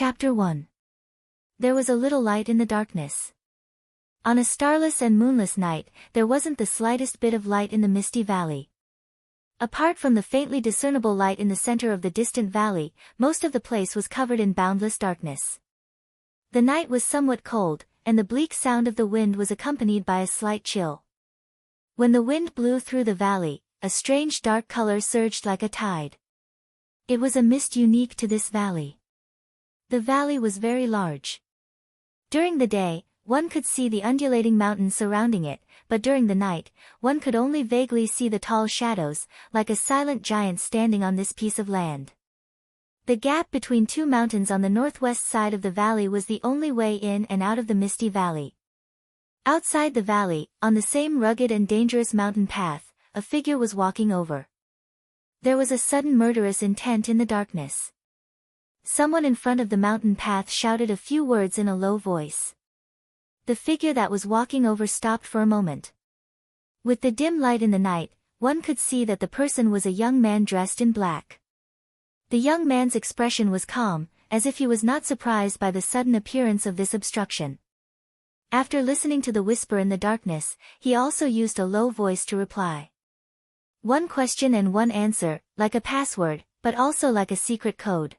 Chapter 1. There was a little light in the darkness. On a starless and moonless night, there wasn't the slightest bit of light in the misty valley. Apart from the faintly discernible light in the center of the distant valley, most of the place was covered in boundless darkness. The night was somewhat cold, and the bleak sound of the wind was accompanied by a slight chill. When the wind blew through the valley, a strange dark color surged like a tide. It was a mist unique to this valley. The valley was very large. During the day, one could see the undulating mountains surrounding it, but during the night, one could only vaguely see the tall shadows, like a silent giant standing on this piece of land. The gap between two mountains on the northwest side of the valley was the only way in and out of the misty valley. Outside the valley, on the same rugged and dangerous mountain path, a figure was walking over. There was a sudden murderous intent in the darkness. Someone in front of the mountain path shouted a few words in a low voice. The figure that was walking over stopped for a moment. With the dim light in the night, one could see that the person was a young man dressed in black. The young man's expression was calm, as if he was not surprised by the sudden appearance of this obstruction. After listening to the whisper in the darkness, he also used a low voice to reply. One question and one answer, like a password, but also like a secret code.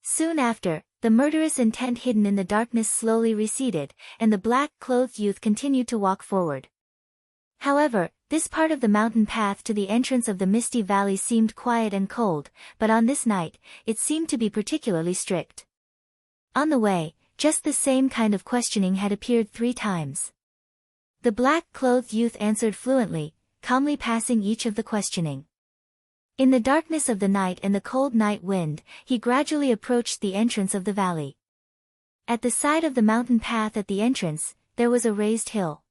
Soon after, the murderous intent hidden in the darkness slowly receded, and the black-clothed youth continued to walk forward. However, this part of the mountain path to the entrance of the misty valley seemed quiet and cold, but on this night, it seemed to be particularly strict. On the way, just the same kind of questioning had appeared 3 times. The black-clothed youth answered fluently, calmly passing each of the questioning. In the darkness of the night and the cold night wind, he gradually approached the entrance of the valley. At the side of the mountain path at the entrance, there was a raised hill.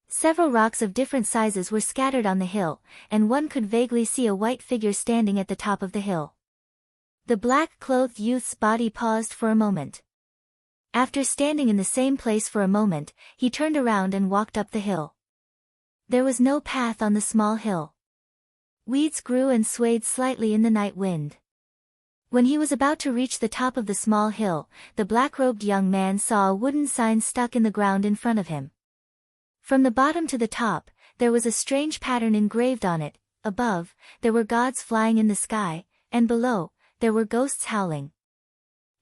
Several rocks of different sizes were scattered on the hill, and one could vaguely see a white figure standing at the top of the hill. The black-clothed youth's body paused for a moment. After standing in the same place for a moment, he turned around and walked up the hill. There was no path on the small hill. Weeds grew and swayed slightly in the night wind. When he was about to reach the top of the small hill, the black-robed young man saw a wooden sign stuck in the ground in front of him. From the bottom to the top, there was a strange pattern engraved on it. Above, there were gods flying in the sky, and below, there were ghosts howling.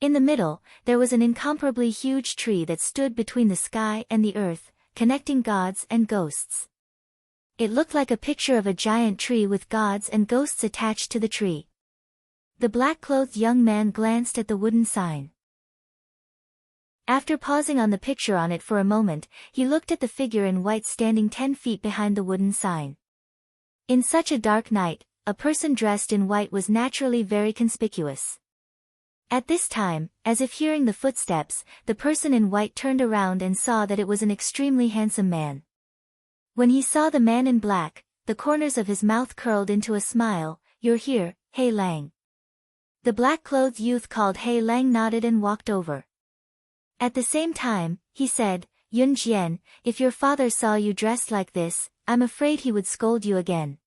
In the middle, there was an incomparably huge tree that stood between the sky and the earth, connecting gods and ghosts. It looked like a picture of a giant tree with gods and ghosts attached to the tree. The black-clothed young man glanced at the wooden sign. After pausing on the picture on it for a moment, he looked at the figure in white standing 10 feet behind the wooden sign. In such a dark night, a person dressed in white was naturally very conspicuous. At this time, as if hearing the footsteps, the person in white turned around and saw that it was an extremely handsome man. When he saw the man in black, the corners of his mouth curled into a smile. "You're here, Hei Lang." The black-clothed youth called Hei Lang nodded and walked over. At the same time, he said, "Yun Jian, if your father saw you dressed like this, I'm afraid he would scold you again."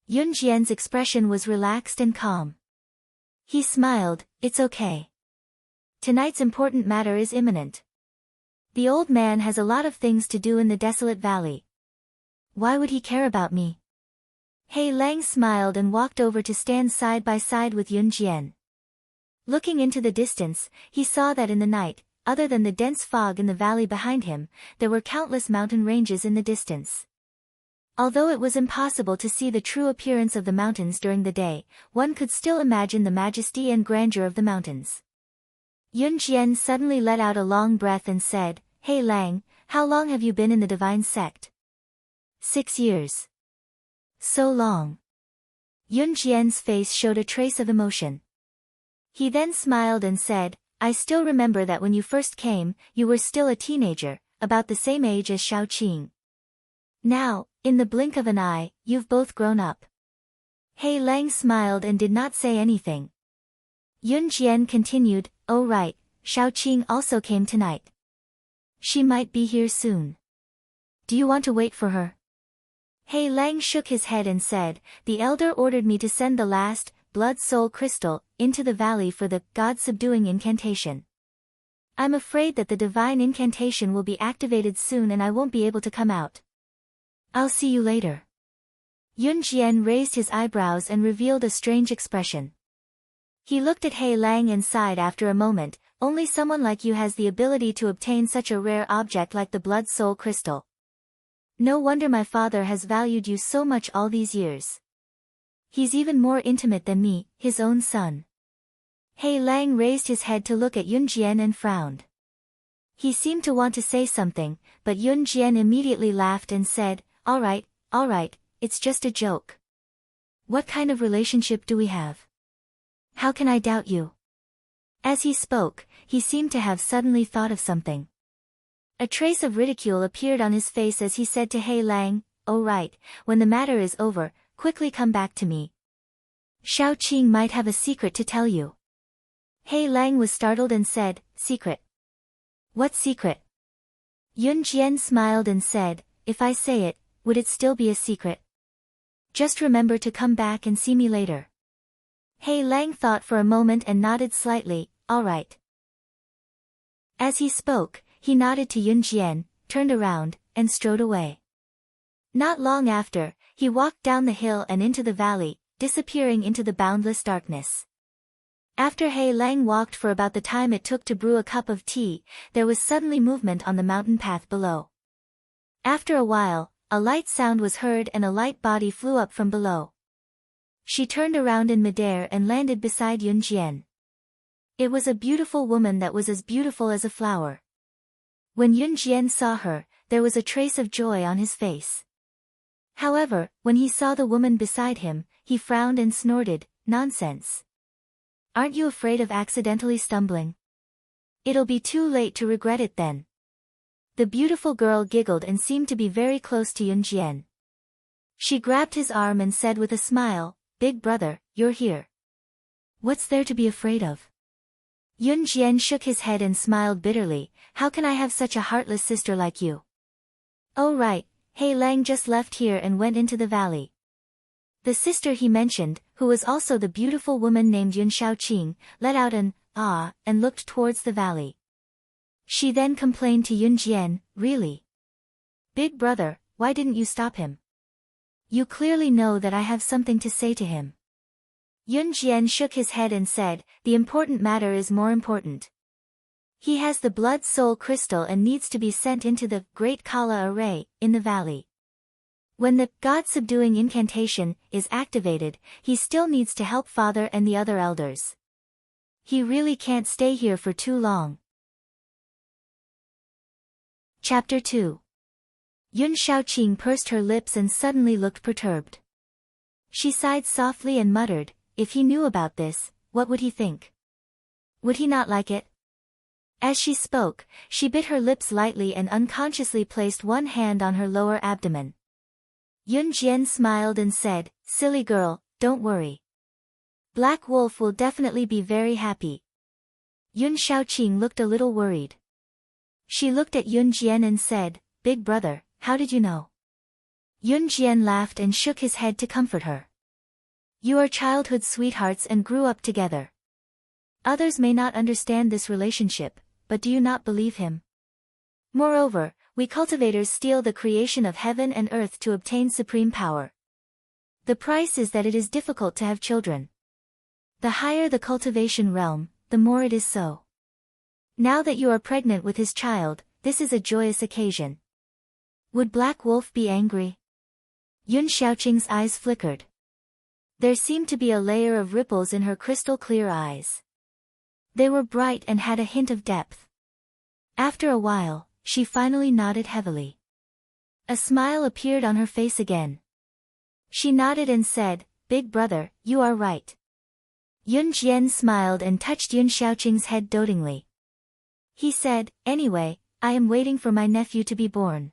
Yun Jian's expression was relaxed and calm. He smiled, "It's okay. Tonight's important matter is imminent. The old man has a lot of things to do in the desolate valley. Why would he care about me?" Hei Lang smiled and walked over to stand side by side with Yun Jian. Looking into the distance, he saw that in the night, other than the dense fog in the valley behind him, there were countless mountain ranges in the distance. Although it was impossible to see the true appearance of the mountains during the day, one could still imagine the majesty and grandeur of the mountains. Yun Jian suddenly let out a long breath and said, "Hei Lang, how long have you been in the divine sect?" 6 years. So long. Yun Jian's face showed a trace of emotion. He then smiled and said, "I still remember that when you first came, you were still a teenager, about the same age as Xiaoqing. Now, in the blink of an eye, you've both grown up." Hei Lang smiled and did not say anything. Yun Jian continued, "Oh right, Xiaoqing also came tonight. She might be here soon. Do you want to wait for her?" Hei Lang shook his head and said, "The elder ordered me to send the last, blood soul crystal, into the valley for the God-subduing incantation. I'm afraid that the divine incantation will be activated soon and I won't be able to come out. I'll see you later. Yun Jian raised his eyebrows and revealed a strange expression. He looked at Hei Lang and sighed after a moment. Only someone like you has the ability to obtain such a rare object like the blood soul crystal. No wonder my father has valued you so much all these years. He's even more intimate than me, his own son. Hei Lang raised his head to look at Yun Jian and frowned. He seemed to want to say something, but Yun Jian immediately laughed and said, all right, it's just a joke. What kind of relationship do we have? How can I doubt you? As he spoke, he seemed to have suddenly thought of something. A trace of ridicule appeared on his face as he said to Hei Lang, oh right, when the matter is over, quickly come back to me. Xiao Qing might have a secret to tell you. Hei Lang was startled and said, secret? What secret? Yun Jian smiled and said, if I say it, would it still be a secret? Just remember to come back and see me later. Hei Lang thought for a moment and nodded slightly, all right. As he spoke, he nodded to Yun Jian, turned around, and strode away. Not long after, he walked down the hill and into the valley, disappearing into the boundless darkness. After Hei Lang walked for about the time it took to brew a cup of tea, there was suddenly movement on the mountain path below. After a while, a light sound was heard and a light body flew up from below. She turned around in midair and landed beside Yun Jian. It was a beautiful woman that was as beautiful as a flower. When Yun Jian saw her, there was a trace of joy on his face. However, when he saw the woman beside him, he frowned and snorted, nonsense. Aren't you afraid of accidentally stumbling? It'll be too late to regret it then. The beautiful girl giggled and seemed to be very close to Yun Jian. She grabbed his arm and said with a smile, big brother, you're here. What's there to be afraid of? Yun Jian shook his head and smiled bitterly, how can I have such a heartless sister like you? Oh right, Hei Lang just left here and went into the valley. The sister he mentioned, who was also the beautiful woman named Yun Xiaoqing, let out an ah and looked towards the valley. She then complained to Yun Jian, really? Big brother, why didn't you stop him? You clearly know that I have something to say to him. Yun Jian shook his head and said, the important matter is more important. He has the blood soul crystal and needs to be sent into the Great Kala Array, in the valley. When the God-subduing incantation is activated, he still needs to help father and the other elders. He really can't stay here for too long. Chapter 2. Yun Xiaoqing pursed her lips and suddenly looked perturbed. She sighed softly and muttered, if he knew about this, what would he think? Would he not like it? As she spoke, she bit her lips lightly and unconsciously placed one hand on her lower abdomen. Yun Jian smiled and said, silly girl, don't worry. Black Wolf will definitely be very happy. Yun Xiaoqing looked a little worried. She looked at Yun Jian and said, big brother, how did you know? Yun Jian laughed and shook his head to comfort her. You are childhood sweethearts and grew up together. Others may not understand this relationship, but do you not believe him? Moreover, we cultivators steal the creation of heaven and earth to obtain supreme power. The price is that it is difficult to have children. The higher the cultivation realm, the more it is so. Now that you are pregnant with his child, this is a joyous occasion. Would Black Wolf be angry? Yun Xiaoqing's eyes flickered. There seemed to be a layer of ripples in her crystal-clear eyes. They were bright and had a hint of depth. After a while, she finally nodded heavily. A smile appeared on her face again. She nodded and said, big brother, you are right. Yun Jian smiled and touched Yun Xiaoqing's head dotingly. He said, anyway, I am waiting for my nephew to be born.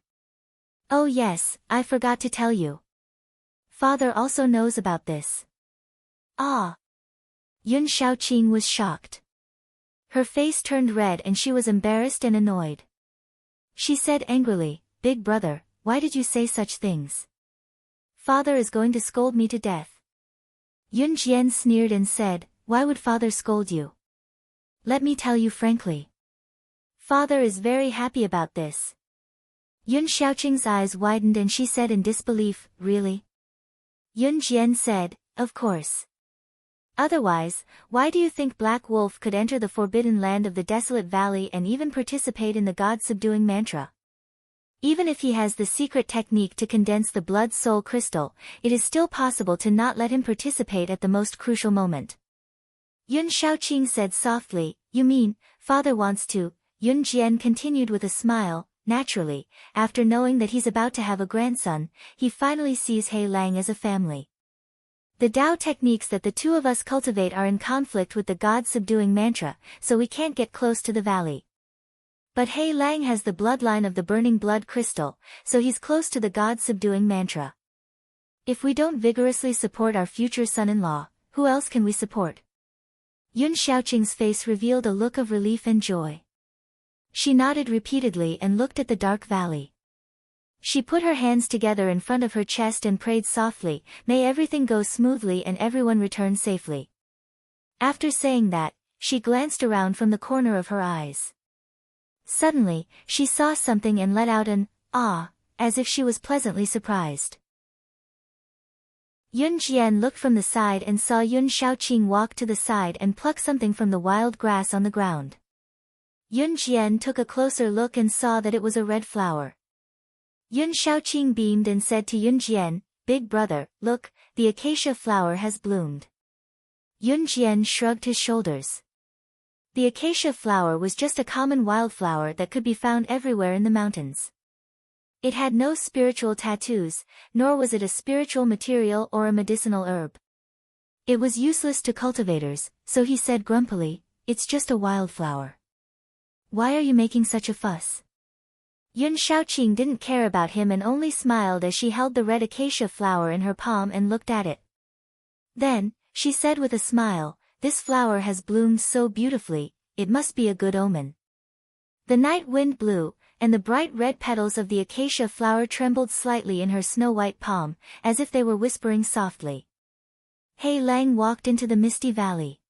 Oh yes, I forgot to tell you. Father also knows about this. Ah. Yun Xiaoqing was shocked. Her face turned red and she was embarrassed and annoyed. She said angrily, big brother, why did you say such things? Father is going to scold me to death. Yun Jian sneered and said, Why would father scold you? Let me tell you frankly. Father is very happy about this. Yun Xiaoqing's eyes widened and she said in disbelief, really? Yun Jian said, of course. Otherwise, why do you think Black Wolf could enter the forbidden land of the Desolate Valley and even participate in the God-subduing mantra? Even if he has the secret technique to condense the blood soul crystal, it is still possible to not let him participate at the most crucial moment. Yun Xiaoqing said softly, you mean, father wants to, Yun Jian continued with a smile, naturally, after knowing that he's about to have a grandson, he finally sees Hei Lang as a family. The Tao techniques that the two of us cultivate are in conflict with the God-subduing mantra, so we can't get close to the valley. But Hei Lang has the bloodline of the burning blood crystal, so he's close to the God-subduing mantra. If we don't vigorously support our future son-in-law, who else can we support? Yun Xiaoqing's face revealed a look of relief and joy. She nodded repeatedly and looked at the dark valley. She put her hands together in front of her chest and prayed softly, may everything go smoothly and everyone return safely. After saying that, she glanced around from the corner of her eyes. Suddenly, she saw something and let out an ah, as if she was pleasantly surprised. Yun Jian looked from the side and saw Yun Xiaoqing walk to the side and pluck something from the wild grass on the ground. Yun Jian took a closer look and saw that it was a red flower. Yun Xiaoqing beamed and said to Yun Jian, big brother, look, the acacia flower has bloomed. Yun Jian shrugged his shoulders. The acacia flower was just a common wildflower that could be found everywhere in the mountains. It had no spiritual tattoos, nor was it a spiritual material or a medicinal herb. It was useless to cultivators, so he said grumpily, it's just a wildflower. Why are you making such a fuss? Yun Xiaoqing didn't care about him and only smiled as she held the red acacia flower in her palm and looked at it. Then, she said with a smile, this flower has bloomed so beautifully, it must be a good omen. The night wind blew, and the bright red petals of the acacia flower trembled slightly in her snow-white palm, as if they were whispering softly. Hei Lang walked into the misty valley.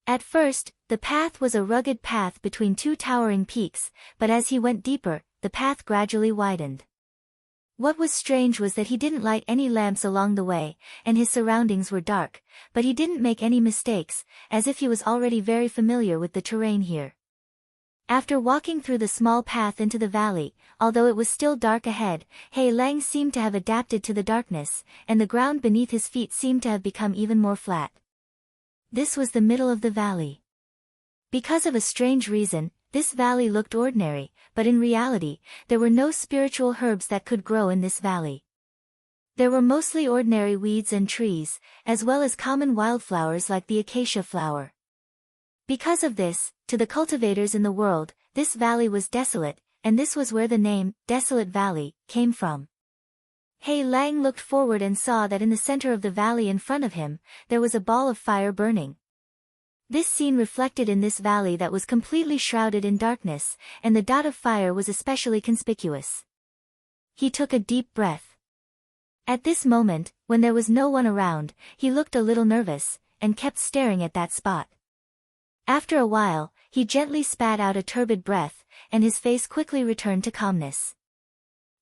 At first, the path was a rugged path between two towering peaks, but as he went deeper, the path gradually widened. What was strange was that he didn't light any lamps along the way, and his surroundings were dark, but he didn't make any mistakes, as if he was already very familiar with the terrain here. After walking through the small path into the valley, although it was still dark ahead, Hei Lang seemed to have adapted to the darkness, and the ground beneath his feet seemed to have become even more flat. This was the middle of the valley. Because of a strange reason, this valley looked ordinary, but in reality, there were no spiritual herbs that could grow in this valley. There were mostly ordinary weeds and trees, as well as common wildflowers like the acacia flower. Because of this, to the cultivators in the world, this valley was desolate, and this was where the name, Desolate Valley, came from. Hei Lang looked forward and saw that in the center of the valley in front of him, there was a ball of fire burning. This scene reflected in this valley that was completely shrouded in darkness, and the dot of fire was especially conspicuous. He took a deep breath. At this moment, when there was no one around, he looked a little nervous, and kept staring at that spot. After a while, he gently spat out a turbid breath, and his face quickly returned to calmness.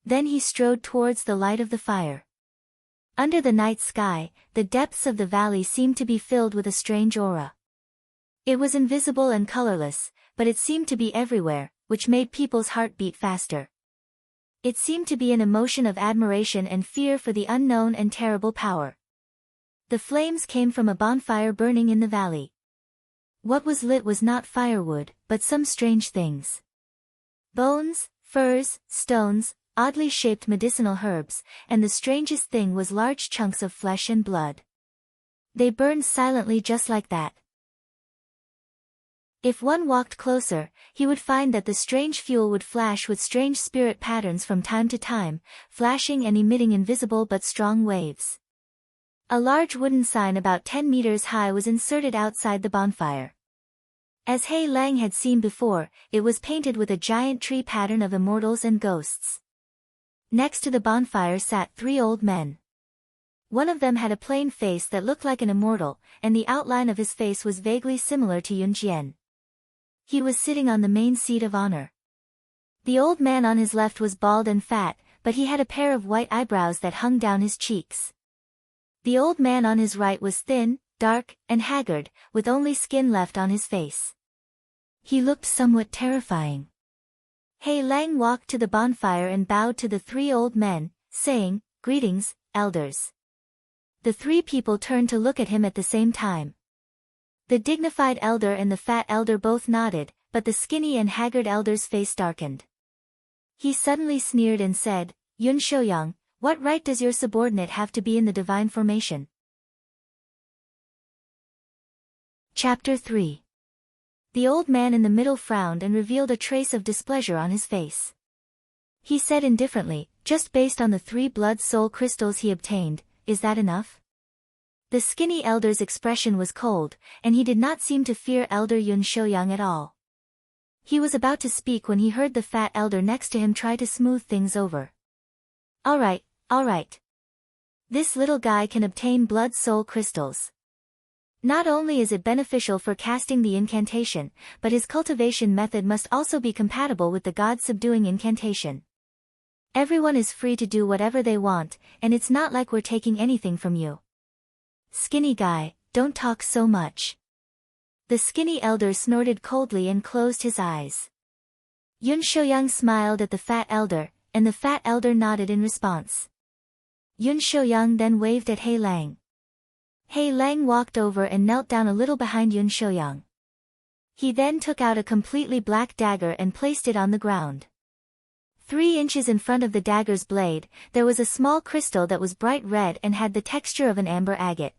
Then he strode towards the light of the fire. Under the night sky, the depths of the valley seemed to be filled with a strange aura. It was invisible and colorless, but it seemed to be everywhere, which made people's heart beat faster. It seemed to be an emotion of admiration and fear for the unknown and terrible power. The flames came from a bonfire burning in the valley. What was lit was not firewood, but some strange things. Bones, furs, stones, oddly shaped medicinal herbs, and the strangest thing was large chunks of flesh and blood. They burned silently just like that. If one walked closer, he would find that the strange fuel would flash with strange spirit patterns from time to time, flashing and emitting invisible but strong waves. A large wooden sign about 10 meters high was inserted outside the bonfire. As Hei Lang had seen before, it was painted with a giant tree pattern of immortals and ghosts. Next to the bonfire sat 3 old men. One of them had a plain face that looked like an immortal, and the outline of his face was vaguely similar to Yun Jian. He was sitting on the main seat of honor. The old man on his left was bald and fat, but he had a pair of white eyebrows that hung down his cheeks. The old man on his right was thin, dark, and haggard, with only skin left on his face. He looked somewhat terrifying. He Lang walked to the bonfire and bowed to the three old men, saying, "Greetings, elders." The three people turned to look at him at the same time. The dignified elder and the fat elder both nodded, but the skinny and haggard elder's face darkened. He suddenly sneered and said, "Yun Shouyang, what right does your subordinate have to be in the divine formation?" Chapter 3. The old man in the middle frowned and revealed a trace of displeasure on his face. He said indifferently, "Just based on the 3 blood soul crystals he obtained, is that enough?" The skinny elder's expression was cold, and he did not seem to fear elder Yun Shouyang at all. He was about to speak when he heard the fat elder next to him try to smooth things over. All right. This little guy can obtain blood soul crystals. Not only is it beneficial for casting the incantation, but his cultivation method must also be compatible with the god-subduing incantation. Everyone is free to do whatever they want, and it's not like we're taking anything from you. Skinny guy, don't talk so much. The skinny elder snorted coldly and closed his eyes. Yun Shouyang smiled at the fat elder, and the fat elder nodded in response. Yun Shouyang then waved at He Lang. He Lang walked over and knelt down a little behind Yun Shouyang. He then took out a completely black dagger and placed it on the ground. 3 inches in front of the dagger's blade, there was a small crystal that was bright red and had the texture of an amber agate.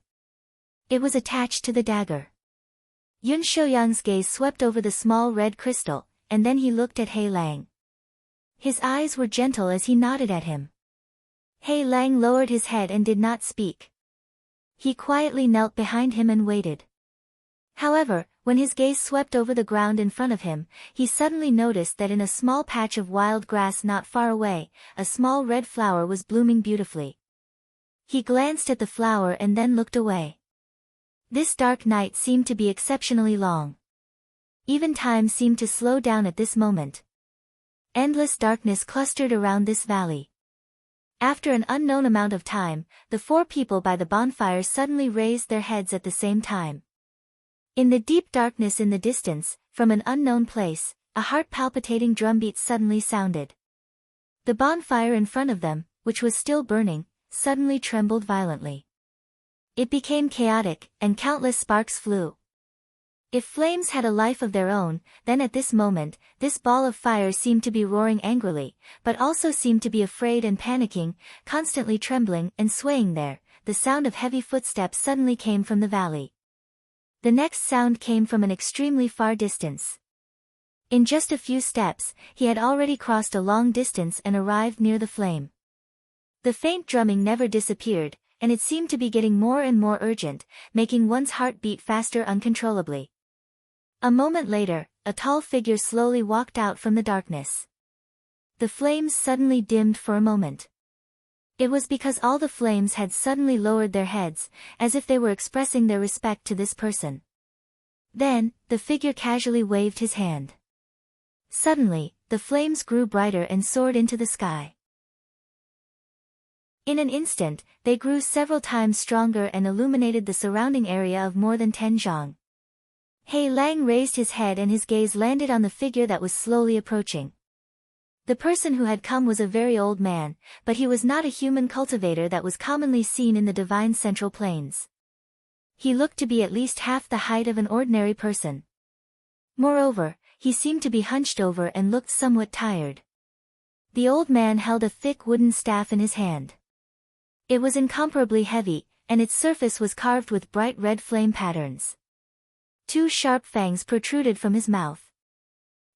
It was attached to the dagger. Yun Shouyang's gaze swept over the small red crystal, and then he looked at He Lang. His eyes were gentle as he nodded at him. He Lang lowered his head and did not speak. He quietly knelt behind him and waited. However, when his gaze swept over the ground in front of him, he suddenly noticed that in a small patch of wild grass not far away, a small red flower was blooming beautifully. He glanced at the flower and then looked away. This dark night seemed to be exceptionally long. Even time seemed to slow down at this moment. Endless darkness clustered around this valley. After an unknown amount of time, the 4 people by the bonfire suddenly raised their heads at the same time. In the deep darkness in the distance, from an unknown place, a heart-palpitating drumbeat suddenly sounded. The bonfire in front of them, which was still burning, suddenly trembled violently. It became chaotic, and countless sparks flew. If flames had a life of their own, then at this moment, this ball of fire seemed to be roaring angrily, but also seemed to be afraid and panicking, constantly trembling and swaying there. The sound of heavy footsteps suddenly came from the valley. The next sound came from an extremely far distance. In just a few steps, he had already crossed a long distance and arrived near the flame. The faint drumming never disappeared, and it seemed to be getting more and more urgent, making one's heart beat faster uncontrollably. A moment later, a tall figure slowly walked out from the darkness. The flames suddenly dimmed for a moment. It was because all the flames had suddenly lowered their heads, as if they were expressing their respect to this person. Then, the figure casually waved his hand. Suddenly, the flames grew brighter and soared into the sky. In an instant, they grew several times stronger and illuminated the surrounding area of more than 10 zhang. He Lang raised his head and his gaze landed on the figure that was slowly approaching. The person who had come was a very old man, but he was not a human cultivator that was commonly seen in the divine central plains. He looked to be at least half the height of an ordinary person. Moreover, he seemed to be hunched over and looked somewhat tired. The old man held a thick wooden staff in his hand. It was incomparably heavy, and its surface was carved with bright red flame patterns. 2 sharp fangs protruded from his mouth.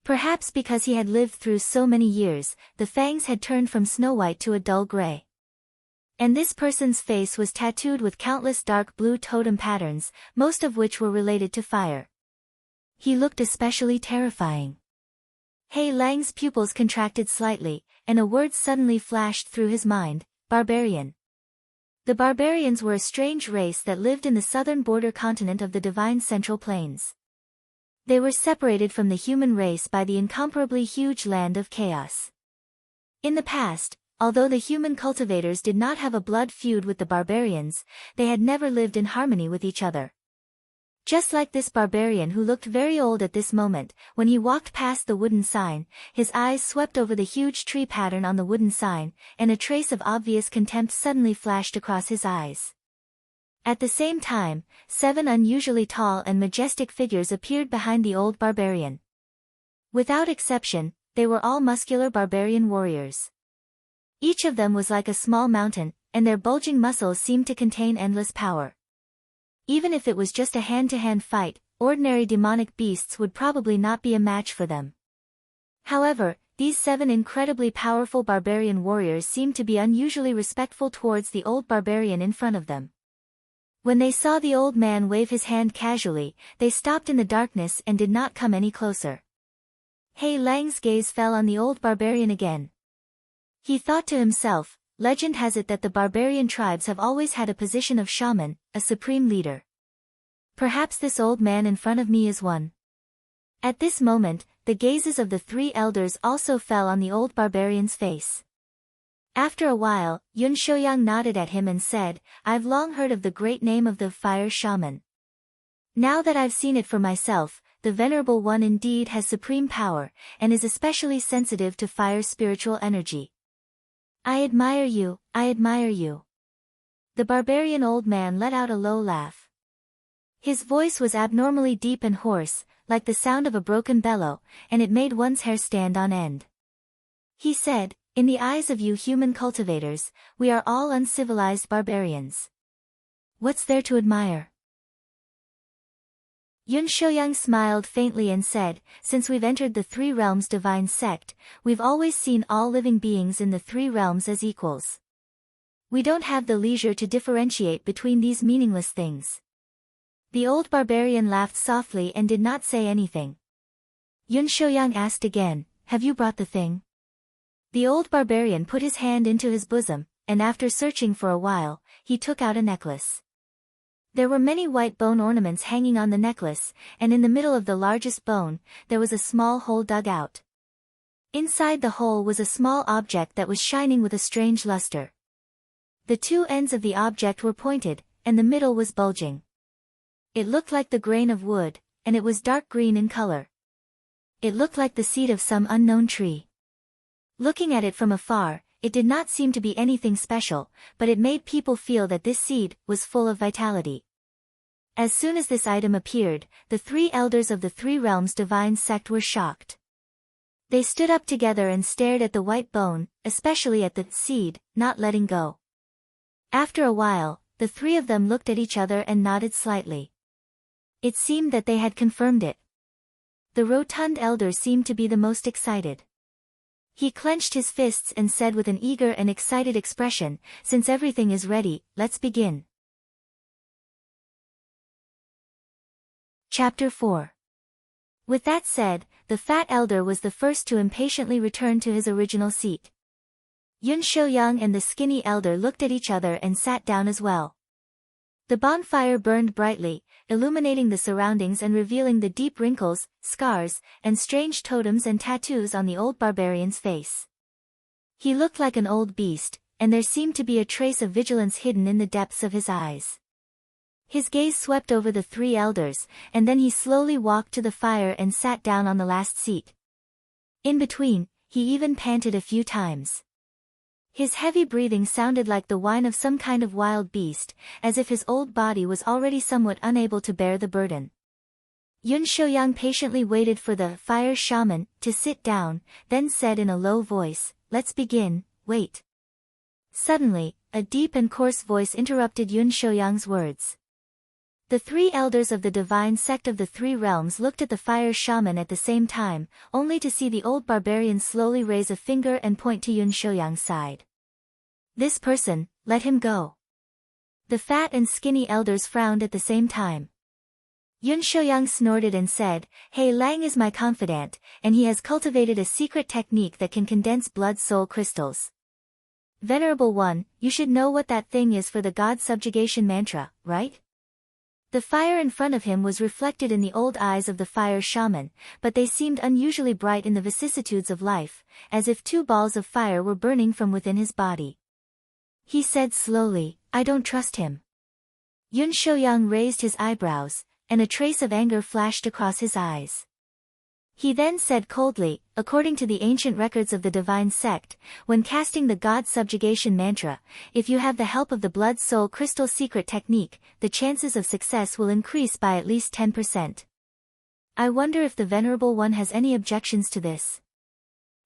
Perhaps because he had lived through so many years, the fangs had turned from snow-white to a dull gray. And this person's face was tattooed with countless dark blue totem patterns, most of which were related to fire. He looked especially terrifying. He Lang's pupils contracted slightly, and a word suddenly flashed through his mind: barbarian. The barbarians were a strange race that lived in the southern border continent of the divine Central Plains. They were separated from the human race by the incomparably huge land of chaos. In the past, although the human cultivators did not have a blood feud with the barbarians, they had never lived in harmony with each other. Just like this barbarian who looked very old at this moment, when he walked past the wooden sign, his eyes swept over the huge tree pattern on the wooden sign, and a trace of obvious contempt suddenly flashed across his eyes. At the same time, 7 unusually tall and majestic figures appeared behind the old barbarian. Without exception, they were all muscular barbarian warriors. Each of them was like a small mountain, and their bulging muscles seemed to contain endless power. Even if it was just a hand-to-hand fight, ordinary demonic beasts would probably not be a match for them. However, these 7 incredibly powerful barbarian warriors seemed to be unusually respectful towards the old barbarian in front of them. When they saw the old man wave his hand casually, they stopped in the darkness and did not come any closer. He Lang's gaze fell on the old barbarian again. He thought to himself, legend has it that the barbarian tribes have always had a position of shaman, a supreme leader. Perhaps this old man in front of me is one. At this moment, the gazes of the 3 elders also fell on the old barbarian's face. After a while, Yun Shouyang nodded at him and said, I've long heard of the great name of the fire shaman. Now that I've seen it for myself, the Venerable One indeed has supreme power, and is especially sensitive to fire's spiritual energy. I admire you, I admire you. The barbarian old man let out a low laugh. His voice was abnormally deep and hoarse, like the sound of a broken bellow, and it made one's hair stand on end. He said, in the eyes of you human cultivators, we are all uncivilized barbarians. What's there to admire? Yun Shouyang smiled faintly and said, since we've entered the 3 realms divine sect, we've always seen all living beings in the 3 realms as equals. We don't have the leisure to differentiate between these meaningless things. The old barbarian laughed softly and did not say anything. Yun Shouyang asked again, have you brought the thing? The old barbarian put his hand into his bosom, and after searching for a while, he took out a necklace. There were many white bone ornaments hanging on the necklace, and in the middle of the largest bone, there was a small hole dug out. Inside the hole was a small object that was shining with a strange luster. The 2 ends of the object were pointed, and the middle was bulging. It looked like the grain of wood, and it was dark green in color. It looked like the seed of some unknown tree. Looking at it from afar, it did not seem to be anything special, but it made people feel that this seed was full of vitality. As soon as this item appeared, the 3 elders of the 3 realms divine sect were shocked. They stood up together and stared at the white bone, especially at the seed, not letting go. After a while, the 3 of them looked at each other and nodded slightly. It seemed that they had confirmed it. The rotund elder seemed to be the most excited. He clenched his fists and said with an eager and excited expression, since everything is ready, let's begin. Chapter 4. With that said, the fat elder was the first to impatiently return to his original seat. Yun Shouyang and the skinny elder looked at each other and sat down as well. The bonfire burned brightly, illuminating the surroundings and revealing the deep wrinkles, scars, and strange totems and tattoos on the old barbarian's face. He looked like an old beast, and there seemed to be a trace of vigilance hidden in the depths of his eyes. His gaze swept over the 3 elders, and then he slowly walked to the fire and sat down on the last seat. In between, he even panted a few times. His heavy breathing sounded like the whine of some kind of wild beast, as if his old body was already somewhat unable to bear the burden. Yun Shouyang patiently waited for the fire shaman to sit down, then said in a low voice, let's begin, wait. Suddenly, a deep and coarse voice interrupted Yun Shouyang's words. The 3 elders of the divine sect of the 3 realms looked at the fire shaman at the same time, only to see the old barbarian slowly raise a finger and point to Yun Shouyang's side. This person, let him go. The fat and skinny elders frowned at the same time. Yun Shouyang snorted and said, He Lang is my confidant, and he has cultivated a secret technique that can condense blood soul crystals. Venerable One, you should know what that thing is for the god subjugation mantra, right? The fire in front of him was reflected in the old eyes of the fire shaman, but they seemed unusually bright in the vicissitudes of life, as if two balls of fire were burning from within his body. He said slowly, I don't trust him. Yun Shouyang raised his eyebrows, and a trace of anger flashed across his eyes. He then said coldly, according to the ancient records of the divine sect, when casting the god subjugation mantra, if you have the help of the blood soul crystal secret technique, the chances of success will increase by at least 10%. I wonder if the Venerable One has any objections to this.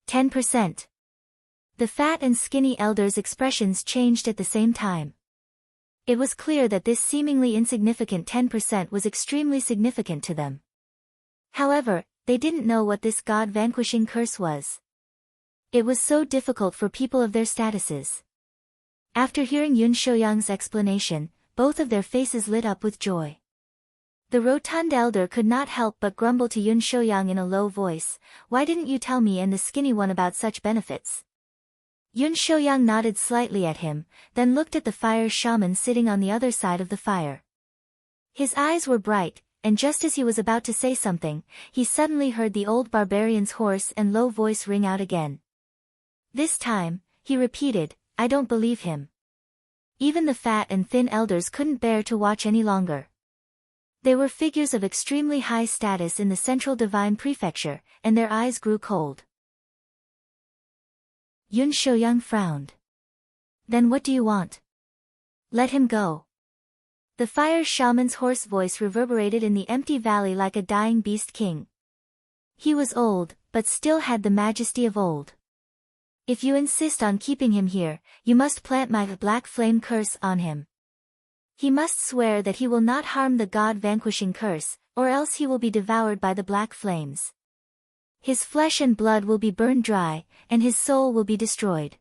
10%. The fat and skinny elder's expressions changed at the same time. It was clear that this seemingly insignificant 10% was extremely significant to them. However, they didn't know what this god-vanquishing curse was. It was so difficult for people of their statuses. After hearing Yun Shouyang's explanation, both of their faces lit up with joy. The rotund elder could not help but grumble to Yun Shouyang in a low voice, why didn't you tell me and the skinny one about such benefits? Yun Shouyang nodded slightly at him, then looked at the fire shaman sitting on the other side of the fire. His eyes were bright, and just as he was about to say something, he suddenly heard the old barbarian's hoarse and low voice ring out again. This time, he repeated, I don't believe him. Even the fat and thin elders couldn't bear to watch any longer. They were figures of extremely high status in the central divine prefecture, and their eyes grew cold. Yun Shouyang frowned. Then what do you want? Let him go. The fire shaman's hoarse voice reverberated in the empty valley like a dying beast king. He was old, but still had the majesty of old. If you insist on keeping him here, you must plant my black flame curse on him. He must swear that he will not harm the god-vanquishing curse, or else he will be devoured by the black flames. His flesh and blood will be burned dry, and his soul will be destroyed.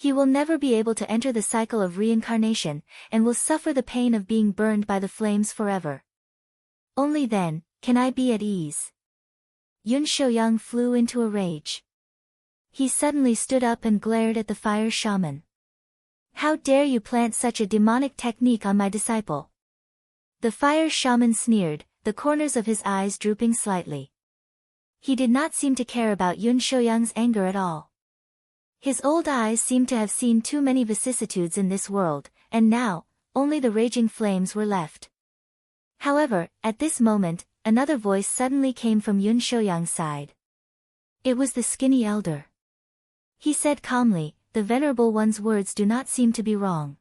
He will never be able to enter the cycle of reincarnation, and will suffer the pain of being burned by the flames forever. Only then, can I be at ease. Yun Shouyang flew into a rage. He suddenly stood up and glared at the fire shaman. How dare you plant such a demonic technique on my disciple? The fire shaman sneered, the corners of his eyes drooping slightly. He did not seem to care about Yun Shouyang's anger at all. His old eyes seemed to have seen too many vicissitudes in this world, and now, only the raging flames were left. However, at this moment, another voice suddenly came from Yun Shouyang's side. It was the skinny elder. He said calmly, the Venerable One's words do not seem to be wrong.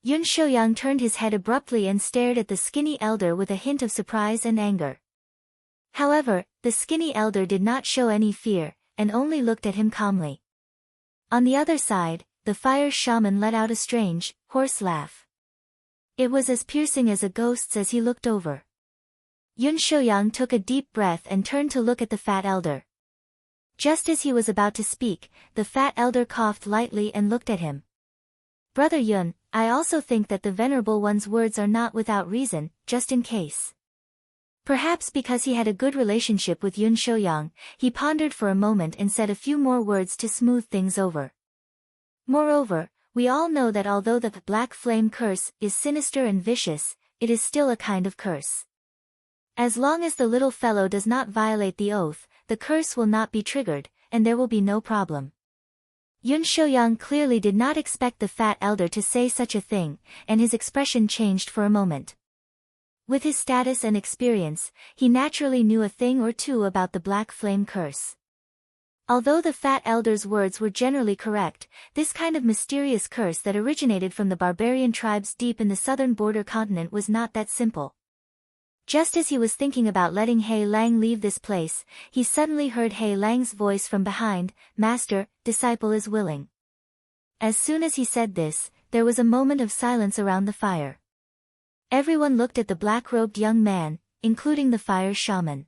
Yun Shouyang turned his head abruptly and stared at the skinny elder with a hint of surprise and anger. However, the skinny elder did not show any fear, and only looked at him calmly. On the other side, the fire shaman let out a strange, hoarse laugh. It was as piercing as a ghost's as he looked over. Yun Shouyang took a deep breath and turned to look at the fat elder. Just as he was about to speak, the fat elder coughed lightly and looked at him. Brother Yun, I also think that the Venerable One's words are not without reason, just in case. Perhaps because he had a good relationship with Yun Shouyang, he pondered for a moment and said a few more words to smooth things over. Moreover, we all know that although the black flame curse is sinister and vicious, it is still a kind of curse. As long as the little fellow does not violate the oath, the curse will not be triggered, and there will be no problem. Yun Shouyang clearly did not expect the fat elder to say such a thing, and his expression changed for a moment. With his status and experience, he naturally knew a thing or two about the black flame curse. Although the fat elder's words were generally correct, this kind of mysterious curse that originated from the barbarian tribes deep in the southern border continent was not that simple. Just as he was thinking about letting He Lang leave this place, he suddenly heard He Lang's voice from behind, Master, disciple is willing. As soon as he said this, there was a moment of silence around the fire. Everyone looked at the black-robed young man, including the fire shaman.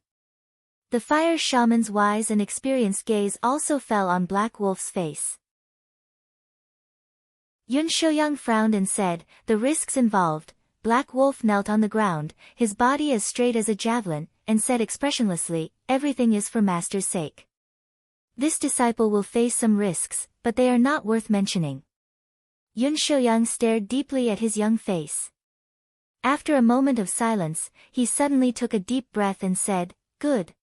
The fire shaman's wise and experienced gaze also fell on Black Wolf's face. Yun Shouyang frowned and said, the risks involved. Black Wolf knelt on the ground, his body as straight as a javelin, and said expressionlessly, everything is for Master's sake. This disciple will face some risks, but they are not worth mentioning. Yun Shouyang stared deeply at his young face. After a moment of silence, he suddenly took a deep breath and said, "Good.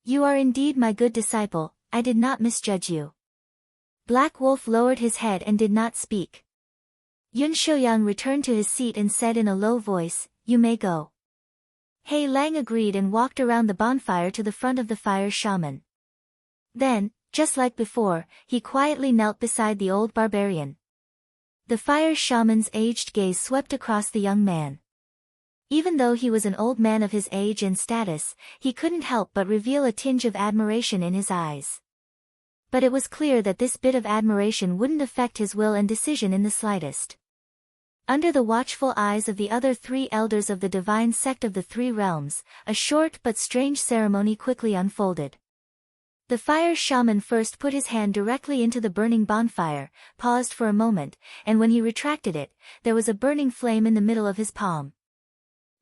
You are indeed my good disciple, I did not misjudge you." Black Wolf lowered his head and did not speak. Yun Shouyang returned to his seat and said in a low voice, "You may go." Hei Lang agreed and walked around the bonfire to the front of the fire shaman. Then, just like before, he quietly knelt beside the old barbarian. The fire shaman's aged gaze swept across the young man. Even though he was an old man of his age and status, he couldn't help but reveal a tinge of admiration in his eyes. But it was clear that this bit of admiration wouldn't affect his will and decision in the slightest. Under the watchful eyes of the other three elders of the divine sect of the Three Realms, a short but strange ceremony quickly unfolded. The fire shaman first put his hand directly into the burning bonfire, paused for a moment, and when he retracted it, there was a burning flame in the middle of his palm.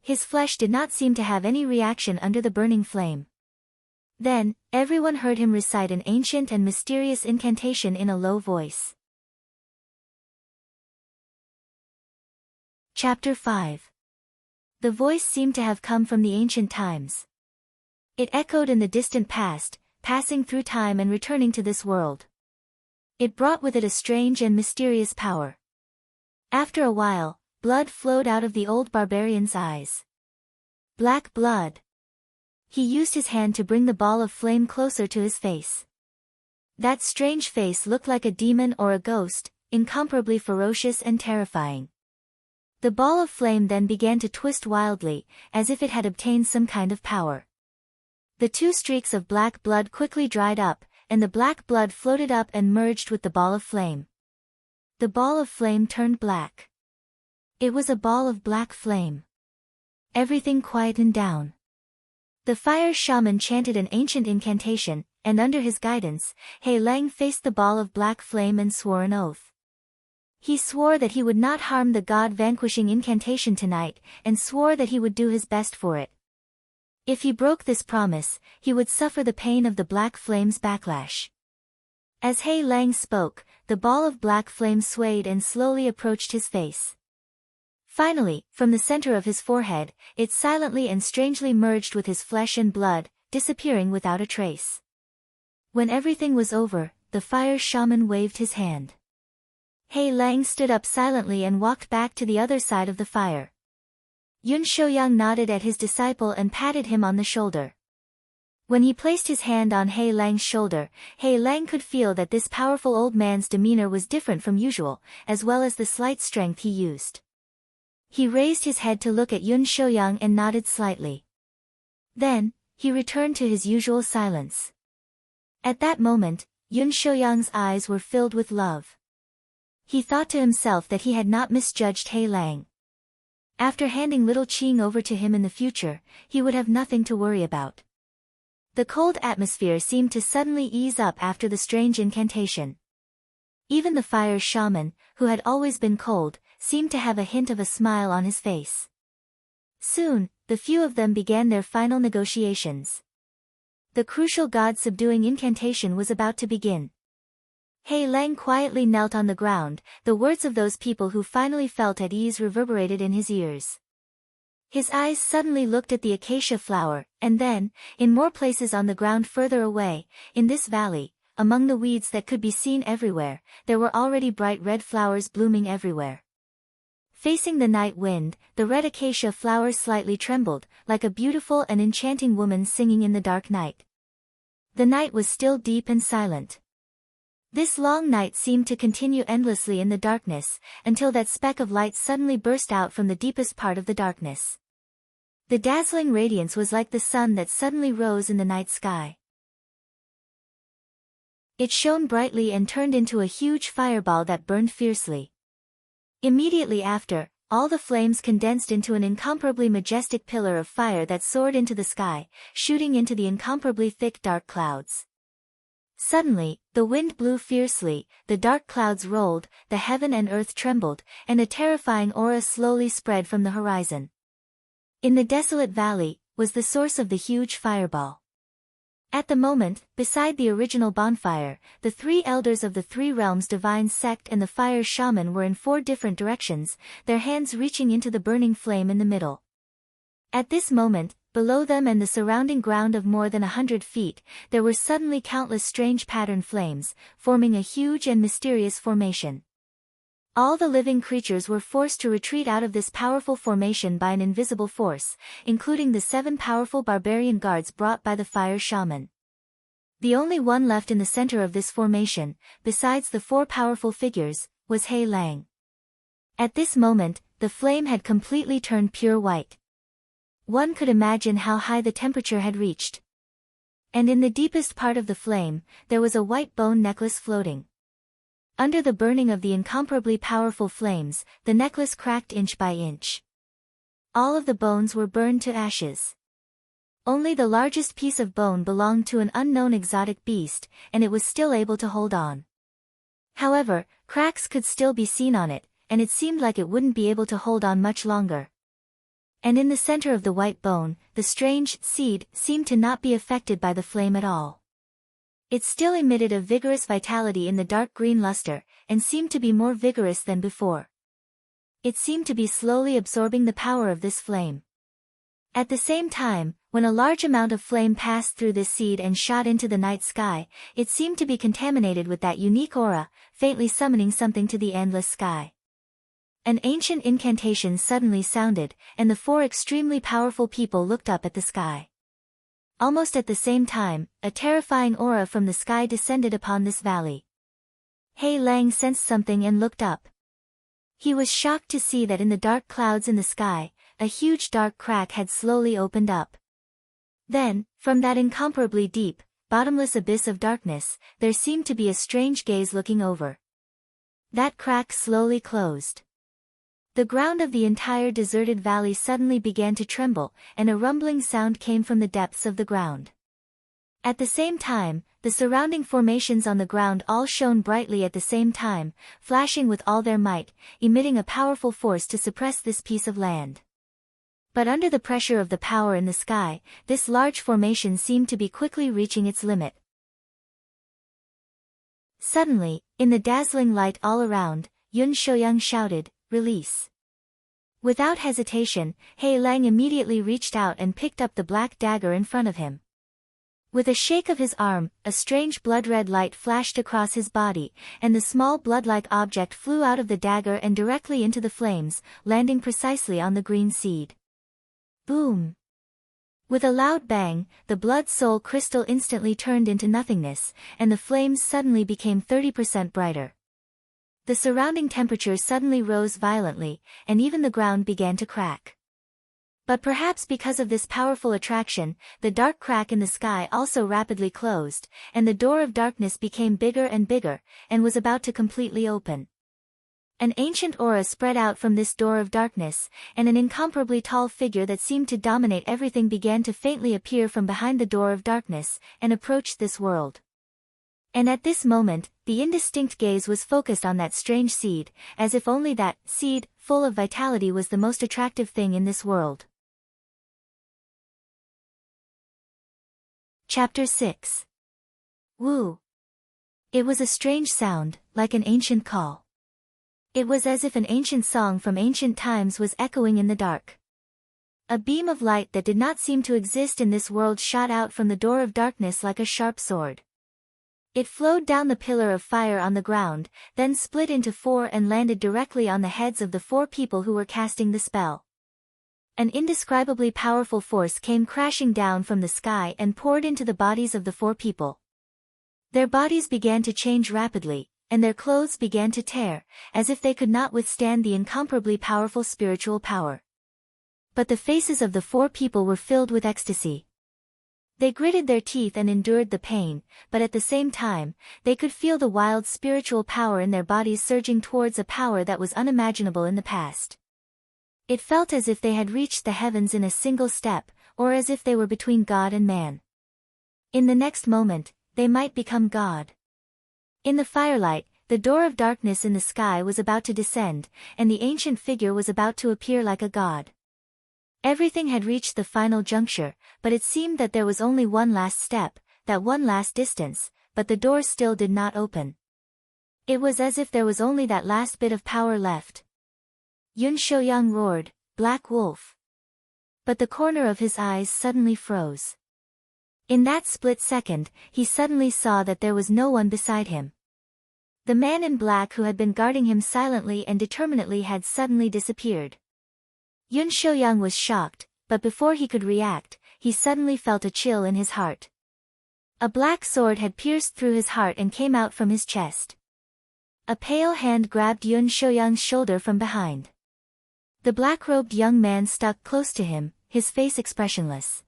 His flesh did not seem to have any reaction under the burning flame. Then, everyone heard him recite an ancient and mysterious incantation in a low voice. Chapter 5. The voice seemed to have come from the ancient times. It echoed in the distant past, passing through time and returning to this world. It brought with it a strange and mysterious power. After a while, blood flowed out of the old barbarian's eyes. Black blood. He used his hand to bring the ball of flame closer to his face. That strange face looked like a demon or a ghost, incomparably ferocious and terrifying. The ball of flame then began to twist wildly, as if it had obtained some kind of power. The two streaks of black blood quickly dried up, and the black blood floated up and merged with the ball of flame. The ball of flame turned black. It was a ball of black flame. Everything quietened down. The fire shaman chanted an ancient incantation, and under his guidance, Hei Lang faced the ball of black flame and swore an oath. He swore that he would not harm the god-vanquishing incantation tonight, and swore that he would do his best for it. If he broke this promise, he would suffer the pain of the black flame's backlash. As Hei Lang spoke, the ball of black flame swayed and slowly approached his face. Finally, from the center of his forehead, it silently and strangely merged with his flesh and blood, disappearing without a trace. When everything was over, the fire shaman waved his hand. Hei Lang stood up silently and walked back to the other side of the fire. Yun Shouyang nodded at his disciple and patted him on the shoulder. When he placed his hand on Hei Lang's shoulder, Hei Lang could feel that this powerful old man's demeanor was different from usual, as well as the slight strength he used. He raised his head to look at Yun Shouyang and nodded slightly. Then, he returned to his usual silence. At that moment, Yun Shouyang's eyes were filled with love. He thought to himself that he had not misjudged Hei Lang. After handing little Qing over to him in the future, he would have nothing to worry about. The cold atmosphere seemed to suddenly ease up after the strange incantation. Even the fire shaman, who had always been cold, seemed to have a hint of a smile on his face. Soon, the few of them began their final negotiations. The crucial god-subduing incantation was about to begin. Hei Lang quietly knelt on the ground, the words of those people who finally felt at ease reverberated in his ears. His eyes suddenly looked at the acacia flower, and then, in more places on the ground further away, in this valley, among the weeds that could be seen everywhere, there were already bright red flowers blooming everywhere. Facing the night wind, the red acacia flowers slightly trembled, like a beautiful and enchanting woman singing in the dark night. The night was still deep and silent. This long night seemed to continue endlessly in the darkness, until that speck of light suddenly burst out from the deepest part of the darkness. The dazzling radiance was like the sun that suddenly rose in the night sky. It shone brightly and turned into a huge fireball that burned fiercely. Immediately after, all the flames condensed into an incomparably majestic pillar of fire that soared into the sky, shooting into the incomparably thick dark clouds. Suddenly, the wind blew fiercely, the dark clouds rolled, the heaven and earth trembled, and a terrifying aura slowly spread from the horizon. In the desolate valley, was the source of the huge fireball. At the moment, beside the original bonfire, the three elders of the three realms divine sect and the fire shaman were in 4 different directions, their hands reaching into the burning flame in the middle. At this moment, below them and the surrounding ground of more than 100 feet, there were suddenly countless strange pattern flames, forming a huge and mysterious formation. All the living creatures were forced to retreat out of this powerful formation by an invisible force, including the 7 powerful barbarian guards brought by the fire shaman. The only one left in the center of this formation, besides the 4 powerful figures, was Hei Lang. At this moment, the flame had completely turned pure white. One could imagine how high the temperature had reached. And in the deepest part of the flame, there was a white bone necklace floating. Under the burning of the incomparably powerful flames, the necklace cracked inch by inch. All of the bones were burned to ashes. Only the largest piece of bone belonged to an unknown exotic beast, and it was still able to hold on. However, cracks could still be seen on it, and it seemed like it wouldn't be able to hold on much longer. And in the center of the white bone, the strange seed seemed to not be affected by the flame at all. It still emitted a vigorous vitality in the dark green luster, and seemed to be more vigorous than before. It seemed to be slowly absorbing the power of this flame. At the same time, when a large amount of flame passed through this seed and shot into the night sky, it seemed to be contaminated with that unique aura, faintly summoning something to the endless sky. An ancient incantation suddenly sounded, and the 4 extremely powerful people looked up at the sky. Almost at the same time, a terrifying aura from the sky descended upon this valley. Hei Lang sensed something and looked up. He was shocked to see that in the dark clouds in the sky, a huge dark crack had slowly opened up. Then, from that incomparably deep, bottomless abyss of darkness, there seemed to be a strange gaze looking over. That crack slowly closed. The ground of the entire deserted valley suddenly began to tremble, and a rumbling sound came from the depths of the ground. At the same time, the surrounding formations on the ground all shone brightly at the same time, flashing with all their might, emitting a powerful force to suppress this piece of land. But under the pressure of the power in the sky, this large formation seemed to be quickly reaching its limit. Suddenly, in the dazzling light all around, Yun Shouyang shouted, "Release." Without hesitation, Hei Lang immediately reached out and picked up the black dagger in front of him. With a shake of his arm, a strange blood-red light flashed across his body, and the small blood-like object flew out of the dagger and directly into the flames, landing precisely on the green seed. Boom! With a loud bang, the blood soul crystal instantly turned into nothingness, and the flames suddenly became 30% brighter. The surrounding temperature suddenly rose violently, and even the ground began to crack. But perhaps because of this powerful attraction, the dark crack in the sky also rapidly closed, and the door of darkness became bigger and bigger, and was about to completely open. An ancient aura spread out from this door of darkness, and an incomparably tall figure that seemed to dominate everything began to faintly appear from behind the door of darkness, and approached this world. And at this moment, the indistinct gaze was focused on that strange seed, as if only that seed, full of vitality, was the most attractive thing in this world. Chapter 6. Woo! It was a strange sound, like an ancient call. It was as if an ancient song from ancient times was echoing in the dark. A beam of light that did not seem to exist in this world shot out from the door of darkness like a sharp sword. It flowed down the pillar of fire on the ground, then split into 4 and landed directly on the heads of the 4 people who were casting the spell. An indescribably powerful force came crashing down from the sky and poured into the bodies of the 4 people. Their bodies began to change rapidly, and their clothes began to tear, as if they could not withstand the incomparably powerful spiritual power. But the faces of the 4 people were filled with ecstasy. They gritted their teeth and endured the pain, but at the same time, they could feel the wild spiritual power in their bodies surging towards a power that was unimaginable in the past. It felt as if they had reached the heavens in a single step, or as if they were between God and man. In the next moment, they might become God. In the firelight, the door of darkness in the sky was about to descend, and the ancient figure was about to appear like a god. Everything had reached the final juncture, but it seemed that there was only one last step, that one last distance, but the door still did not open. It was as if there was only that last bit of power left. Yun Shouyang roared, "Black Wolf!" But the corner of his eyes suddenly froze. In that split second, he suddenly saw that there was no one beside him. The man in black who had been guarding him silently and determinedly had suddenly disappeared. Yun Shouyang was shocked, but before he could react, he suddenly felt a chill in his heart. A black sword had pierced through his heart and came out from his chest. A pale hand grabbed Yun Shouyang's shoulder from behind. The black-robed young man stuck close to him, his face expressionless.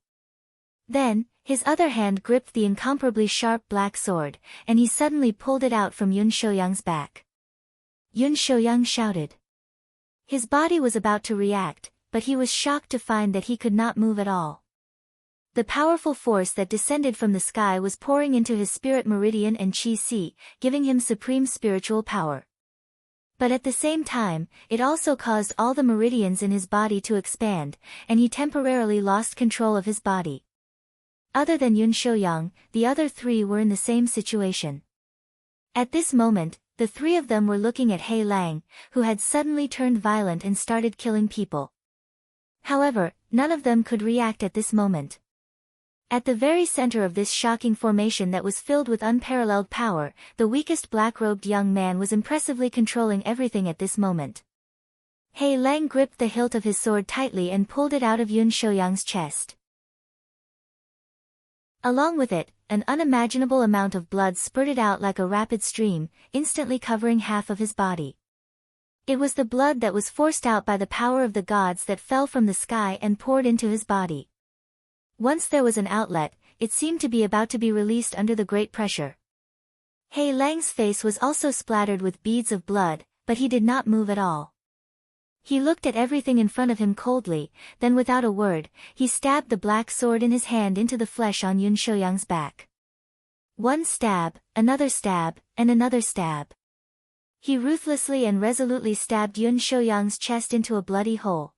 Then, his other hand gripped the incomparably sharp black sword, and he suddenly pulled it out from Yun Shouyang's back. Yun Shouyang shouted. His body was about to react, but he was shocked to find that he could not move at all. The powerful force that descended from the sky was pouring into his spirit meridian and chi-si, giving him supreme spiritual power. But at the same time, it also caused all the meridians in his body to expand, and he temporarily lost control of his body. Other than Yun Shouyang, the other three were in the same situation. At this moment, the three of them were looking at Hei Lang, who had suddenly turned violent and started killing people. However, none of them could react at this moment. At the very center of this shocking formation that was filled with unparalleled power, the weakest black-robed young man was impressively controlling everything at this moment. Hei Lang gripped the hilt of his sword tightly and pulled it out of Yun Shouyang's chest. Along with it, an unimaginable amount of blood spurted out like a rapid stream, instantly covering half of his body. It was the blood that was forced out by the power of the gods that fell from the sky and poured into his body. Once there was an outlet, it seemed to be about to be released under the great pressure. Hei Lang's face was also splattered with beads of blood, but he did not move at all. He looked at everything in front of him coldly, then without a word, he stabbed the black sword in his hand into the flesh on Yun Shouyang's back. One stab, another stab, and another stab. He ruthlessly and resolutely stabbed Yun Shouyang's chest into a bloody hole.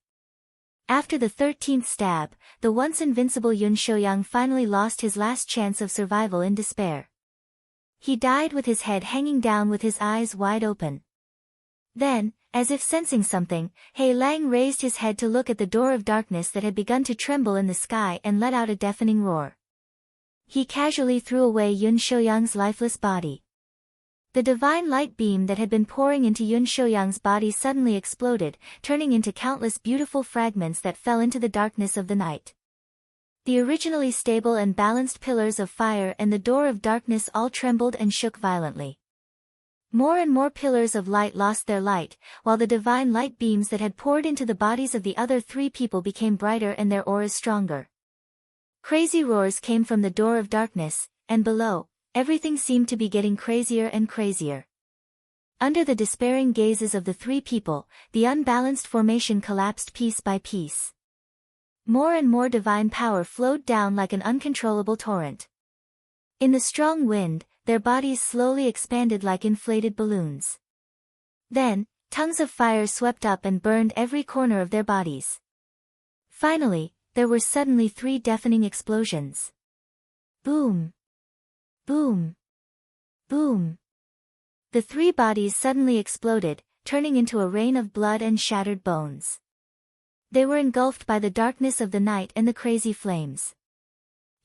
After the 13th stab, the once invincible Yun Shouyang finally lost his last chance of survival in despair. He died with his head hanging down with his eyes wide open. Then, as if sensing something, Hei Lang raised his head to look at the door of darkness that had begun to tremble in the sky and let out a deafening roar. He casually threw away Yun Shouyang's lifeless body. The divine light beam that had been pouring into Yun Shouyang's body suddenly exploded, turning into countless beautiful fragments that fell into the darkness of the night. The originally stable and balanced pillars of fire and the door of darkness all trembled and shook violently. More and more pillars of light lost their light, while the divine light beams that had poured into the bodies of the other three people became brighter and their auras stronger. Crazy roars came from the door of darkness, and below, everything seemed to be getting crazier and crazier. Under the despairing gazes of the three people, the unbalanced formation collapsed piece by piece. More and more divine power flowed down like an uncontrollable torrent. In the strong wind, their bodies slowly expanded like inflated balloons. Then, tongues of fire swept up and burned every corner of their bodies. Finally, there were suddenly 3 deafening explosions. Boom! Boom! Boom! The 3 bodies suddenly exploded, turning into a rain of blood and shattered bones. They were engulfed by the darkness of the night and the crazy flames.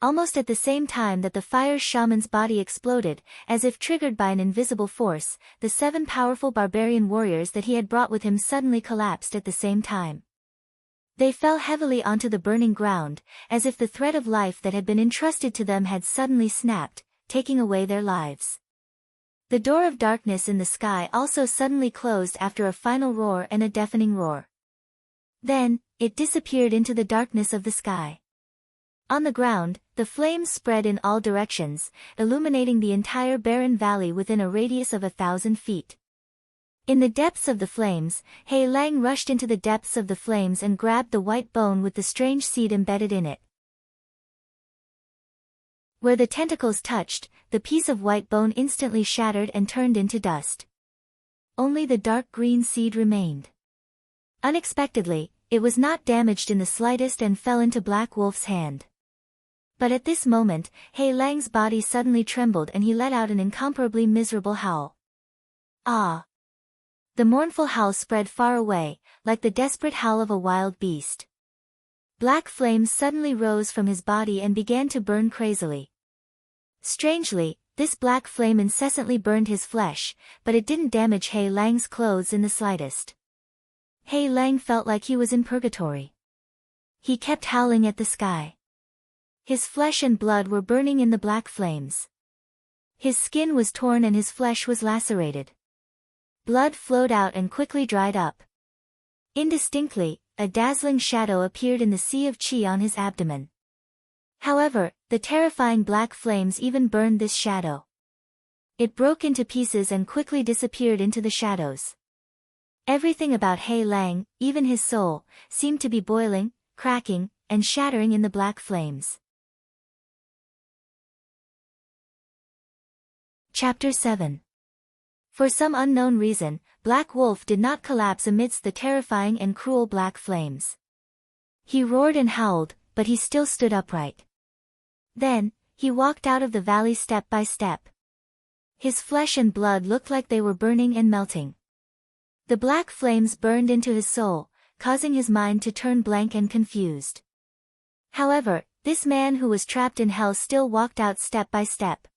Almost at the same time that the fire shaman's body exploded, as if triggered by an invisible force, the 7 powerful barbarian warriors that he had brought with him suddenly collapsed at the same time. They fell heavily onto the burning ground, as if the thread of life that had been entrusted to them had suddenly snapped, taking away their lives. The door of darkness in the sky also suddenly closed after a final roar and a deafening roar. Then, it disappeared into the darkness of the sky. On the ground, the flames spread in all directions, illuminating the entire barren valley within a radius of 1,000 feet. In the depths of the flames, Hei Lang rushed into the depths of the flames and grabbed the white bone with the strange seed embedded in it. Where the tentacles touched, the piece of white bone instantly shattered and turned into dust. Only the dark green seed remained. Unexpectedly, it was not damaged in the slightest and fell into Black Wolf's hand. But at this moment, He Lang's body suddenly trembled and he let out an incomparably miserable howl. Ah! The mournful howl spread far away, like the desperate howl of a wild beast. Black flames suddenly rose from his body and began to burn crazily. Strangely, this black flame incessantly burned his flesh, but it didn't damage He Lang's clothes in the slightest. He Lang felt like he was in purgatory. He kept howling at the sky. His flesh and blood were burning in the black flames. His skin was torn and his flesh was lacerated. Blood flowed out and quickly dried up. Indistinctly, a dazzling shadow appeared in the sea of chi on his abdomen. However, the terrifying black flames even burned this shadow. It broke into pieces and quickly disappeared into the shadows. Everything about He Lang, even his soul, seemed to be boiling, cracking, and shattering in the black flames. Chapter 7. For some unknown reason, Black Wolf did not collapse amidst the terrifying and cruel black flames. He roared and howled, but he still stood upright. Then, he walked out of the valley step by step. His flesh and blood looked like they were burning and melting. The black flames burned into his soul, causing his mind to turn blank and confused. However, this man who was trapped in hell still walked out step by step.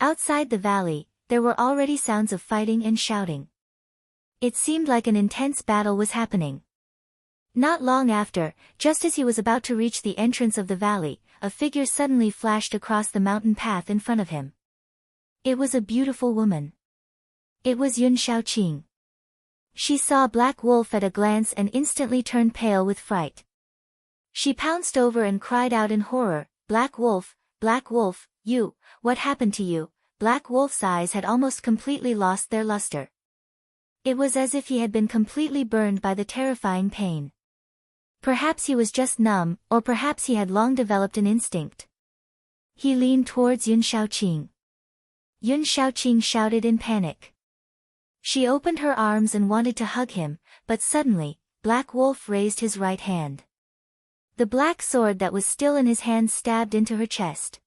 Outside the valley, there were already sounds of fighting and shouting. It seemed like an intense battle was happening. Not long after, just as he was about to reach the entrance of the valley, a figure suddenly flashed across the mountain path in front of him. It was a beautiful woman. It was Yun Shaoqing. She saw Black Wolf at a glance and instantly turned pale with fright. She pounced over and cried out in horror, Black Wolf, you, what happened to you?" Black Wolf's eyes had almost completely lost their luster. It was as if he had been completely burned by the terrifying pain. Perhaps he was just numb, or perhaps he had long developed an instinct. He leaned towards Yun Shaoqing. Yun Shaoqing shouted in panic. She opened her arms and wanted to hug him, but suddenly, Black Wolf raised his right hand. The black sword that was still in his hand stabbed into her chest.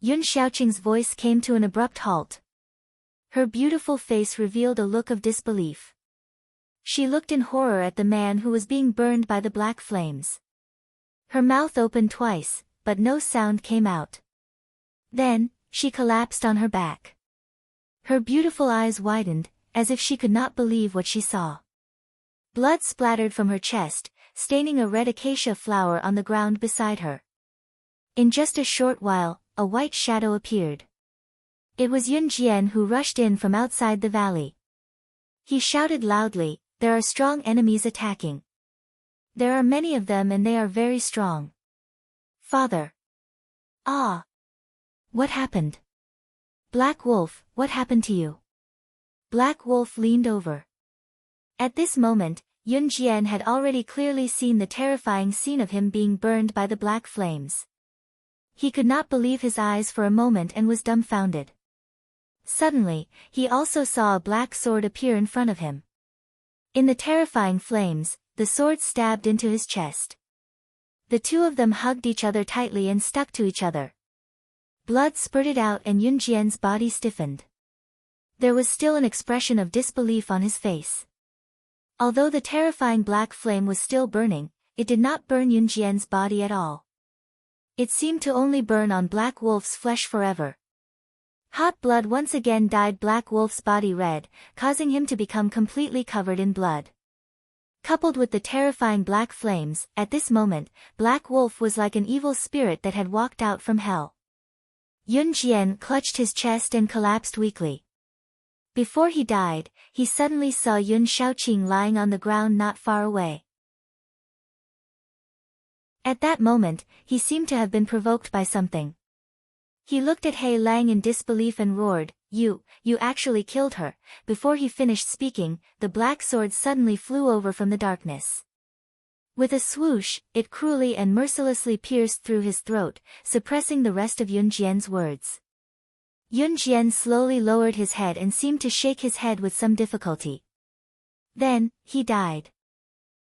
Yun Shaoqing's voice came to an abrupt halt. Her beautiful face revealed a look of disbelief. She looked in horror at the man who was being burned by the black flames. Her mouth opened twice, but no sound came out. Then, she collapsed on her back. Her beautiful eyes widened, as if she could not believe what she saw. Blood splattered from her chest, staining a red acacia flower on the ground beside her. In just a short while, a white shadow appeared. It was Yun Jian who rushed in from outside the valley. He shouted loudly, "There are strong enemies attacking. There are many of them and they are very strong. Father." "Ah! What happened? Black Wolf, what happened to you?" Black Wolf leaned over. At this moment, Yun Jian had already clearly seen the terrifying scene of him being burned by the black flames. He could not believe his eyes for a moment and was dumbfounded. Suddenly, he also saw a black sword appear in front of him. In the terrifying flames, the sword stabbed into his chest. The two of them hugged each other tightly and stuck to each other. Blood spurted out and Yun Jian's body stiffened. There was still an expression of disbelief on his face. Although the terrifying black flame was still burning, it did not burn Yun Jian's body at all. It seemed to only burn on Black Wolf's flesh forever. Hot blood once again dyed Black Wolf's body red, causing him to become completely covered in blood. Coupled with the terrifying black flames, at this moment, Black Wolf was like an evil spirit that had walked out from hell. Yun Jian clutched his chest and collapsed weakly. Before he died, he suddenly saw Yun Shaoqing lying on the ground not far away. At that moment, he seemed to have been provoked by something. He looked at He Lang in disbelief and roared, You actually killed her." Before he finished speaking, the black sword suddenly flew over from the darkness. With a swoosh, it cruelly and mercilessly pierced through his throat, suppressing the rest of Yun Jian's words. Yun Jian slowly lowered his head and seemed to shake his head with some difficulty. Then, he died.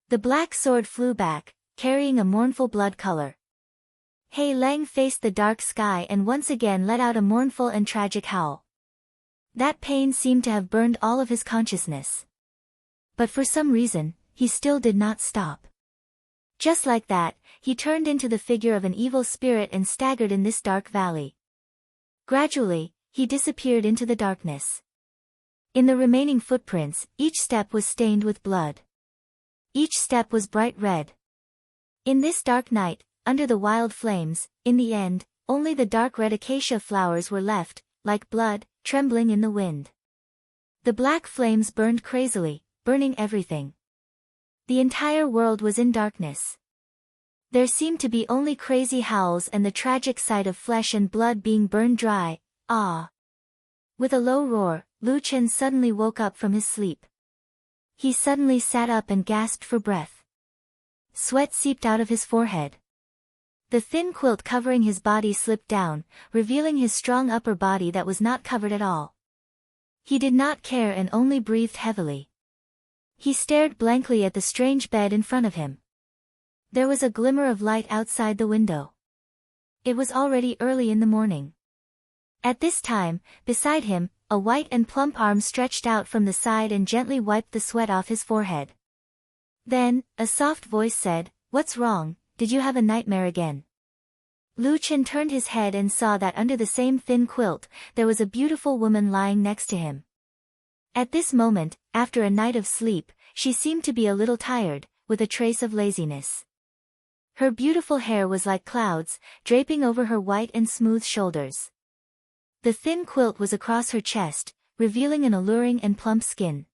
The black sword flew back, carrying a mournful blood color. He Lang faced the dark sky and once again let out a mournful and tragic howl. That pain seemed to have burned all of his consciousness. But for some reason, he still did not stop. Just like that, he turned into the figure of an evil spirit and staggered in this dark valley. Gradually, he disappeared into the darkness. In the remaining footprints, each step was stained with blood. Each step was bright red. In this dark night, under the wild flames, in the end, only the dark red acacia flowers were left, like blood, trembling in the wind. The black flames burned crazily, burning everything. The entire world was in darkness. There seemed to be only crazy howls and the tragic sight of flesh and blood being burned dry. Ah! With a low roar, Lu Chen suddenly woke up from his sleep. He suddenly sat up and gasped for breath. Sweat seeped out of his forehead. The thin quilt covering his body slipped down, revealing his strong upper body that was not covered at all. He did not care and only breathed heavily. He stared blankly at the strange bed in front of him. There was a glimmer of light outside the window. It was already early in the morning. At this time, beside him, a white and plump arm stretched out from the side and gently wiped the sweat off his forehead. Then, a soft voice said, "What's wrong? Did you have a nightmare again?" Lu Chen turned his head and saw that under the same thin quilt, there was a beautiful woman lying next to him. At this moment, after a night of sleep, she seemed to be a little tired, with a trace of laziness. Her beautiful hair was like clouds, draping over her white and smooth shoulders. The thin quilt was across her chest, revealing an alluring and plump skin.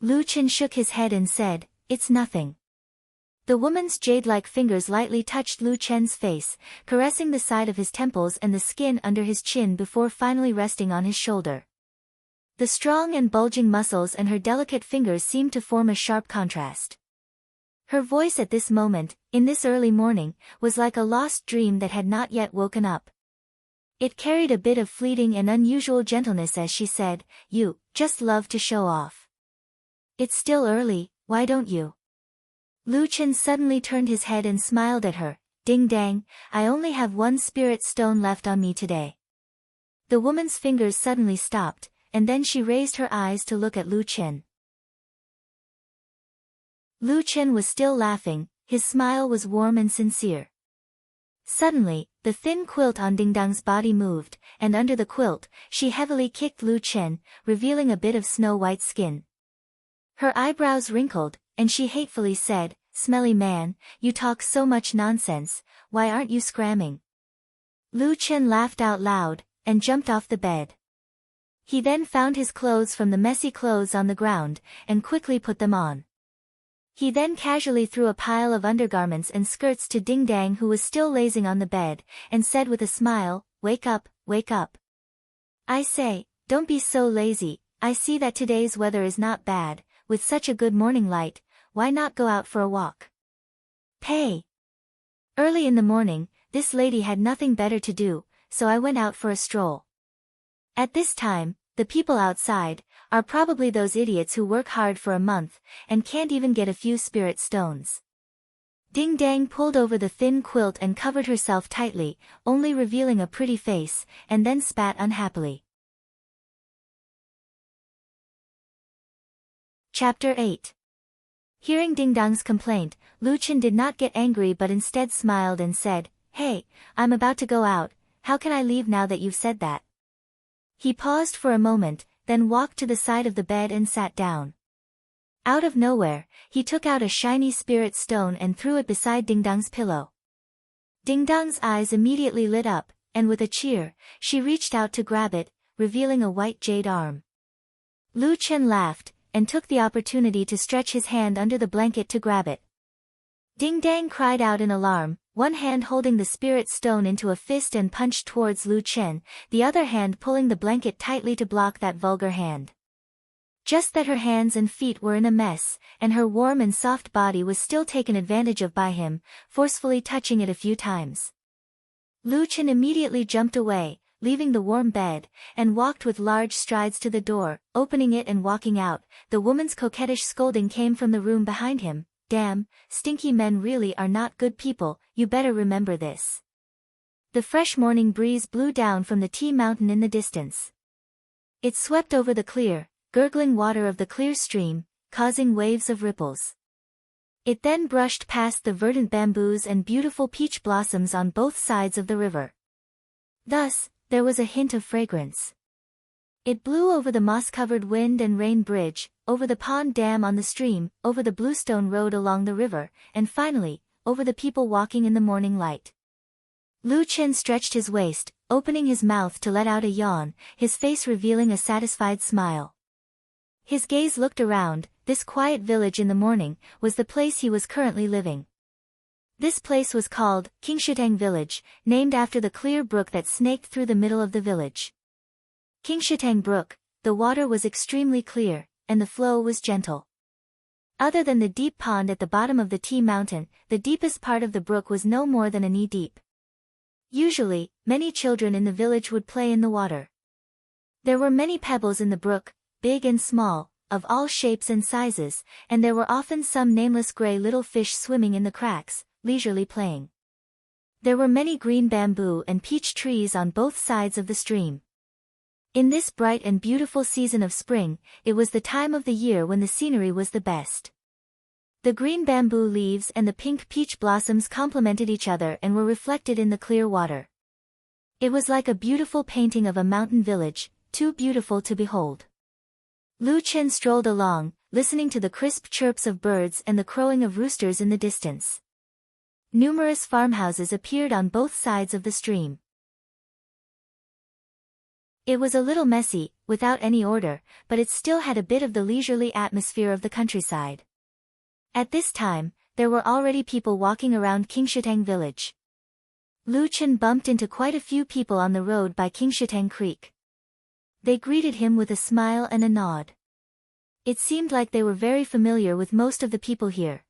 Lu Chen shook his head and said, "It's nothing." The woman's jade-like fingers lightly touched Lu Chen's face, caressing the side of his temples and the skin under his chin before finally resting on his shoulder. The strong and bulging muscles and her delicate fingers seemed to form a sharp contrast. Her voice at this moment, in this early morning, was like a lost dream that had not yet woken up. It carried a bit of fleeting and unusual gentleness as she said, "You just love to show off. It's still early, why don't you?" Lu Chen suddenly turned his head and smiled at her. "Ding dang, I only have one spirit stone left on me today." The woman's fingers suddenly stopped, and then she raised her eyes to look at Lu Chen. Lu Chen was still laughing, his smile was warm and sincere. Suddenly, the thin quilt on Ding Dong's body moved, and under the quilt, she heavily kicked Lu Chen, revealing a bit of snow-white skin. Her eyebrows wrinkled, and she hatefully said, "Smelly man, you talk so much nonsense, why aren't you scramming?" Lu Chen laughed out loud, and jumped off the bed. He then found his clothes from the messy clothes on the ground, and quickly put them on. He then casually threw a pile of undergarments and skirts to Ding Dang, who was still lazing on the bed, and said with a smile, "Wake up, wake up. I say, don't be so lazy, I see that today's weather is not bad, with such a good morning light, why not go out for a walk? Pay." Early in the morning, this lady had nothing better to do, so I went out for a stroll. At this time, the people outside are probably those idiots who work hard for a month, and can't even get a few spirit stones. Ding Dang pulled over the thin quilt and covered herself tightly, only revealing a pretty face, and then spat unhappily. Chapter 8. Hearing Ding Dong's complaint, Lu Chen did not get angry but instead smiled and said, "Hey, I'm about to go out, how can I leave now that you've said that?" He paused for a moment, then walked to the side of the bed and sat down. Out of nowhere, he took out a shiny spirit stone and threw it beside Ding Dong's pillow. Ding Dong's eyes immediately lit up, and with a cheer, she reached out to grab it, revealing a white jade arm. Lu Chen laughed, and took the opportunity to stretch his hand under the blanket to grab it. Ding Dang cried out in alarm, one hand holding the spirit stone into a fist and punched towards Lu Chen, the other hand pulling the blanket tightly to block that vulgar hand. Just that her hands and feet were in a mess, and her warm and soft body was still taken advantage of by him, forcefully touching it a few times. Lu Chen immediately jumped away, leaving the warm bed, and walked with large strides to the door, opening it and walking out. The woman's coquettish scolding came from the room behind him. "Damn, stinky men really are not good people, you better remember this." The fresh morning breeze blew down from the tea mountain in the distance. It swept over the clear, gurgling water of the clear stream, causing waves of ripples. It then brushed past the verdant bamboos and beautiful peach blossoms on both sides of the river. Thus, there was a hint of fragrance. It blew over the moss-covered wind and rain bridge, over the pond dam on the stream, over the bluestone road along the river, and finally, over the people walking in the morning light. Lu Chen stretched his waist, opening his mouth to let out a yawn, his face revealing a satisfied smile. His gaze looked around. This quiet village in the morning was the place he was currently living. This place was called Qingshitang Village, named after the clear brook that snaked through the middle of the village. Qingshitang Brook, the water was extremely clear, and the flow was gentle. Other than the deep pond at the bottom of the tea mountain, the deepest part of the brook was no more than a knee deep. Usually, many children in the village would play in the water. There were many pebbles in the brook, big and small, of all shapes and sizes, and there were often some nameless gray little fish swimming in the cracks, leisurely playing. There were many green bamboo and peach trees on both sides of the stream. In this bright and beautiful season of spring, it was the time of the year when the scenery was the best. The green bamboo leaves and the pink peach blossoms complemented each other and were reflected in the clear water. It was like a beautiful painting of a mountain village, too beautiful to behold. Lu Chen strolled along, listening to the crisp chirps of birds and the crowing of roosters in the distance. Numerous farmhouses appeared on both sides of the stream. It was a little messy, without any order, but it still had a bit of the leisurely atmosphere of the countryside. At this time, there were already people walking around Qingshitang Village. Lu Chen bumped into quite a few people on the road by Qingshitang Creek. They greeted him with a smile and a nod. It seemed like they were very familiar with most of the people here.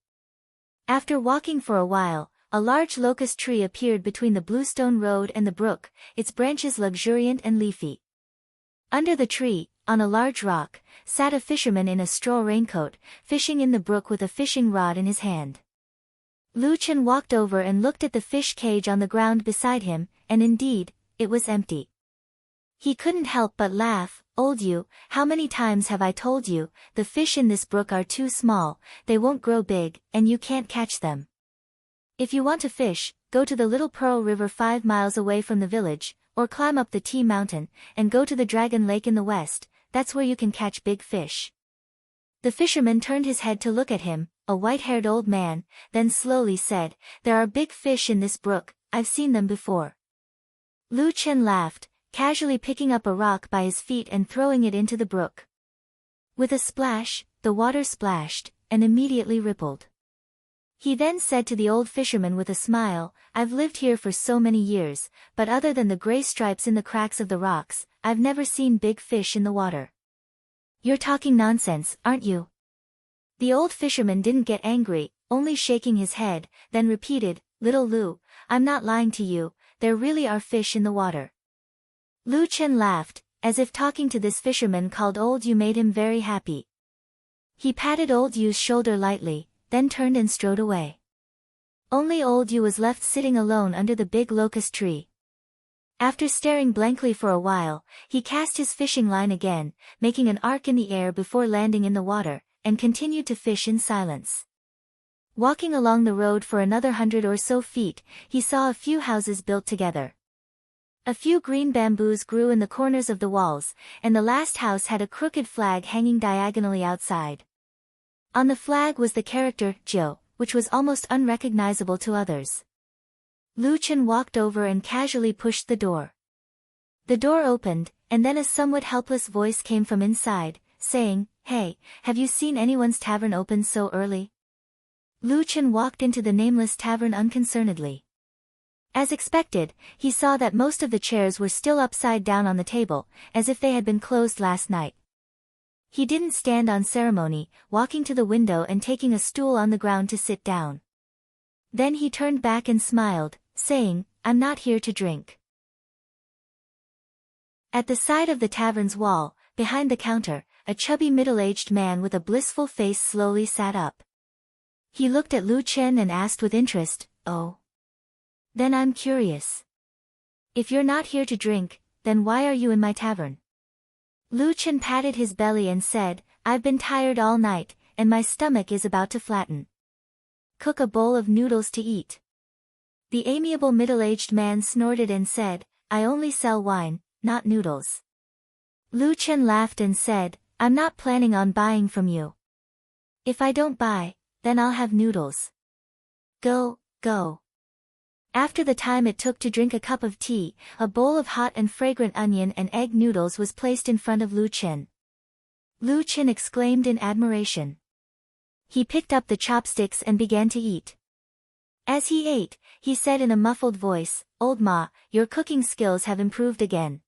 After walking for a while, a large locust tree appeared between the bluestone road and the brook, its branches luxuriant and leafy. Under the tree, on a large rock, sat a fisherman in a straw raincoat, fishing in the brook with a fishing rod in his hand. Lu Chen walked over and looked at the fish cage on the ground beside him, and indeed, it was empty. He couldn't help but laugh. "Old you, how many times have I told you, the fish in this brook are too small, they won't grow big, and you can't catch them. If you want to fish, go to the Little Pearl River 5 miles away from the village, or climb up the Tea Mountain, and go to the Dragon Lake in the west, that's where you can catch big fish." The fisherman turned his head to look at him, a white-haired old man, then slowly said, "There are big fish in this brook, I've seen them before." Lu Chen laughed, casually picking up a rock by his feet and throwing it into the brook. With a splash, the water splashed, and immediately rippled. He then said to the old fisherman with a smile, "I've lived here for so many years, but other than the gray stripes in the cracks of the rocks, I've never seen big fish in the water." "You're talking nonsense, aren't you?" The old fisherman didn't get angry, only shaking his head, then repeated, "Little Lu, I'm not lying to you, there really are fish in the water." Lu Chen laughed, as if talking to this fisherman called Old Yu made him very happy. He patted Old Yu's shoulder lightly, then turned and strode away. Only Old Yu was left sitting alone under the big locust tree. After staring blankly for a while, he cast his fishing line again, making an arc in the air before landing in the water, and continued to fish in silence. Walking along the road for another 100 or so feet, he saw a few houses built together. A few green bamboos grew in the corners of the walls, and the last house had a crooked flag hanging diagonally outside. On the flag was the character, Jiu, which was almost unrecognizable to others. Lu Chen walked over and casually pushed the door. The door opened, and then a somewhat helpless voice came from inside, saying, "Hey, have you seen anyone's tavern open so early?" Lu Chen walked into the nameless tavern unconcernedly. As expected, he saw that most of the chairs were still upside down on the table, as if they had been closed last night. He didn't stand on ceremony, walking to the window and taking a stool on the ground to sit down. Then he turned back and smiled, saying, "I'm not here to drink." At the side of the tavern's wall, behind the counter, a chubby middle-aged man with a blissful face slowly sat up. He looked at Lu Chen and asked with interest, "Oh? Then I'm curious. If you're not here to drink, then why are you in my tavern? Lu Chen patted his belly and said, I've been tired all night, and my stomach is about to flatten. Cook a bowl of noodles to eat. The amiable middle-aged man snorted and said, I only sell wine, not noodles. Lu Chen laughed and said, I'm not planning on buying from you. If I don't buy, then I'll have noodles. Go, go. After the time it took to drink a cup of tea, a bowl of hot and fragrant onion and egg noodles was placed in front of Lu Chen. Lu Chen exclaimed in admiration. He picked up the chopsticks and began to eat. As he ate, he said in a muffled voice, Old Ma, your cooking skills have improved again.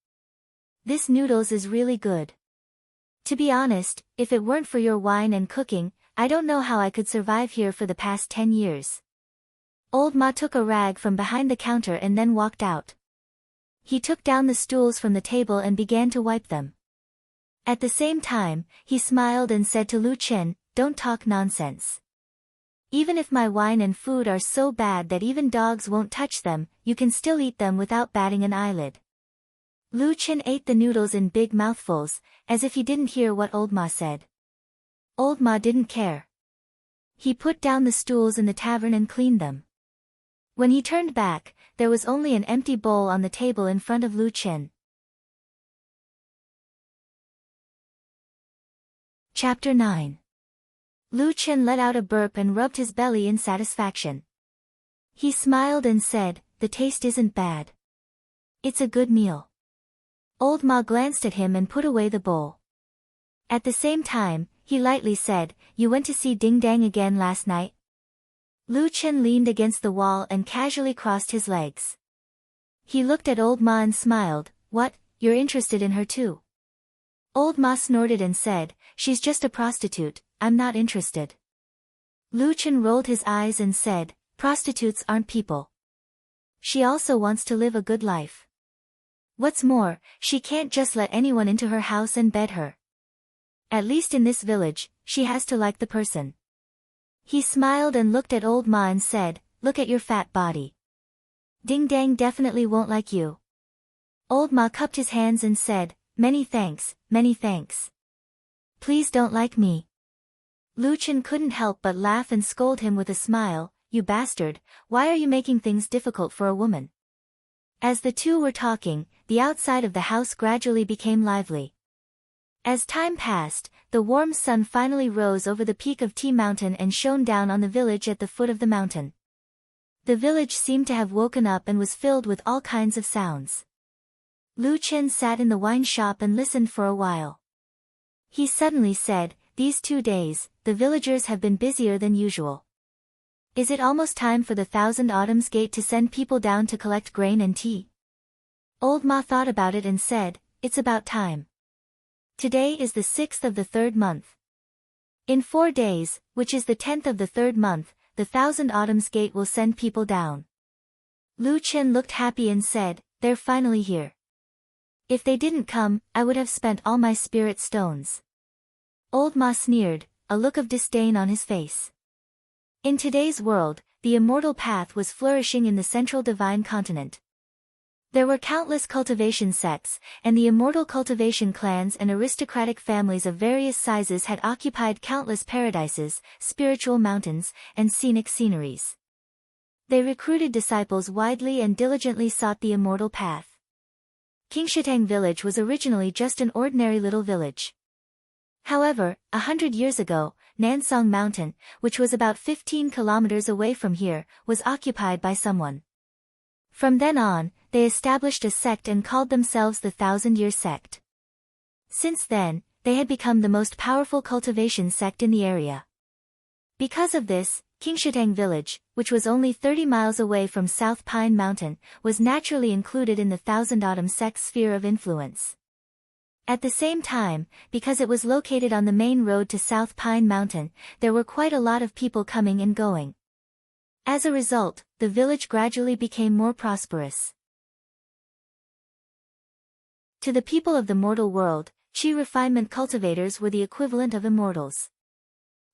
This noodles is really good. To be honest, if it weren't for your wine and cooking, I don't know how I could survive here for the past 10 years. Old Ma took a rag from behind the counter and then walked out. He took down the stools from the table and began to wipe them. At the same time, he smiled and said to Lu Chen, Don't talk nonsense. Even if my wine and food are so bad that even dogs won't touch them, you can still eat them without batting an eyelid. Lu Chen ate the noodles in big mouthfuls, as if he didn't hear what Old Ma said. Old Ma didn't care. He put down the stools in the tavern and cleaned them. When he turned back, there was only an empty bowl on the table in front of Lu Chen. Chapter 9. Lu Chen let out a burp and rubbed his belly in satisfaction. He smiled and said, The taste isn't bad. It's a good meal. Old Ma glanced at him and put away the bowl. At the same time, he lightly said, You went to see Ding Dang again last night? Lu Chen leaned against the wall and casually crossed his legs. He looked at Old Ma and smiled, What, you're interested in her too? Old Ma snorted and said, She's just a prostitute, I'm not interested. Lu Chen rolled his eyes and said, Prostitutes aren't people. She also wants to live a good life. What's more, she can't just let anyone into her house and bed her. At least in this village, she has to like the person. He smiled and looked at Old Ma and said, Look at your fat body. Ding Dang definitely won't like you. Old Ma cupped his hands and said, Many thanks, many thanks. Please don't like me. Lu Chen couldn't help but laugh and scold him with a smile, You bastard, why are you making things difficult for a woman? As the two were talking, the outside of the house gradually became lively. As time passed, the warm sun finally rose over the peak of Tea Mountain and shone down on the village at the foot of the mountain. The village seemed to have woken up and was filled with all kinds of sounds. Lu Chen sat in the wine shop and listened for a while. He suddenly said, These 2 days, the villagers have been busier than usual. Is it almost time for the Thousand Autumns Gate to send people down to collect grain and tea? Old Ma thought about it and said, It's about time. Today is the 6th of the 3rd month. In 4 days, which is the 10th of the 3rd month, the Thousand Autumns Gate will send people down. Lu Chen looked happy and said, They're finally here. If they didn't come, I would have spent all my spirit stones. Old Ma sneered, a look of disdain on his face. In today's world, the immortal path was flourishing in the central divine continent. There were countless cultivation sects, and the immortal cultivation clans and aristocratic families of various sizes had occupied countless paradises, spiritual mountains, and scenic sceneries. They recruited disciples widely and diligently sought the immortal path. Qingshitang village was originally just an ordinary little village. However, 100 years ago, Nansong Mountain, which was about 15 kilometers away from here, was occupied by someone. From then on, they established a sect and called themselves the Thousand-Year Sect. Since then, they had become the most powerful cultivation sect in the area. Because of this, Qingshitang village, which was only 30 miles away from South Pine Mountain, was naturally included in the Thousand Autumn Sect's sphere of influence. At the same time, because it was located on the main road to South Pine Mountain, there were quite a lot of people coming and going. As a result, the village gradually became more prosperous. To the people of the mortal world, Qi refinement cultivators were the equivalent of immortals.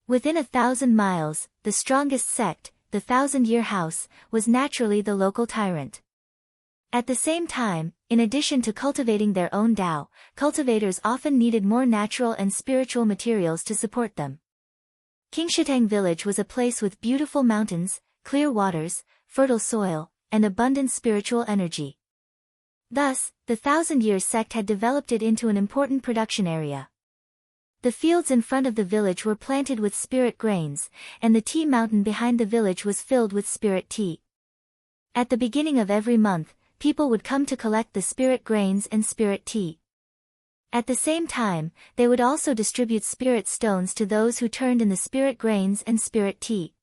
Within 1,000 miles, the strongest sect, the Thousand-Year House, was naturally the local tyrant. At the same time, in addition to cultivating their own Tao, cultivators often needed more natural and spiritual materials to support them. Qingshitang village was a place with beautiful mountains, clear waters, fertile soil, and abundant spiritual energy. Thus, the Thousand-Year sect had developed it into an important production area. The fields in front of the village were planted with spirit grains, and the tea mountain behind the village was filled with spirit tea. At the beginning of every month, people would come to collect the spirit grains and spirit tea. At the same time, they would also distribute spirit stones to those who turned in the spirit grains and spirit tea.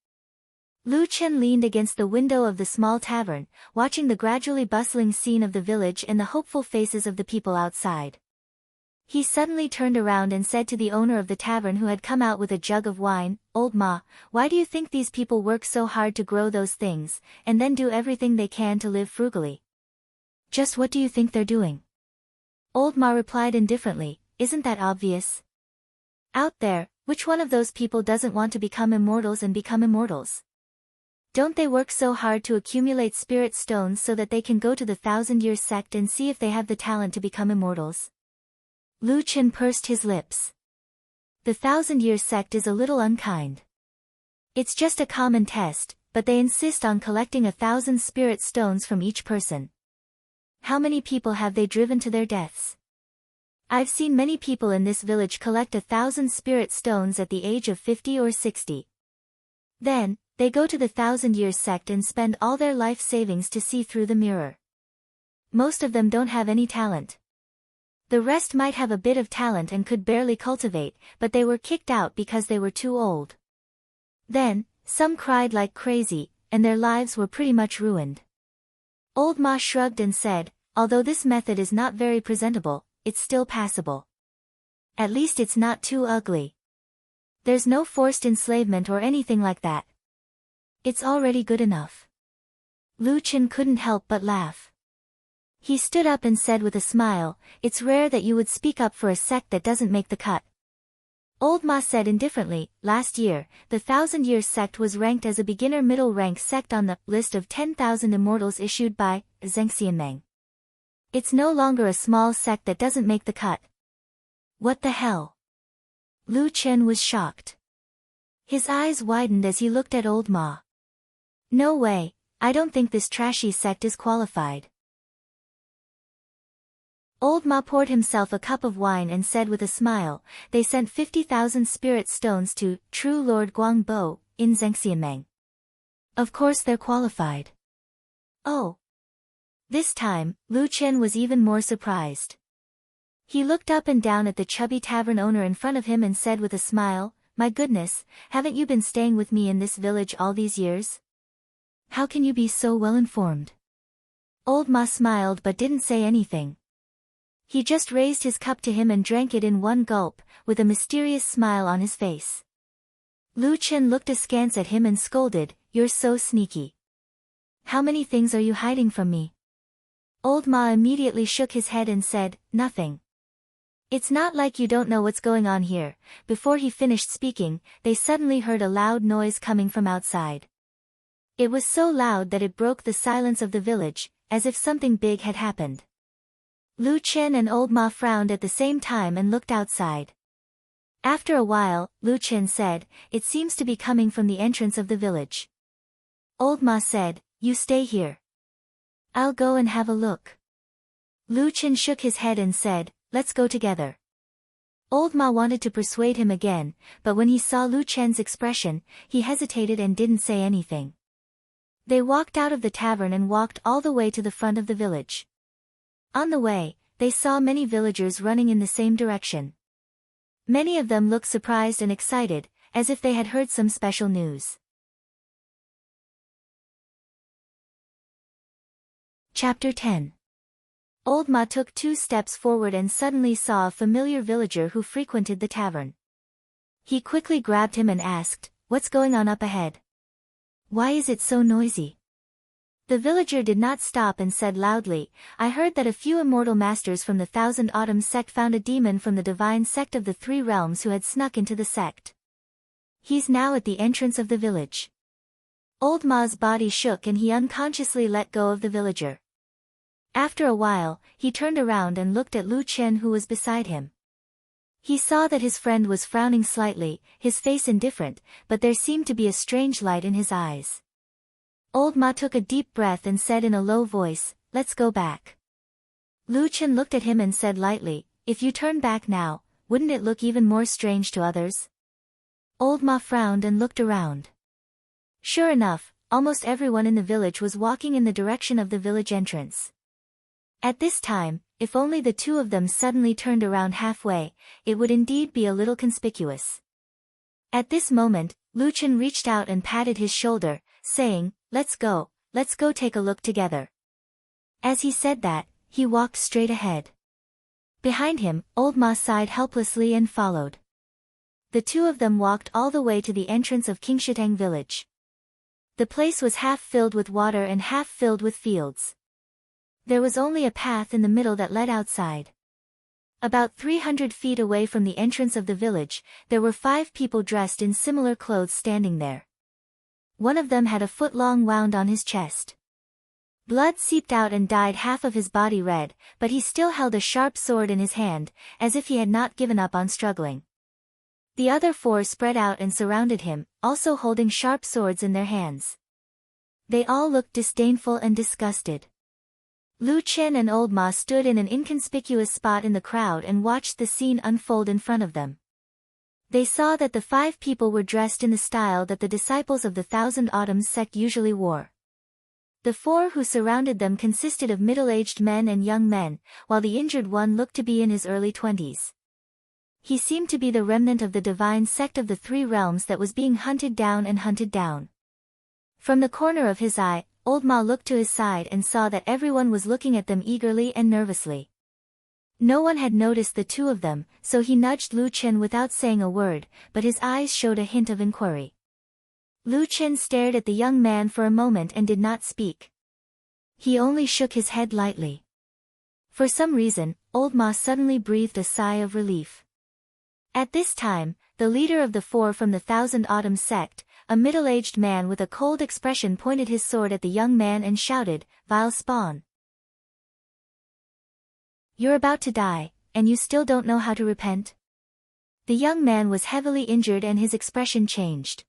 Lu Chen leaned against the window of the small tavern, watching the gradually bustling scene of the village and the hopeful faces of the people outside. He suddenly turned around and said to the owner of the tavern who had come out with a jug of wine, "Old Ma, why do you think these people work so hard to grow those things, and then do everything they can to live frugally? Just what do you think they're doing?" Old Ma replied indifferently, "Isn't that obvious? Out there, which one of those people doesn't want to become immortals and become immortals? Don't they work so hard to accumulate spirit stones so that they can go to the Thousand-Year sect and see if they have the talent to become immortals?" Lu Chen pursed his lips. The Thousand-Year sect is a little unkind. It's just a common test, but they insist on collecting 1,000 spirit stones from each person. How many people have they driven to their deaths? I've seen many people in this village collect 1,000 spirit stones at the age of 50 or 60. Then, they go to the Thousand-Year sect and spend all their life savings to see through the mirror. Most of them don't have any talent. The rest might have a bit of talent and could barely cultivate, but they were kicked out because they were too old. Then, some cried like crazy, and their lives were pretty much ruined. Old Ma shrugged and said, "Although this method is not very presentable, it's still passable. At least it's not too ugly. There's no forced enslavement or anything like that. It's already good enough." Lu Chen couldn't help but laugh. He stood up and said with a smile, "It's rare that you would speak up for a sect that doesn't make the cut." Old Ma said indifferently, "Last year, the Thousand-Year sect was ranked as a beginner middle rank sect on the list of 10,000 immortals issued by Zhengxianmeng. It's no longer a small sect that doesn't make the cut." "What the hell?" Lu Chen was shocked. His eyes widened as he looked at Old Ma. "No way, I don't think this trashy sect is qualified." Old Ma poured himself a cup of wine and said with a smile, "They sent 50,000 spirit stones to True Lord Guangbo in Zhengxianmeng. Of course they're qualified." "Oh." This time, Lu Chen was even more surprised. He looked up and down at the chubby tavern owner in front of him and said with a smile, "My goodness, haven't you been staying with me in this village all these years? How can you be so well informed?" Old Ma smiled but didn't say anything. He just raised his cup to him and drank it in one gulp, with a mysterious smile on his face. Lu Chen looked askance at him and scolded, "You're so sneaky. How many things are you hiding from me?" Old Ma immediately shook his head and said, "Nothing. It's not like you don't know what's going on here." Before he finished speaking, they suddenly heard a loud noise coming from outside. It was so loud that it broke the silence of the village, as if something big had happened. Lu Chen and Old Ma frowned at the same time and looked outside. After a while, Lu Chen said, "It seems to be coming from the entrance of the village." Old Ma said, "You stay here. I'll go and have a look." Lu Chen shook his head and said, "Let's go together." Old Ma wanted to persuade him again, but when he saw Lu Chen's expression, he hesitated and didn't say anything. They walked out of the tavern and walked all the way to the front of the village. On the way, they saw many villagers running in the same direction. Many of them looked surprised and excited, as if they had heard some special news. Chapter 10. Old Ma took 2 steps forward and suddenly saw a familiar villager who frequented the tavern. He quickly grabbed him and asked, "What's going on up ahead? Why is it so noisy?" The villager did not stop and said loudly, "I heard that a few immortal masters from the Thousand Autumns sect found a demon from the divine sect of the 3 realms who had snuck into the sect. He's now at the entrance of the village." Old Ma's body shook and he unconsciously let go of the villager. After a while, he turned around and looked at Lu Chen who was beside him. He saw that his friend was frowning slightly, his face indifferent, but there seemed to be a strange light in his eyes. Old Ma took a deep breath and said in a low voice, "Let's go back." Lu Chen looked at him and said lightly, "If you turn back now, wouldn't it look even more strange to others?" Old Ma frowned and looked around. Sure enough, almost everyone in the village was walking in the direction of the village entrance. At this time, if only the two of them suddenly turned around halfway, it would indeed be a little conspicuous. At this moment, Lu Chen reached out and patted his shoulder, saying, let's go take a look together." As he said that, he walked straight ahead. Behind him, Old Ma sighed helplessly and followed. The two of them walked all the way to the entrance of Qingshitang village. The place was half filled with water and half filled with fields. There was only a path in the middle that led outside. About 300 feet away from the entrance of the village, there were 5 people dressed in similar clothes standing there. One of them had a foot-long wound on his chest. Blood seeped out and dyed half of his body red, but he still held a sharp sword in his hand, as if he had not given up on struggling. The other 4 spread out and surrounded him, also holding sharp swords in their hands. They all looked disdainful and disgusted. Lu Chen and Old Ma stood in an inconspicuous spot in the crowd and watched the scene unfold in front of them. They saw that the 5 people were dressed in the style that the disciples of the Thousand Autumns sect usually wore. The 4 who surrounded them consisted of middle-aged men and young men, while the injured one looked to be in his early 20s. He seemed to be the remnant of the divine sect of the 3 realms that was being hunted down and hunted down. From the corner of his eye, Old Ma looked to his side and saw that everyone was looking at them eagerly and nervously. No one had noticed the 2 of them, so he nudged Lu Chen without saying a word, but his eyes showed a hint of inquiry. Lu Chen stared at the young man for a moment and did not speak. He only shook his head lightly. For some reason, Old Ma suddenly breathed a sigh of relief. At this time, the leader of the 4 from the Thousand Autumns sect, a middle-aged man with a cold expression, pointed his sword at the young man and shouted, "Vile spawn! You're about to die, and you still don't know how to repent?" The young man was heavily injured and his expression changed.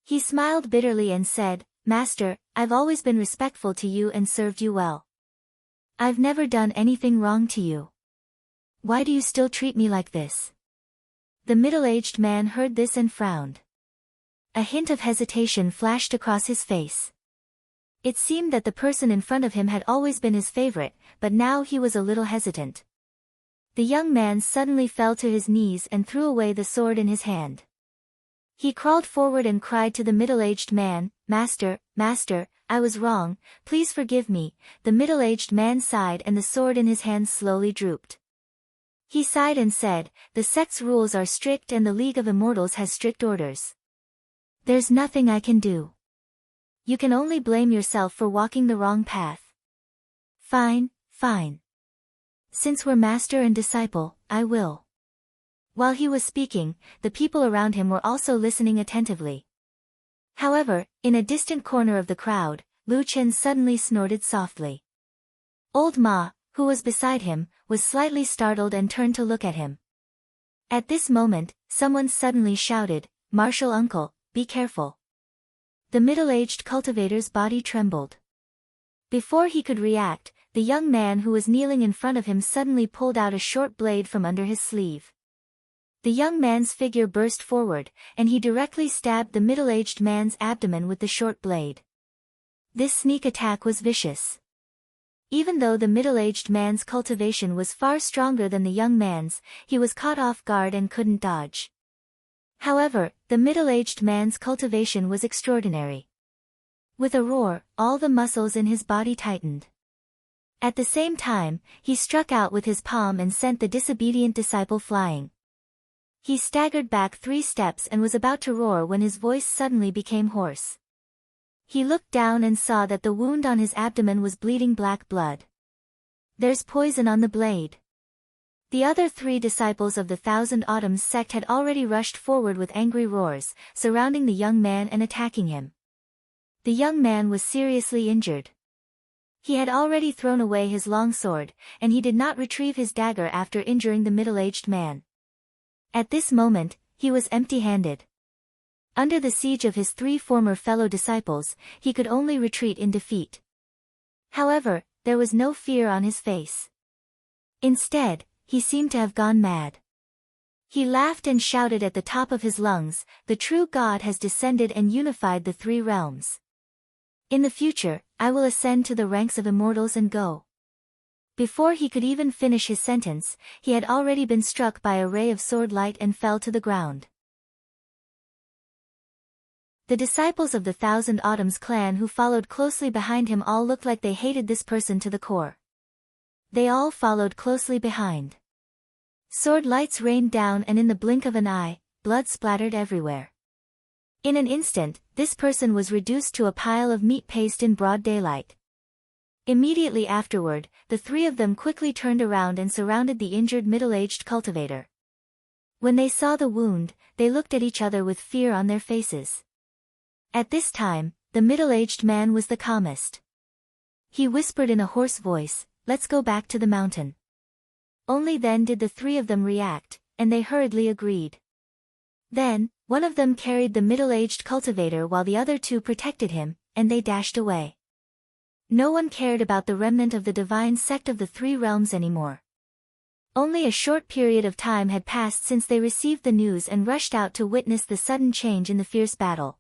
He smiled bitterly and said, "Master, I've always been respectful to you and served you well. I've never done anything wrong to you. Why do you still treat me like this?" The middle-aged man heard this and frowned. A hint of hesitation flashed across his face. It seemed that the person in front of him had always been his favorite, but now he was a little hesitant. The young man suddenly fell to his knees and threw away the sword in his hand. He crawled forward and cried to the middle-aged man, Master, I was wrong, please forgive me." The middle-aged man sighed and the sword in his hand slowly drooped. He sighed and said, "The sect's rules are strict and the League of Immortals has strict orders. There's nothing I can do. You can only blame yourself for walking the wrong path." Fine. Since we're master and disciple, I will." While he was speaking, the people around him were also listening attentively. However, in a distant corner of the crowd, Lu Chen suddenly snorted softly. Old Ma, who was beside him, was slightly startled and turned to look at him. At this moment, someone suddenly shouted, "Martial uncle, be careful." The middle-aged cultivator's body trembled. Before he could react, the young man who was kneeling in front of him suddenly pulled out a short blade from under his sleeve. The young man's figure burst forward, and he directly stabbed the middle-aged man's abdomen with the short blade. This sneak attack was vicious. Even though the middle-aged man's cultivation was far stronger than the young man's, he was caught off guard and couldn't dodge. However, the middle-aged man's cultivation was extraordinary. With a roar, all the muscles in his body tightened. At the same time, he struck out with his palm and sent the disobedient disciple flying. He staggered back 3 steps and was about to roar when his voice suddenly became hoarse. He looked down and saw that the wound on his abdomen was bleeding black blood. "There's poison on the blade." The other 3 disciples of the Thousand Autumns sect had already rushed forward with angry roars, surrounding the young man and attacking him. The young man was seriously injured. He had already thrown away his long sword, and he did not retrieve his dagger after injuring the middle-aged man. At this moment, he was empty-handed. Under the siege of his 3 former fellow disciples, he could only retreat in defeat. However, there was no fear on his face. Instead, he seemed to have gone mad. He laughed and shouted at the top of his lungs, "The true God has descended and unified the 3 realms. In the future, I will ascend to the ranks of immortals and go." Before he could even finish his sentence, he had already been struck by a ray of sword light and fell to the ground. The disciples of the Thousand Autumns clan who followed closely behind him all looked like they hated this person to the core. They all followed closely behind. Sword lights rained down, and in the blink of an eye, blood splattered everywhere. In an instant, this person was reduced to a pile of meat paste in broad daylight. Immediately afterward, the 3 of them quickly turned around and surrounded the injured middle-aged cultivator. When they saw the wound, they looked at each other with fear on their faces. At this time, the middle-aged man was the calmest. He whispered in a hoarse voice, "Let's go back to the mountain." Only then did the 3 of them react, and they hurriedly agreed. Then, one of them carried the middle-aged cultivator while the other 2 protected him, and they dashed away. No one cared about the remnant of the divine sect of the 3 realms anymore. Only a short period of time had passed since they received the news and rushed out to witness the sudden change in the fierce battle.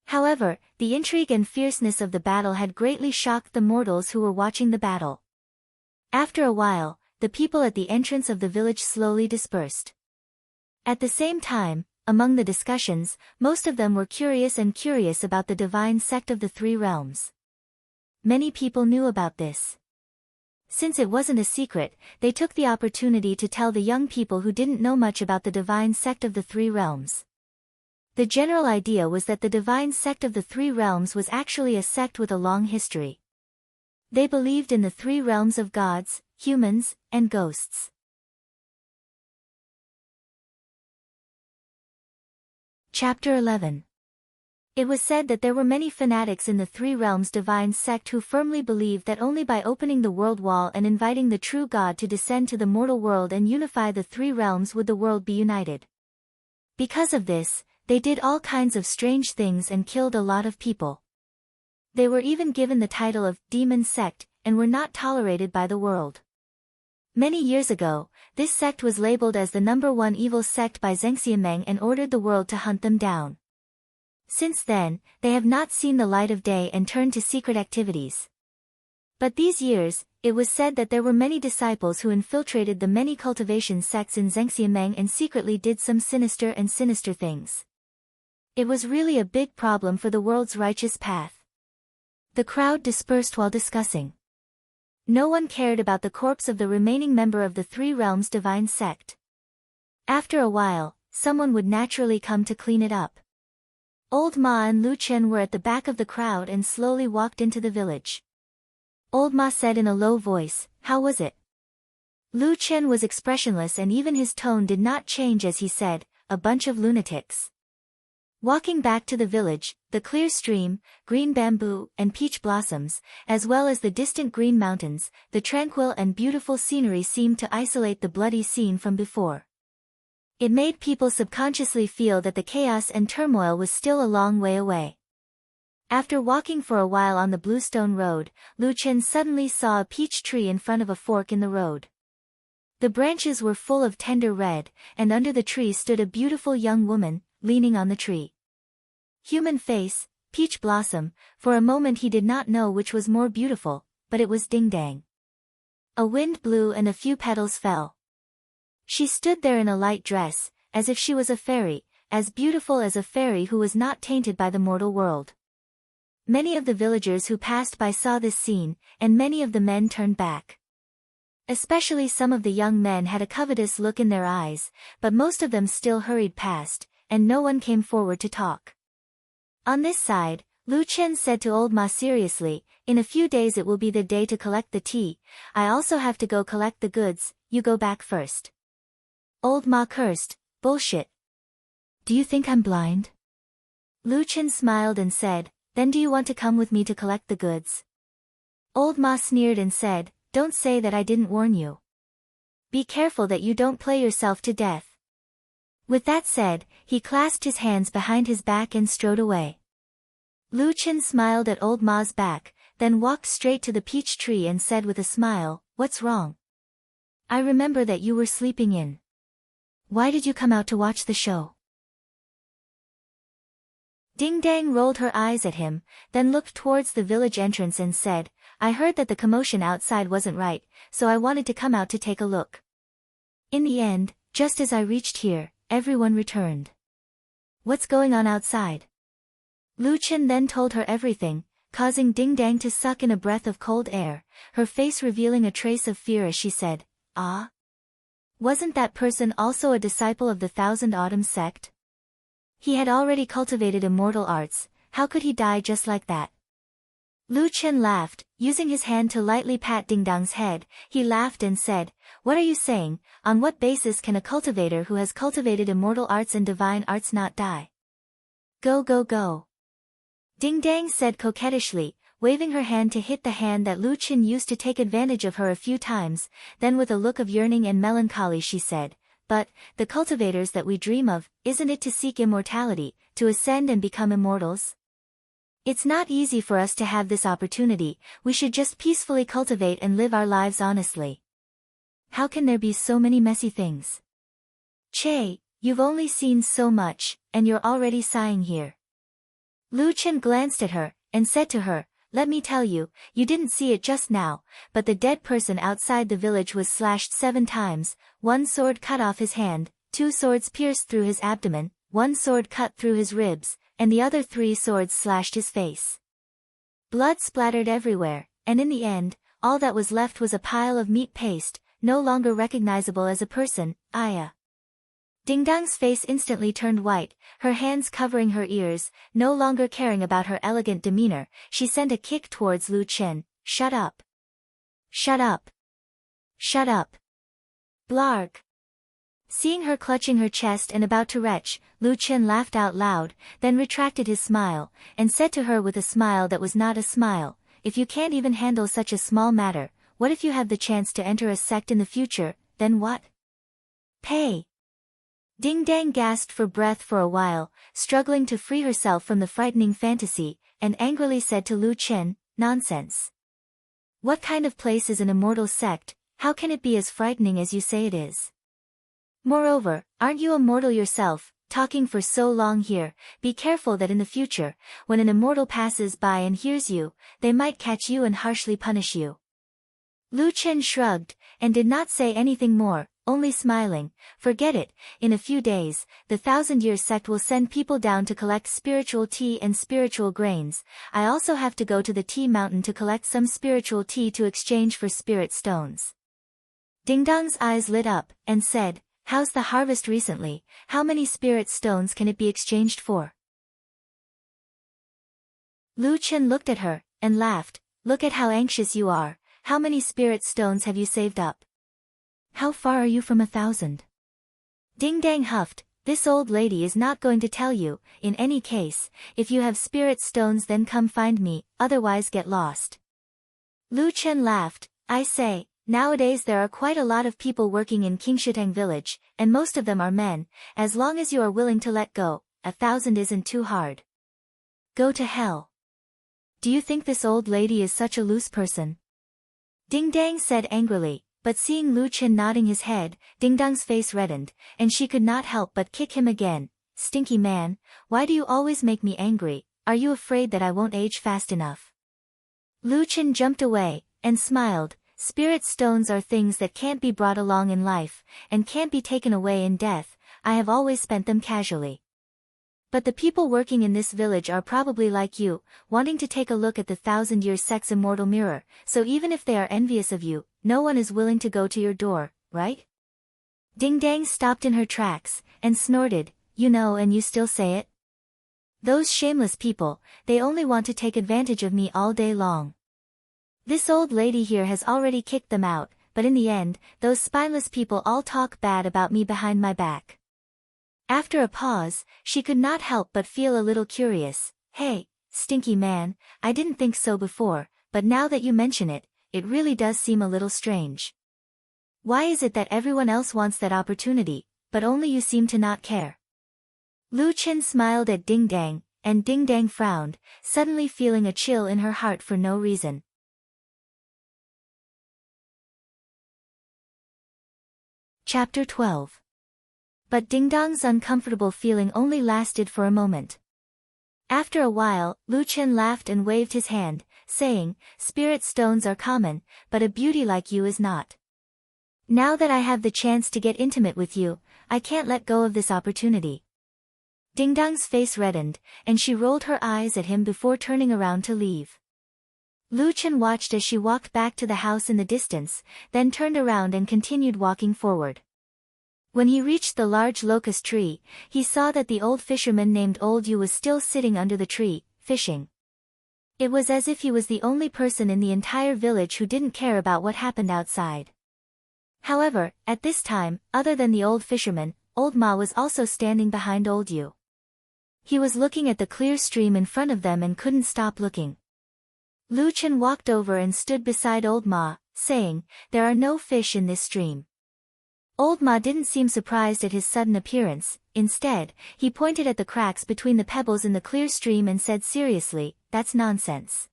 However, the intrigue and fierceness of the battle had greatly shocked the mortals who were watching the battle. After a while, the people at the entrance of the village slowly dispersed. At the same time, among the discussions, most of them were curious about the divine sect of the 3 realms. Many people knew about this. Since it wasn't a secret, they took the opportunity to tell the young people who didn't know much about the divine sect of the 3 realms. The general idea was that the divine sect of the 3 realms was actually a sect with a long history. They believed in the 3 realms of gods, humans, and ghosts. Chapter 11. It was said that there were many fanatics in the 3 realms divine sect who firmly believed that only by opening the world wall and inviting the true God to descend to the mortal world and unify the 3 realms would the world be united. Because of this, they did all kinds of strange things and killed a lot of people. They were even given the title of demon sect, and were not tolerated by the world. Many years ago, this sect was labeled as the #1 evil sect by Zhengxiameng and ordered the world to hunt them down. Since then, they have not seen the light of day and turned to secret activities. But these years, it was said that there were many disciples who infiltrated the many cultivation sects in Zhengxiameng and secretly did some sinister things. It was really a big problem for the world's righteous path. The crowd dispersed while discussing. No one cared about the corpse of the remaining member of the 3 realms divine sect. After a while, someone would naturally come to clean it up. Old Ma and Lu Chen were at the back of the crowd and slowly walked into the village. Old Ma said in a low voice, "How was it?" Lu Chen was expressionless and even his tone did not change as he said, "A bunch of lunatics." Walking back to the village, the clear stream, green bamboo, and peach blossoms, as well as the distant green mountains, the tranquil and beautiful scenery seemed to isolate the bloody scene from before. It made people subconsciously feel that the chaos and turmoil was still a long way away. After walking for a while on the bluestone road, Lu Chen suddenly saw a peach tree in front of a fork in the road. The branches were full of tender red, and under the tree stood a beautiful young woman, leaning on the tree. Human face, peach blossom, for a moment he did not know which was more beautiful, but it was Ding Dang. A wind blew and a few petals fell. She stood there in a light dress, as if she was a fairy, as beautiful as a fairy who was not tainted by the mortal world. Many of the villagers who passed by saw this scene, and many of the men turned back. Especially some of the young men had a covetous look in their eyes, but most of them still hurried past, and no one came forward to talk. On this side, Lu Chen said to Old Ma seriously, "In a few days it will be the day to collect the tea. I also have to go collect the goods, you go back first." Old Ma cursed, "Bullshit. Do you think I'm blind?" Lu Chen smiled and said, "Then do you want to come with me to collect the goods?" Old Ma sneered and said, "Don't say that I didn't warn you. Be careful that you don't play yourself to death." With that said, he clasped his hands behind his back and strode away. Lu Chen smiled at Old Ma's back, then walked straight to the peach tree and said with a smile, "What's wrong? I remember that you were sleeping in. Why did you come out to watch the show?" Ding Dang rolled her eyes at him, then looked towards the village entrance and said, "I heard that the commotion outside wasn't right, so I wanted to come out to take a look. In the end, just as I reached here, everyone returned. What's going on outside?" Lu Chen then told her everything, causing Ding Dang to suck in a breath of cold air, her face revealing a trace of fear as she said, "Ah? Wasn't that person also a disciple of the Thousand Autumns sect? He had already cultivated immortal arts, how could he die just like that?" Lu Chen laughed, using his hand to lightly pat Ding Dang's head. He laughed and said, "What are you saying? On what basis can a cultivator who has cultivated immortal arts and divine arts not die? Go go go." Ding Dang said coquettishly, waving her hand to hit the hand that Lu Chen used to take advantage of her a few times, then with a look of yearning and melancholy she said, "But, the cultivators that we dream of, isn't it to seek immortality, to ascend and become immortals? It's not easy for us to have this opportunity, we should just peacefully cultivate and live our lives honestly. How can there be so many messy things? Che, you've only seen so much, and you're already sighing here." Lu Chen glanced at her, and said to her, "Let me tell you, you didn't see it just now, but the dead person outside the village was slashed 7 times, 1 sword cut off his hand, 2 swords pierced through his abdomen, 1 sword cut through his ribs, and the other 3 swords slashed his face. Blood splattered everywhere, and in the end, all that was left was a pile of meat paste, no longer recognizable as a person, Aya." Ding Dang's face instantly turned white, her hands covering her ears, no longer caring about her elegant demeanor, she sent a kick towards Lu Chen. "Shut up! Shut up! Shut up! Blarg!" Seeing her clutching her chest and about to retch, Lu Chen laughed out loud, then retracted his smile, and said to her with a smile that was not a smile, "If you can't even handle such a small matter, what if you have the chance to enter a sect in the future, then what? Pay!" Ding Dang gasped for breath for a while, struggling to free herself from the frightening fantasy, and angrily said to Lu Chen, "Nonsense. What kind of place is an immortal sect? How can it be as frightening as you say it is? Moreover, aren't you immortal yourself, talking for so long here? Be careful that in the future, when an immortal passes by and hears you, they might catch you and harshly punish you." Lu Chen shrugged, and did not say anything more, only smiling. "Forget it, in a few days, the 1,000-year sect will send people down to collect spiritual tea and spiritual grains. I also have to go to the tea mountain to collect some spiritual tea to exchange for spirit stones." Ding Dong's eyes lit up, and said, "How's the harvest recently? How many spirit stones can it be exchanged for?" Lu Chen looked at her, and laughed, "Look at how anxious you are. How many spirit stones have you saved up? How far are you from 1,000? Ding Dang huffed, "This old lady is not going to tell you. In any case, if you have spirit stones then come find me, otherwise get lost." Lu Chen laughed, "I say, nowadays there are quite a lot of people working in Qingshutang village, and most of them are men. As long as you are willing to let go, 1,000 isn't too hard. Go to hell. Do you think this old lady is such a loose person?" Ding Dang said angrily, but seeing Lu Chen nodding his head, Ding Dong's face reddened, and she could not help but kick him again. "Stinky man, why do you always make me angry? Are you afraid that I won't age fast enough?" Lu Chen jumped away, and smiled. "Spirit stones are things that can't be brought along in life, and can't be taken away in death. I have always spent them casually. But the people working in this village are probably like you, wanting to take a look at the 1,000-year sect's immortal mirror, so even if they are envious of you, no one is willing to go to your door, right?" Ding Dang stopped in her tracks, and snorted, "You know and you still say it? Those shameless people, they only want to take advantage of me all day long. This old lady here has already kicked them out, but in the end, those spineless people all talk bad about me behind my back." After a pause, she could not help but feel a little curious. "Hey, stinky man, I didn't think so before, but now that you mention it, it really does seem a little strange. Why is it that everyone else wants that opportunity, but only you seem to not care? Lu Qin smiled at Ding Dang, and Ding Dang frowned, suddenly feeling a chill in her heart for no reason. Chapter 12. But Ding Dong's uncomfortable feeling only lasted for a moment. After a while, Lu Qin laughed and waved his hand, saying, "Spirit stones are common, but a beauty like you is not. Now that I have the chance to get intimate with you, I can't let go of this opportunity." Ding Dong's face reddened, and she rolled her eyes at him before turning around to leave. Lu Qin watched as she walked back to the house in the distance, then turned around and continued walking forward. When he reached the large locust tree, he saw that the old fisherman named Old Yu was still sitting under the tree, fishing. It was as if he was the only person in the entire village who didn't care about what happened outside. However, at this time, other than the old fisherman, Old Ma was also standing behind Old Yu. He was looking at the clear stream in front of them and couldn't stop looking. Lu Qin walked over and stood beside Old Ma, saying, "There are no fish in this stream." Old Ma didn't seem surprised at his sudden appearance. Instead, he pointed at the cracks between the pebbles in the clear stream and said seriously, "That's nonsense.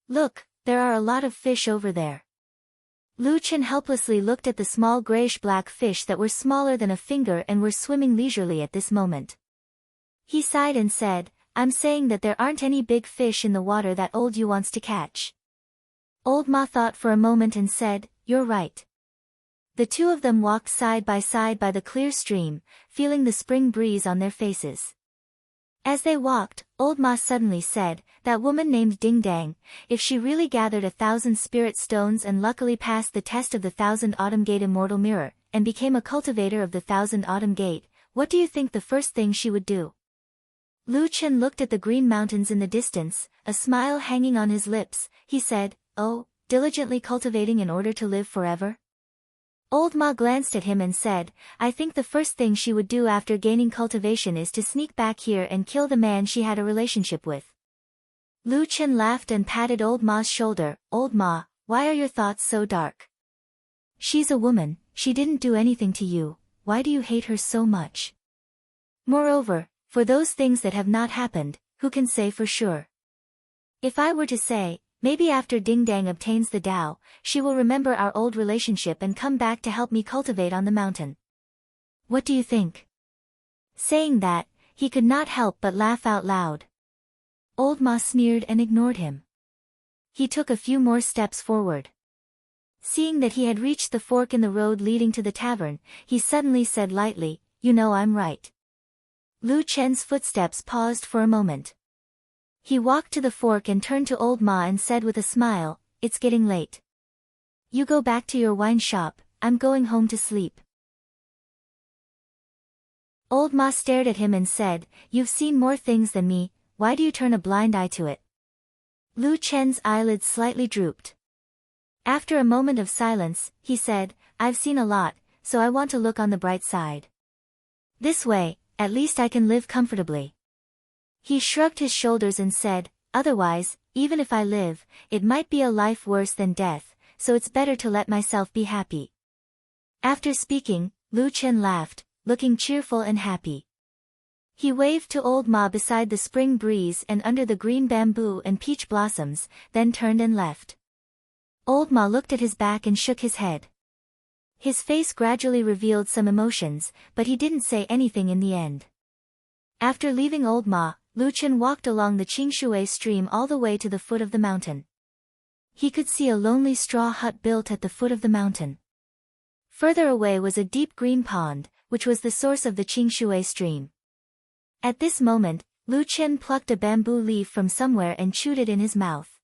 Look, there are a lot of fish over there." Lu Qin helplessly looked at the small grayish-black fish that were smaller than a finger and were swimming leisurely at this moment. He sighed and said, "I'm saying that there aren't any big fish in the water that Old Yu wants to catch." Old Ma thought for a moment and said, "You're right." The two of them walked side by the clear stream, feeling the spring breeze on their faces. As they walked, Old Ma suddenly said, "That woman named Ding Dang, if she really gathered 1,000 spirit stones and luckily passed the test of the 1,000 Autumn Gate Immortal Mirror, and became a cultivator of the 1,000 Autumn Gate, what do you think the first thing she would do?" Lu Qin looked at the green mountains in the distance, a smile hanging on his lips. He said, "Oh, diligently cultivating in order to live forever?" Old Ma glanced at him and said, "I think the first thing she would do after gaining cultivation is to sneak back here and kill the man she had a relationship with." Lu Qin laughed and patted Old Ma's shoulder. "Old Ma, why are your thoughts so dark? She's a woman, she didn't do anything to you, why do you hate her so much? Moreover, for those things that have not happened, who can say for sure? If I were to say, maybe after Ding Dang obtains the Tao, she will remember our old relationship and come back to help me cultivate on the mountain. What do you think?" Saying that, he could not help but laugh out loud. Old Ma sneered and ignored him. He took a few more steps forward. Seeing that he had reached the fork in the road leading to the tavern, he suddenly said lightly, "You know I'm right." Lu Chen's footsteps paused for a moment. He walked to the fork and turned to Old Ma and said with a smile, "It's getting late. You go back to your wine shop, I'm going home to sleep." Old Ma stared at him and said, "You've seen more things than me, why do you turn a blind eye to it?" Lu Chen's eyelids slightly drooped. After a moment of silence, he said, "I've seen a lot, so I want to look on the bright side. This way, at least I can live comfortably." He shrugged his shoulders and said, "Otherwise, even if I live, it might be a life worse than death, so it's better to let myself be happy." After speaking, Lu Chen laughed, looking cheerful and happy. He waved to Old Ma beside the spring breeze and under the green bamboo and peach blossoms, then turned and left. Old Ma looked at his back and shook his head. His face gradually revealed some emotions, but he didn't say anything in the end. After leaving Old Ma, Lu Chen walked along the Qingshui stream all the way to the foot of the mountain. He could see a lonely straw hut built at the foot of the mountain. Further away was a deep green pond, which was the source of the Qingshui stream. At this moment, Lu Chen plucked a bamboo leaf from somewhere and chewed it in his mouth.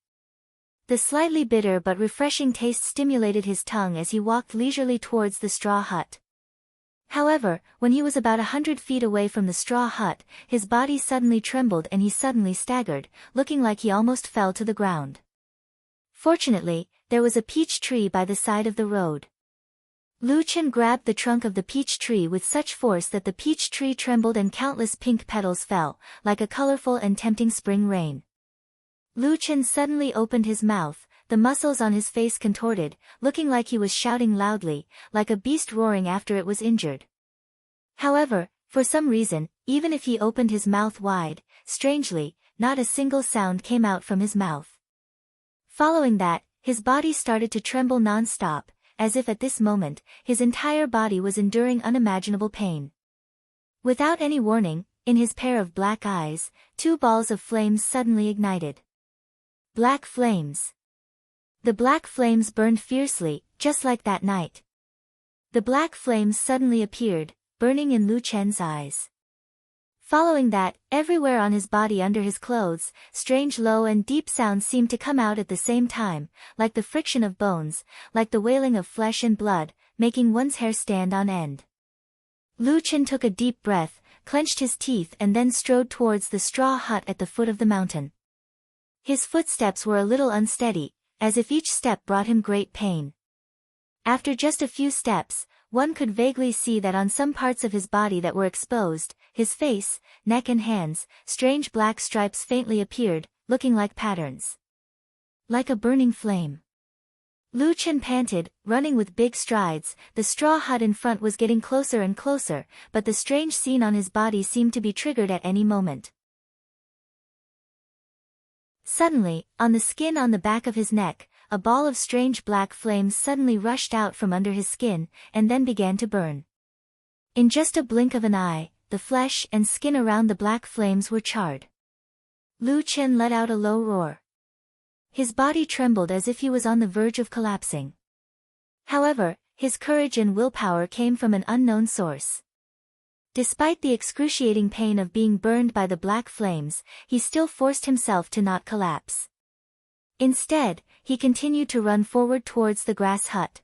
The slightly bitter but refreshing taste stimulated his tongue as he walked leisurely towards the straw hut. However, when he was about 100 feet away from the straw hut, his body suddenly trembled and he suddenly staggered, looking like he almost fell to the ground. Fortunately, there was a peach tree by the side of the road. Lu Chen grabbed the trunk of the peach tree with such force that the peach tree trembled and countless pink petals fell, like a colorful and tempting spring rain. Lu Chen suddenly opened his mouth, the muscles on his face contorted, looking like he was shouting loudly, like a beast roaring after it was injured. However, for some reason, even if he opened his mouth wide, strangely, not a single sound came out from his mouth. Following that, his body started to tremble non-stop, as if at this moment, his entire body was enduring unimaginable pain. Without any warning, in his pair of black eyes, 2 balls of flames suddenly ignited. Black flames. The black flames burned fiercely, just like that night. The black flames suddenly appeared, burning in Lu Chen's eyes. Following that, everywhere on his body under his clothes, strange low and deep sounds seemed to come out at the same time, like the friction of bones, like the wailing of flesh and blood, making one's hair stand on end. Lu Chen took a deep breath, clenched his teeth and then strode towards the straw hut at the foot of the mountain. His footsteps were a little unsteady, as if each step brought him great pain. After just a few steps, one could vaguely see that on some parts of his body that were exposed, his face, neck and hands, strange black stripes faintly appeared, looking like patterns. Like a burning flame. Lu Chen panted, running with big strides. The straw hut in front was getting closer and closer, but the strange scene on his body seemed to be triggered at any moment. Suddenly, on the skin on the back of his neck, a ball of strange black flames suddenly rushed out from under his skin, and then began to burn. In just a blink of an eye, the flesh and skin around the black flames were charred. Lu Chen let out a low roar. His body trembled as if he was on the verge of collapsing. However, his courage and willpower came from an unknown source. Despite the excruciating pain of being burned by the black flames, he still forced himself to not collapse. Instead, he continued to run forward towards the grass hut.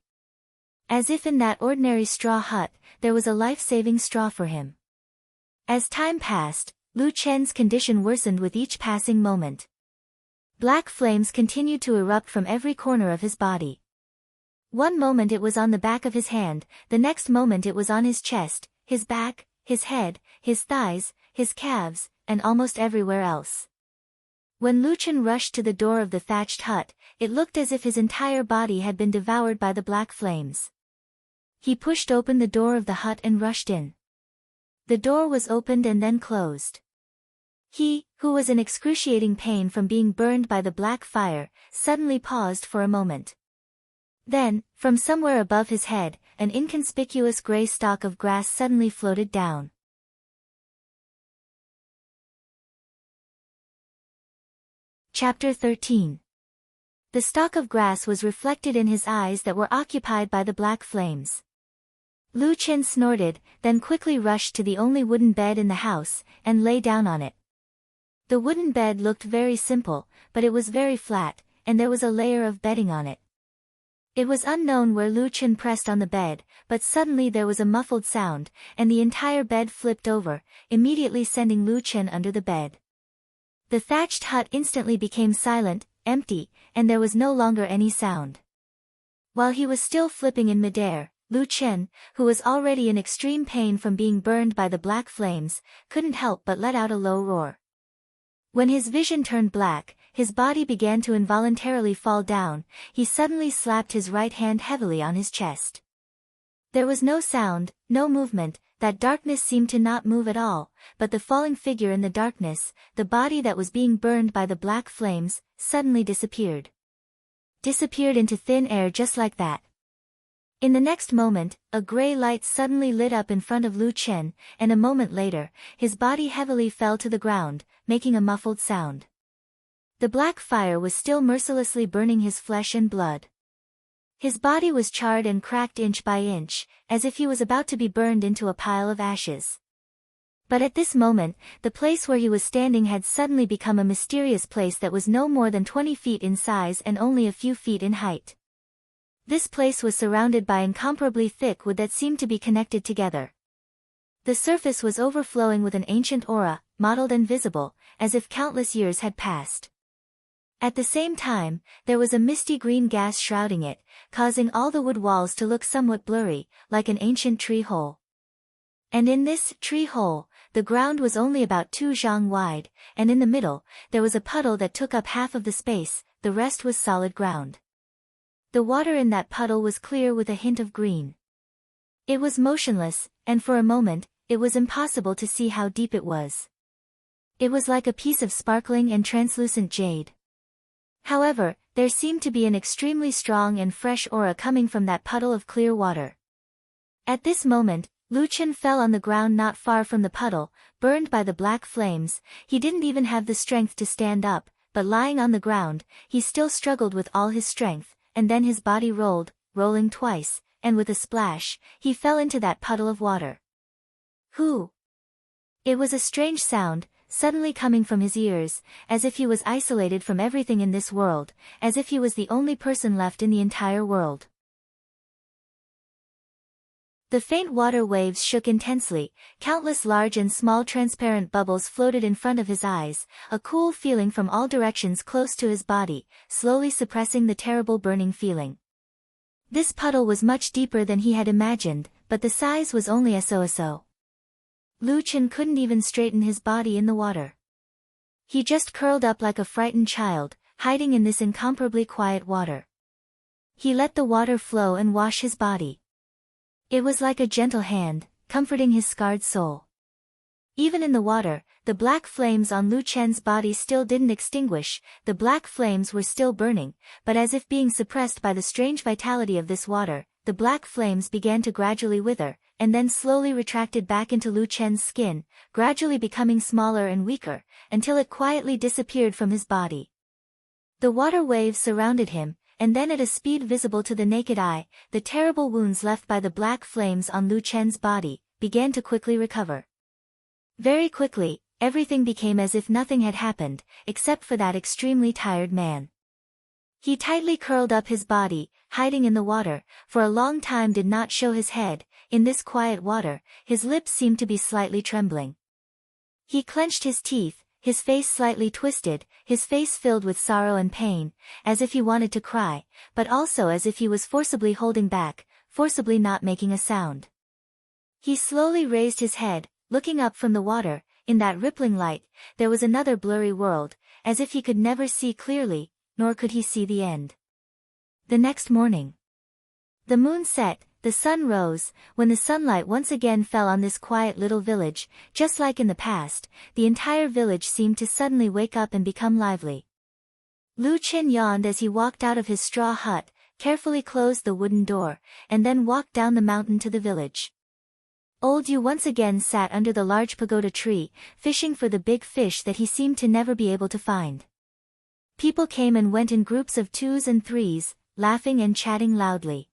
As if in that ordinary straw hut, there was a life-saving straw for him. As time passed, Lu Chen's condition worsened with each passing moment. Black flames continued to erupt from every corner of his body. One moment it was on the back of his hand, the next moment it was on his chest, his back, his head, his thighs, his calves, and almost everywhere else. When Lu Chen rushed to the door of the thatched hut, it looked as if his entire body had been devoured by the black flames. He pushed open the door of the hut and rushed in. The door was opened and then closed. He, who was in excruciating pain from being burned by the black fire, suddenly paused for a moment. Then, from somewhere above his head, an inconspicuous gray stalk of grass suddenly floated down. Chapter 13. The stalk of grass was reflected in his eyes that were occupied by the black flames. Lu Chen snorted, then quickly rushed to the only wooden bed in the house, and lay down on it. The wooden bed looked very simple, but it was very flat, and there was a layer of bedding on it. It was unknown where Lu Chen pressed on the bed, but suddenly there was a muffled sound, and the entire bed flipped over, immediately sending Lu Chen under the bed. The thatched hut instantly became silent, empty, and there was no longer any sound. While he was still flipping in midair, Lu Chen, who was already in extreme pain from being burned by the black flames, couldn't help but let out a low roar. When his vision turned black, his body began to involuntarily fall down. He suddenly slapped his right hand heavily on his chest. There was no sound, no movement, that darkness seemed to not move at all, but the falling figure in the darkness, the body that was being burned by the black flames, suddenly disappeared. Disappeared into thin air just like that. In the next moment, a gray light suddenly lit up in front of Lu Chen, and a moment later, his body heavily fell to the ground, making a muffled sound. The black fire was still mercilessly burning his flesh and blood. His body was charred and cracked inch by inch, as if he was about to be burned into a pile of ashes. But at this moment, the place where he was standing had suddenly become a mysterious place that was no more than 20 feet in size and only a few feet in height. This place was surrounded by incomparably thick wood that seemed to be connected together. The surface was overflowing with an ancient aura, mottled and visible, as if countless years had passed. At the same time, there was a misty green gas shrouding it, causing all the wood walls to look somewhat blurry, like an ancient tree hole. And in this tree hole, the ground was only about 2 zhang wide, and in the middle, there was a puddle that took up half of the space, the rest was solid ground. The water in that puddle was clear with a hint of green. It was motionless, and for a moment, it was impossible to see how deep it was. It was like a piece of sparkling and translucent jade. However, there seemed to be an extremely strong and fresh aura coming from that puddle of clear water. At this moment, Lu Chen fell on the ground not far from the puddle, burned by the black flames. He didn't even have the strength to stand up, but lying on the ground, he still struggled with all his strength, and then his body rolled, rolling twice, and with a splash, he fell into that puddle of water. Who? It was a strange sound, suddenly coming from his ears, as if he was isolated from everything in this world, as if he was the only person left in the entire world. The faint water waves shook intensely, countless large and small transparent bubbles floated in front of his eyes, a cool feeling from all directions close to his body, slowly suppressing the terrible burning feeling. This puddle was much deeper than he had imagined, but the size was only so. Lu Chen couldn't even straighten his body in the water. He just curled up like a frightened child, hiding in this incomparably quiet water. He let the water flow and wash his body. It was like a gentle hand, comforting his scarred soul. Even in the water, the black flames on Lu Chen's body still didn't extinguish, the black flames were still burning, but as if being suppressed by the strange vitality of this water, the black flames began to gradually wither, and then slowly retracted back into Lu Chen's skin, gradually becoming smaller and weaker, until it quietly disappeared from his body. The water waves surrounded him, and then at a speed visible to the naked eye, the terrible wounds left by the black flames on Lu Chen's body, began to quickly recover. Very quickly, everything became as if nothing had happened, except for that extremely tired man. He tightly curled up his body, hiding in the water, for a long time did not show his head. In this quiet water, his lips seemed to be slightly trembling. He clenched his teeth, his face slightly twisted, his face filled with sorrow and pain, as if he wanted to cry, but also as if he was forcibly holding back, forcibly not making a sound. He slowly raised his head, looking up from the water. In that rippling light, there was another blurry world, as if he could never see clearly, nor could he see the end. The next morning, the moon set, the sun rose. When the sunlight once again fell on this quiet little village, just like in the past, the entire village seemed to suddenly wake up and become lively. Lu Chen yawned as he walked out of his straw hut, carefully closed the wooden door, and then walked down the mountain to the village. Old Yu once again sat under the large pagoda tree, fishing for the big fish that he seemed to never be able to find. People came and went in groups of 2s and 3s, laughing and chatting loudly.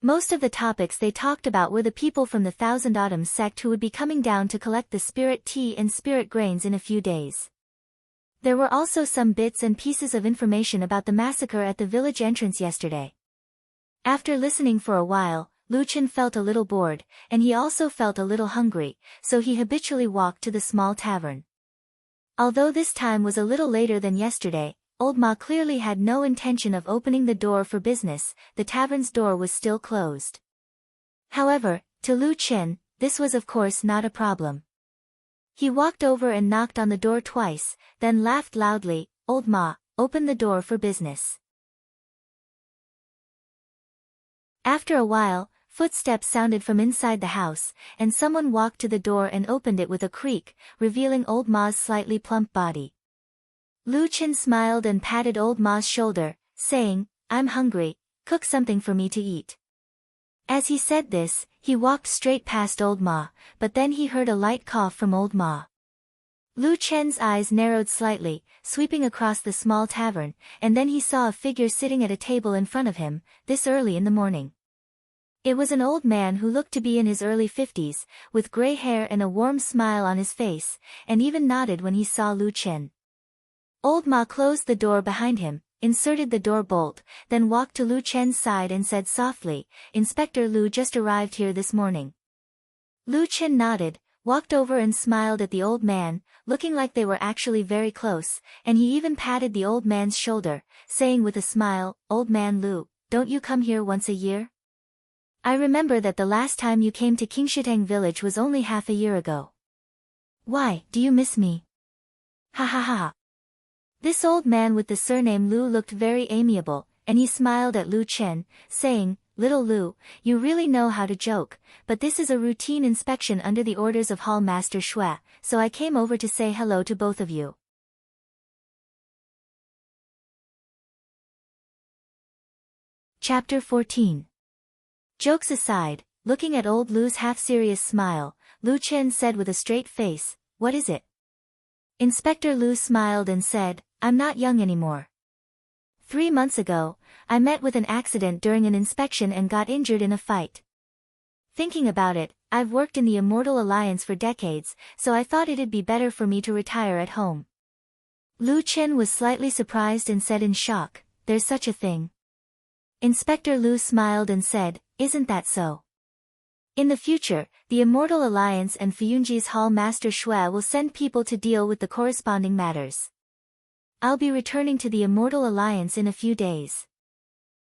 Most of the topics they talked about were the people from the Thousand Autumns sect who would be coming down to collect the spirit tea and spirit grains in a few days. There were also some bits and pieces of information about the massacre at the village entrance yesterday. After listening for a while, Lu Chen felt a little bored, and he also felt a little hungry, so he habitually walked to the small tavern. Although this time was a little later than yesterday, Old Ma clearly had no intention of opening the door for business. The tavern's door was still closed. However, to Lu Chen, this was of course not a problem. He walked over and knocked on the door twice, then laughed loudly. Old Ma, open the door for business. After a while, footsteps sounded from inside the house, and someone walked to the door and opened it with a creak, revealing Old Ma's slightly plump body. Lu Chen smiled and patted Old Ma's shoulder, saying, "I'm hungry, cook something for me to eat." As he said this, he walked straight past Old Ma, but then he heard a light cough from Old Ma. Lu Chen's eyes narrowed slightly, sweeping across the small tavern, and then he saw a figure sitting at a table in front of him, this early in the morning. It was an old man who looked to be in his early 50s, with gray hair and a warm smile on his face, and even nodded when he saw Lu Chen. Old Ma closed the door behind him, inserted the door bolt, then walked to Lu Chen's side and said softly, "Inspector Lu just arrived here this morning." Lu Chen nodded, walked over and smiled at the old man, looking like they were actually very close, and he even patted the old man's shoulder, saying with a smile, "Old man Lu, don't you come here once a year? I remember that the last time you came to Qingshitang village was only half a year ago." Why, do you miss me? Ha ha ha. This old man with the surname Lu looked very amiable, and he smiled at Lu Chen, saying, "Little Lu, you really know how to joke, but this is a routine inspection under the orders of Hall Master Shui, so I came over to say hello to both of you." Chapter 14. Jokes aside, looking at old Lu's half-serious smile, Lu Chen said with a straight face, "What is it?" Inspector Lu smiled and said, "I'm not young anymore. 3 months ago, I met with an accident during an inspection and got injured in a fight. Thinking about it, I've worked in the Immortal Alliance for decades, so I thought it'd be better for me to retire at home." Lu Chen was slightly surprised and said in shock, "There's such a thing?" Inspector Lu smiled and said, "Isn't that so? In the future, the Immortal Alliance and Fuyunji's Hall Master Shui will send people to deal with the corresponding matters. I'll be returning to the Immortal Alliance in a few days.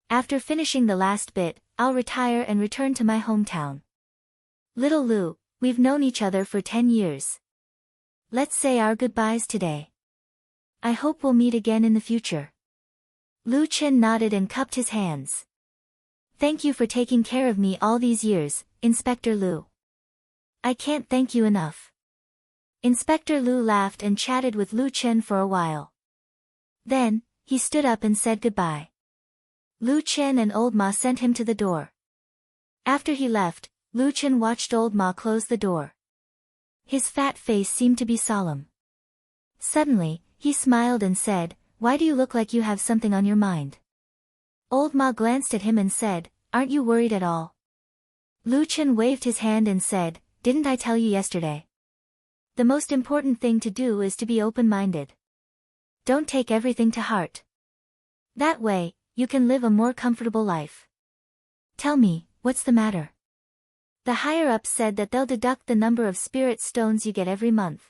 After finishing the last bit, I'll retire and return to my hometown. Little Lu, we've known each other for 10 years. Let's say our goodbyes today. I hope we'll meet again in the future." Lu Chen nodded and cupped his hands. "Thank you for taking care of me all these years, Inspector Lu. I can't thank you enough." Inspector Lu laughed and chatted with Lu Chen for a while. Then, he stood up and said goodbye. Lu Chen and Old Ma sent him to the door. After he left, Lu Chen watched Old Ma close the door. His fat face seemed to be solemn. Suddenly, he smiled and said, "Why do you look like you have something on your mind?" Old Ma glanced at him and said, "Aren't you worried at all?" Lu Chen waved his hand and said, "Didn't I tell you yesterday? The most important thing to do is to be open-minded. Don't take everything to heart. That way, you can live a more comfortable life. Tell me, what's the matter?" The higher-ups said that they'll deduct the number of spirit stones you get every month.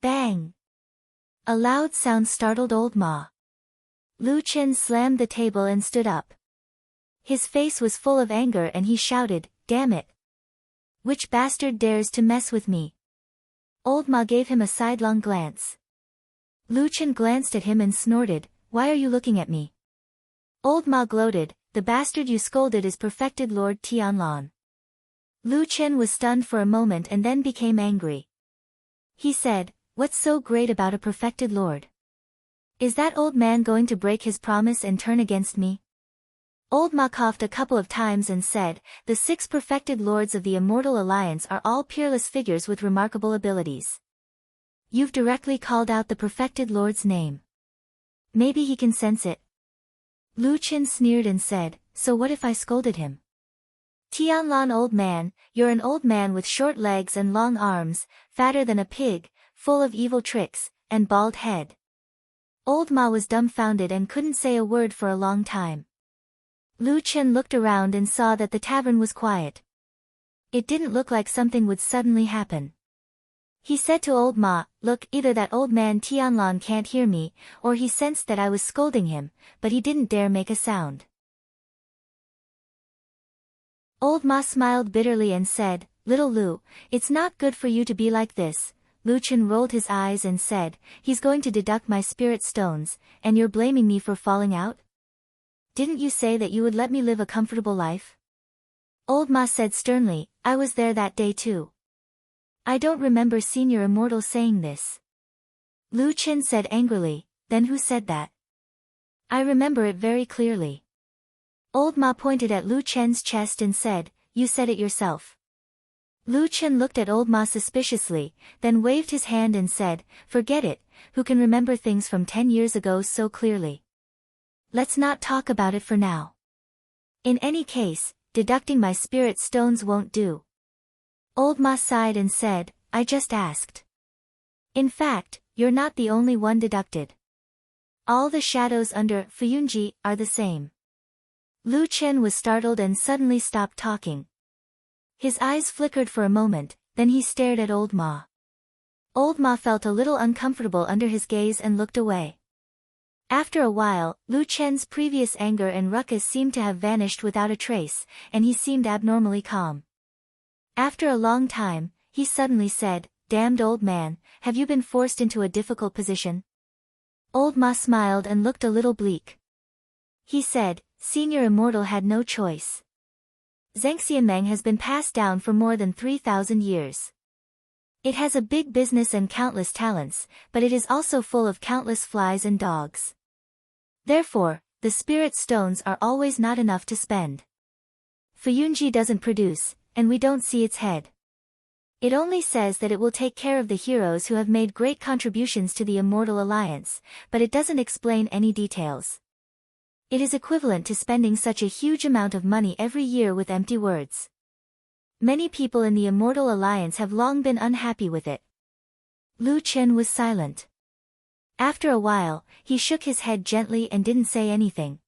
Bang! A loud sound startled Old Ma. Lu Chen slammed the table and stood up. His face was full of anger and he shouted, "Damn it! Which bastard dares to mess with me?" Old Ma gave him a sidelong glance. Lu Chen glanced at him and snorted, "Why are you looking at me?" Old Ma gloated, "The bastard you scolded is perfected Lord Tianlan." Lu Chen was stunned for a moment and then became angry. He said, "What's so great about a perfected lord? Is that old man going to break his promise and turn against me?" Old Ma coughed a couple of times and said, "The 6 perfected lords of the Immortal Alliance are all peerless figures with remarkable abilities. You've directly called out the perfected lord's name. Maybe he can sense it." Lu Chen sneered and said, "So what if I scolded him?" "Tianlan old man, you're an old man with short legs and long arms, fatter than a pig, full of evil tricks, and bald head." Old Ma was dumbfounded and couldn't say a word for a long time. Lu Chen looked around and saw that the tavern was quiet. It didn't look like something would suddenly happen. He said to Old Ma, "Look, either that old man Tianlan can't hear me, or he sensed that I was scolding him, but he didn't dare make a sound." Old Ma smiled bitterly and said, "Little Lu, it's not good for you to be like this." Lu Chen rolled his eyes and said, "He's going to deduct my spirit stones, and you're blaming me for falling out? Didn't you say that you would let me live a comfortable life?" Old Ma said sternly, "I was there that day too. I don't remember Senior Immortal saying this." Lu Chen said angrily, "Then who said that?" "I remember it very clearly." Old Ma pointed at Lu Chen's chest and said, "You said it yourself." Lu Chen looked at Old Ma suspiciously, then waved his hand and said, "Forget it, who can remember things from 10 years ago so clearly? Let's not talk about it for now. In any case, deducting my spirit stones won't do." Old Ma sighed and said, "I just asked. In fact, you're not the only one deducted. All the shadows under Fuyunji are the same." Lu Chen was startled and suddenly stopped talking. His eyes flickered for a moment, then he stared at Old Ma. Old Ma felt a little uncomfortable under his gaze and looked away. After a while, Lu Chen's previous anger and ruckus seemed to have vanished without a trace, and he seemed abnormally calm. After a long time, he suddenly said, damned old man, have you been forced into a difficult position? Old Ma smiled and looked a little bleak. He said, Senior Immortal had no choice. Zhengxianmeng has been passed down for more than 3,000 years. It has a big business and countless talents, but it is also full of countless flies and dogs. Therefore, the spirit stones are always not enough to spend. Fuyunji doesn't produce, and we don't see its head. It only says that it will take care of the heroes who have made great contributions to the Immortal Alliance, but it doesn't explain any details. It is equivalent to spending such a huge amount of money every year with empty words. Many people in the Immortal Alliance have long been unhappy with it. Lu Chen was silent. After a while, he shook his head gently and didn't say anything.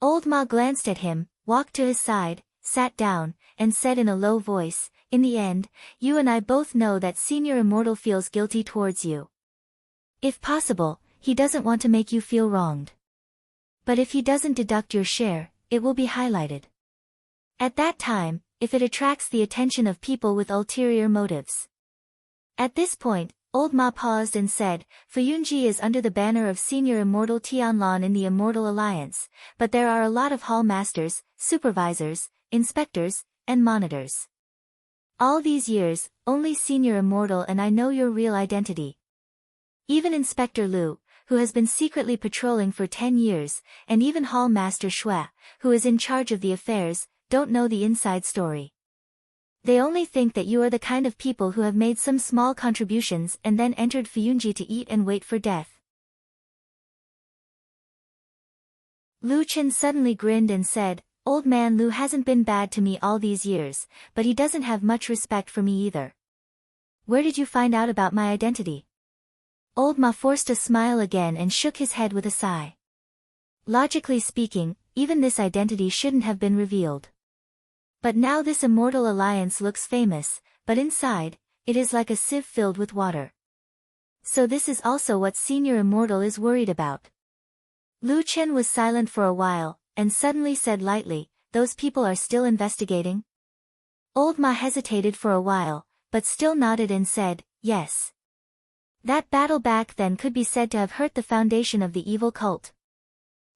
Old Ma glanced at him, walked to his side, sat down, and said in a low voice, In the end, you and I both know that Senior Immortal feels guilty towards you. If possible, he doesn't want to make you feel wronged. But if he doesn't deduct your share, it will be highlighted. At that time, if it attracts the attention of people with ulterior motives. At this point, Old Ma paused and said, Fuyunji is under the banner of Senior Immortal Tianlan in the Immortal Alliance, but there are a lot of hall masters, supervisors, inspectors, and monitors. All these years, only Senior Immortal and I know your real identity. Even Inspector Lu, who has been secretly patrolling for 10 years, and even Hall Master Shui, who is in charge of the affairs, don't know the inside story. They only think that you are the kind of people who have made some small contributions and then entered Fuyunji to eat and wait for death. Lu Chen suddenly grinned and said, Old man Lu hasn't been bad to me all these years, but he doesn't have much respect for me either. Where did you find out about my identity? Old Ma forced a smile again and shook his head with a sigh. Logically speaking, even this identity shouldn't have been revealed. But now this Immortal Alliance looks famous, but inside, it is like a sieve filled with water. So this is also what Senior Immortal is worried about. Lu Chen was silent for a while, and suddenly said lightly, Those people are still investigating? Old Ma hesitated for a while, but still nodded and said, Yes. That battle back then could be said to have hurt the foundation of the evil cult.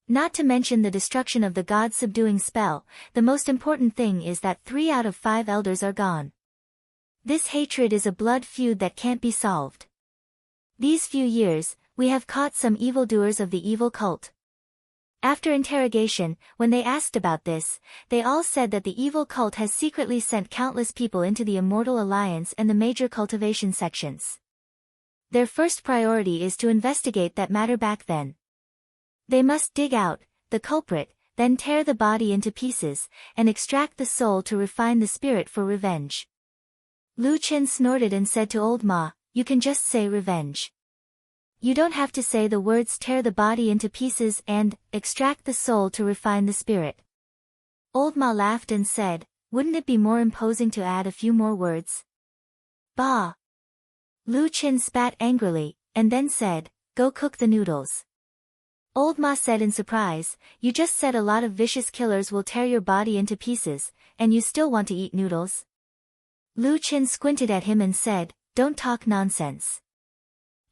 Not to mention the destruction of the god-subduing spell, the most important thing is that 3 out of 5 elders are gone. This hatred is a blood feud that can't be solved. These few years, we have caught some evildoers of the evil cult. After interrogation, when they asked about this, they all said that the evil cult has secretly sent countless people into the Immortal Alliance and the major cultivation sections. Their first priority is to investigate that matter back then. They must dig out the culprit, then tear the body into pieces, and extract the soul to refine the spirit for revenge. Lu Chen snorted and said to Old Ma, You can just say revenge. You don't have to say the words tear the body into pieces and extract the soul to refine the spirit. Old Ma laughed and said, Wouldn't it be more imposing to add a few more words? Bah! Lu Chen spat angrily, and then said, Go cook the noodles. Old Ma said in surprise, You just said a lot of vicious killers will tear your body into pieces, and you still want to eat noodles? Lu Chen squinted at him and said, Don't talk nonsense.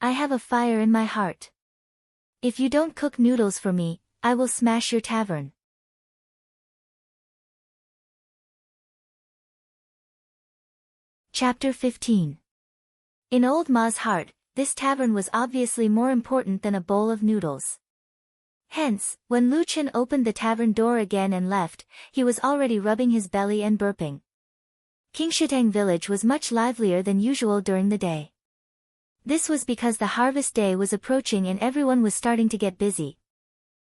I have a fire in my heart. If you don't cook noodles for me, I will smash your tavern. Chapter 15. In Old Ma's heart, this tavern was obviously more important than a bowl of noodles. Hence, when Lu Chen opened the tavern door again and left, he was already rubbing his belly and burping. Qingshitang village was much livelier than usual during the day. This was because the harvest day was approaching and everyone was starting to get busy.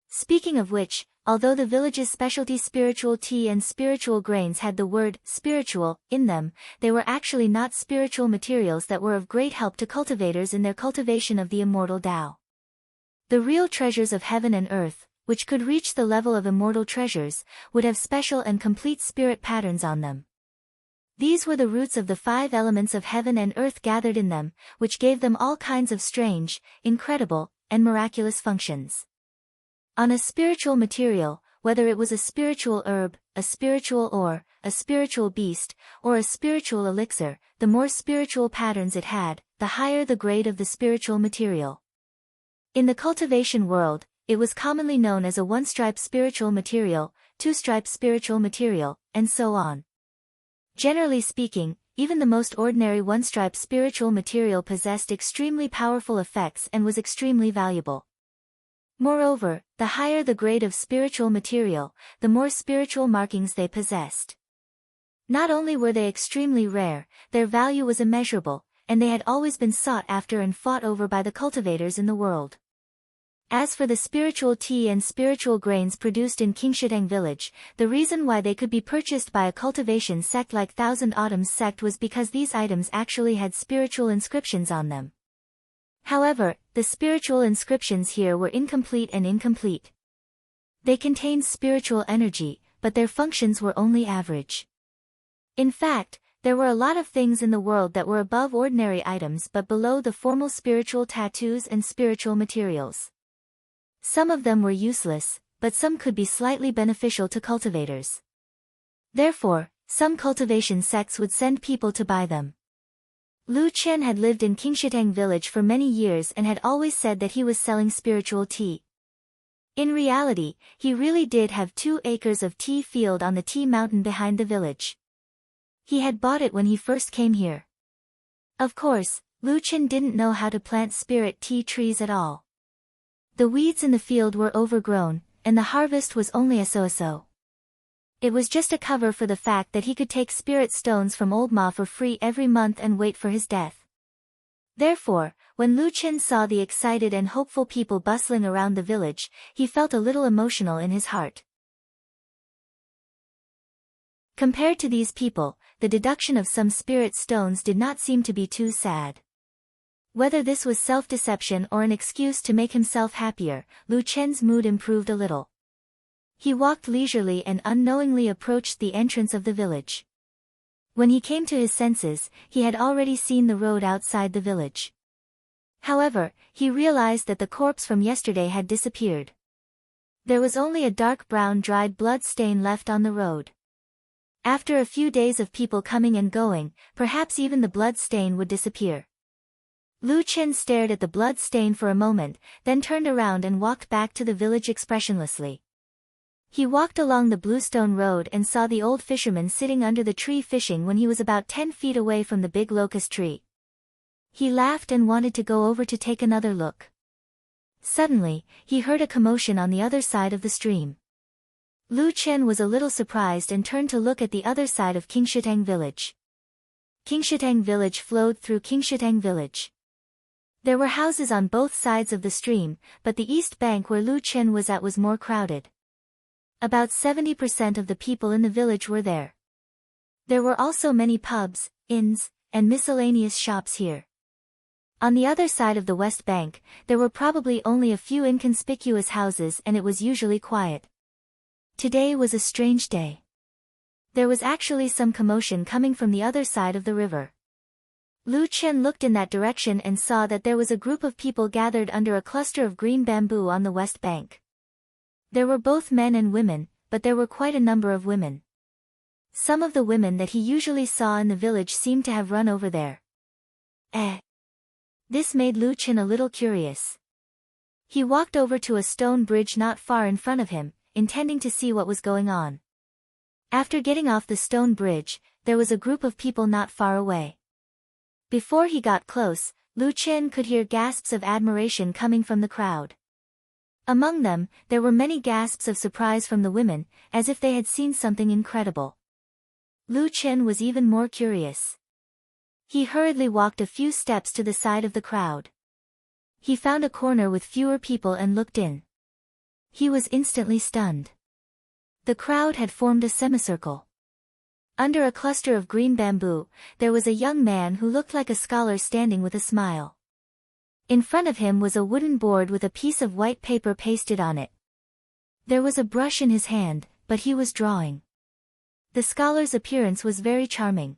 Speaking of which, although the village's specialty spiritual tea and spiritual grains had the word spiritual in them, they were actually not spiritual materials that were of great help to cultivators in their cultivation of the immortal Tao. The real treasures of heaven and earth, which could reach the level of immortal treasures, would have special and complete spirit patterns on them. These were the roots of the 5 elements of heaven and earth gathered in them, which gave them all kinds of strange, incredible, and miraculous functions. On a spiritual material, whether it was a spiritual herb, a spiritual ore, a spiritual beast, or a spiritual elixir, the more spiritual patterns it had, the higher the grade of the spiritual material. In the cultivation world, it was commonly known as a one-stripe spiritual material, two-stripe spiritual material, and so on. Generally speaking, even the most ordinary one-stripe spiritual material possessed extremely powerful effects and was extremely valuable. Moreover, the higher the grade of spiritual material, the more spiritual markings they possessed. Not only were they extremely rare, their value was immeasurable, and they had always been sought after and fought over by the cultivators in the world. As for the spiritual tea and spiritual grains produced in Qingshitang village, the reason why they could be purchased by a cultivation sect like Thousand Autumns sect was because these items actually had spiritual inscriptions on them. However, the spiritual inscriptions here were incomplete and incomplete. They contained spiritual energy, but their functions were only average. In fact, there were a lot of things in the world that were above ordinary items but below the formal spiritual tattoos and spiritual materials. Some of them were useless, but some could be slightly beneficial to cultivators. Therefore, some cultivation sects would send people to buy them. Lu Chen had lived in Qingshitang village for many years and had always said that he was selling spiritual tea. In reality, he really did have 2 acres of tea field on the tea mountain behind the village. He had bought it when he first came here. Of course, Lu Chen didn't know how to plant spirit tea trees at all. The weeds in the field were overgrown, and the harvest was only a so-so. It was just a cover for the fact that he could take spirit stones from Old Ma for free every month and wait for his death. Therefore, when Lu Chen saw the excited and hopeful people bustling around the village, he felt a little emotional in his heart. Compared to these people, the deduction of some spirit stones did not seem to be too sad. Whether this was self-deception or an excuse to make himself happier, Lu Chen's mood improved a little. He walked leisurely and unknowingly approached the entrance of the village. When he came to his senses, he had already seen the road outside the village. However, he realized that the corpse from yesterday had disappeared. There was only a dark brown dried blood stain left on the road. After a few days of people coming and going, perhaps even the blood stain would disappear. Lu Chen stared at the blood stain for a moment, then turned around and walked back to the village expressionlessly. He walked along the bluestone road and saw the old fisherman sitting under the tree fishing when he was about 10 feet away from the big locust tree. He laughed and wanted to go over to take another look. Suddenly, he heard a commotion on the other side of the stream. Lu Chen was a little surprised and turned to look at the other side of Qingshitang village. Qingshitang village flowed through Qingshitang village. There were houses on both sides of the stream, but the east bank where Lu Chen was at was more crowded. About 70% of the people in the village were there. There were also many pubs, inns, and miscellaneous shops here. On the other side of the west bank, there were probably only a few inconspicuous houses and it was usually quiet. Today was a strange day. There was actually some commotion coming from the other side of the river. Lu Chen looked in that direction and saw that there was a group of people gathered under a cluster of green bamboo on the west bank. There were both men and women, but there were quite a number of women. Some of the women that he usually saw in the village seemed to have run over there. This made Lu Chen a little curious. He walked over to a stone bridge not far in front of him, intending to see what was going on. After getting off the stone bridge, there was a group of people not far away. Before he got close, Lu Chen could hear gasps of admiration coming from the crowd. Among them, there were many gasps of surprise from the women, as if they had seen something incredible. Lu Chen was even more curious. He hurriedly walked a few steps to the side of the crowd. He found a corner with fewer people and looked in. He was instantly stunned. The crowd had formed a semicircle. Under a cluster of green bamboo, there was a young man who looked like a scholar standing with a smile. In front of him was a wooden board with a piece of white paper pasted on it. There was a brush in his hand, but he was drawing. The scholar's appearance was very charming.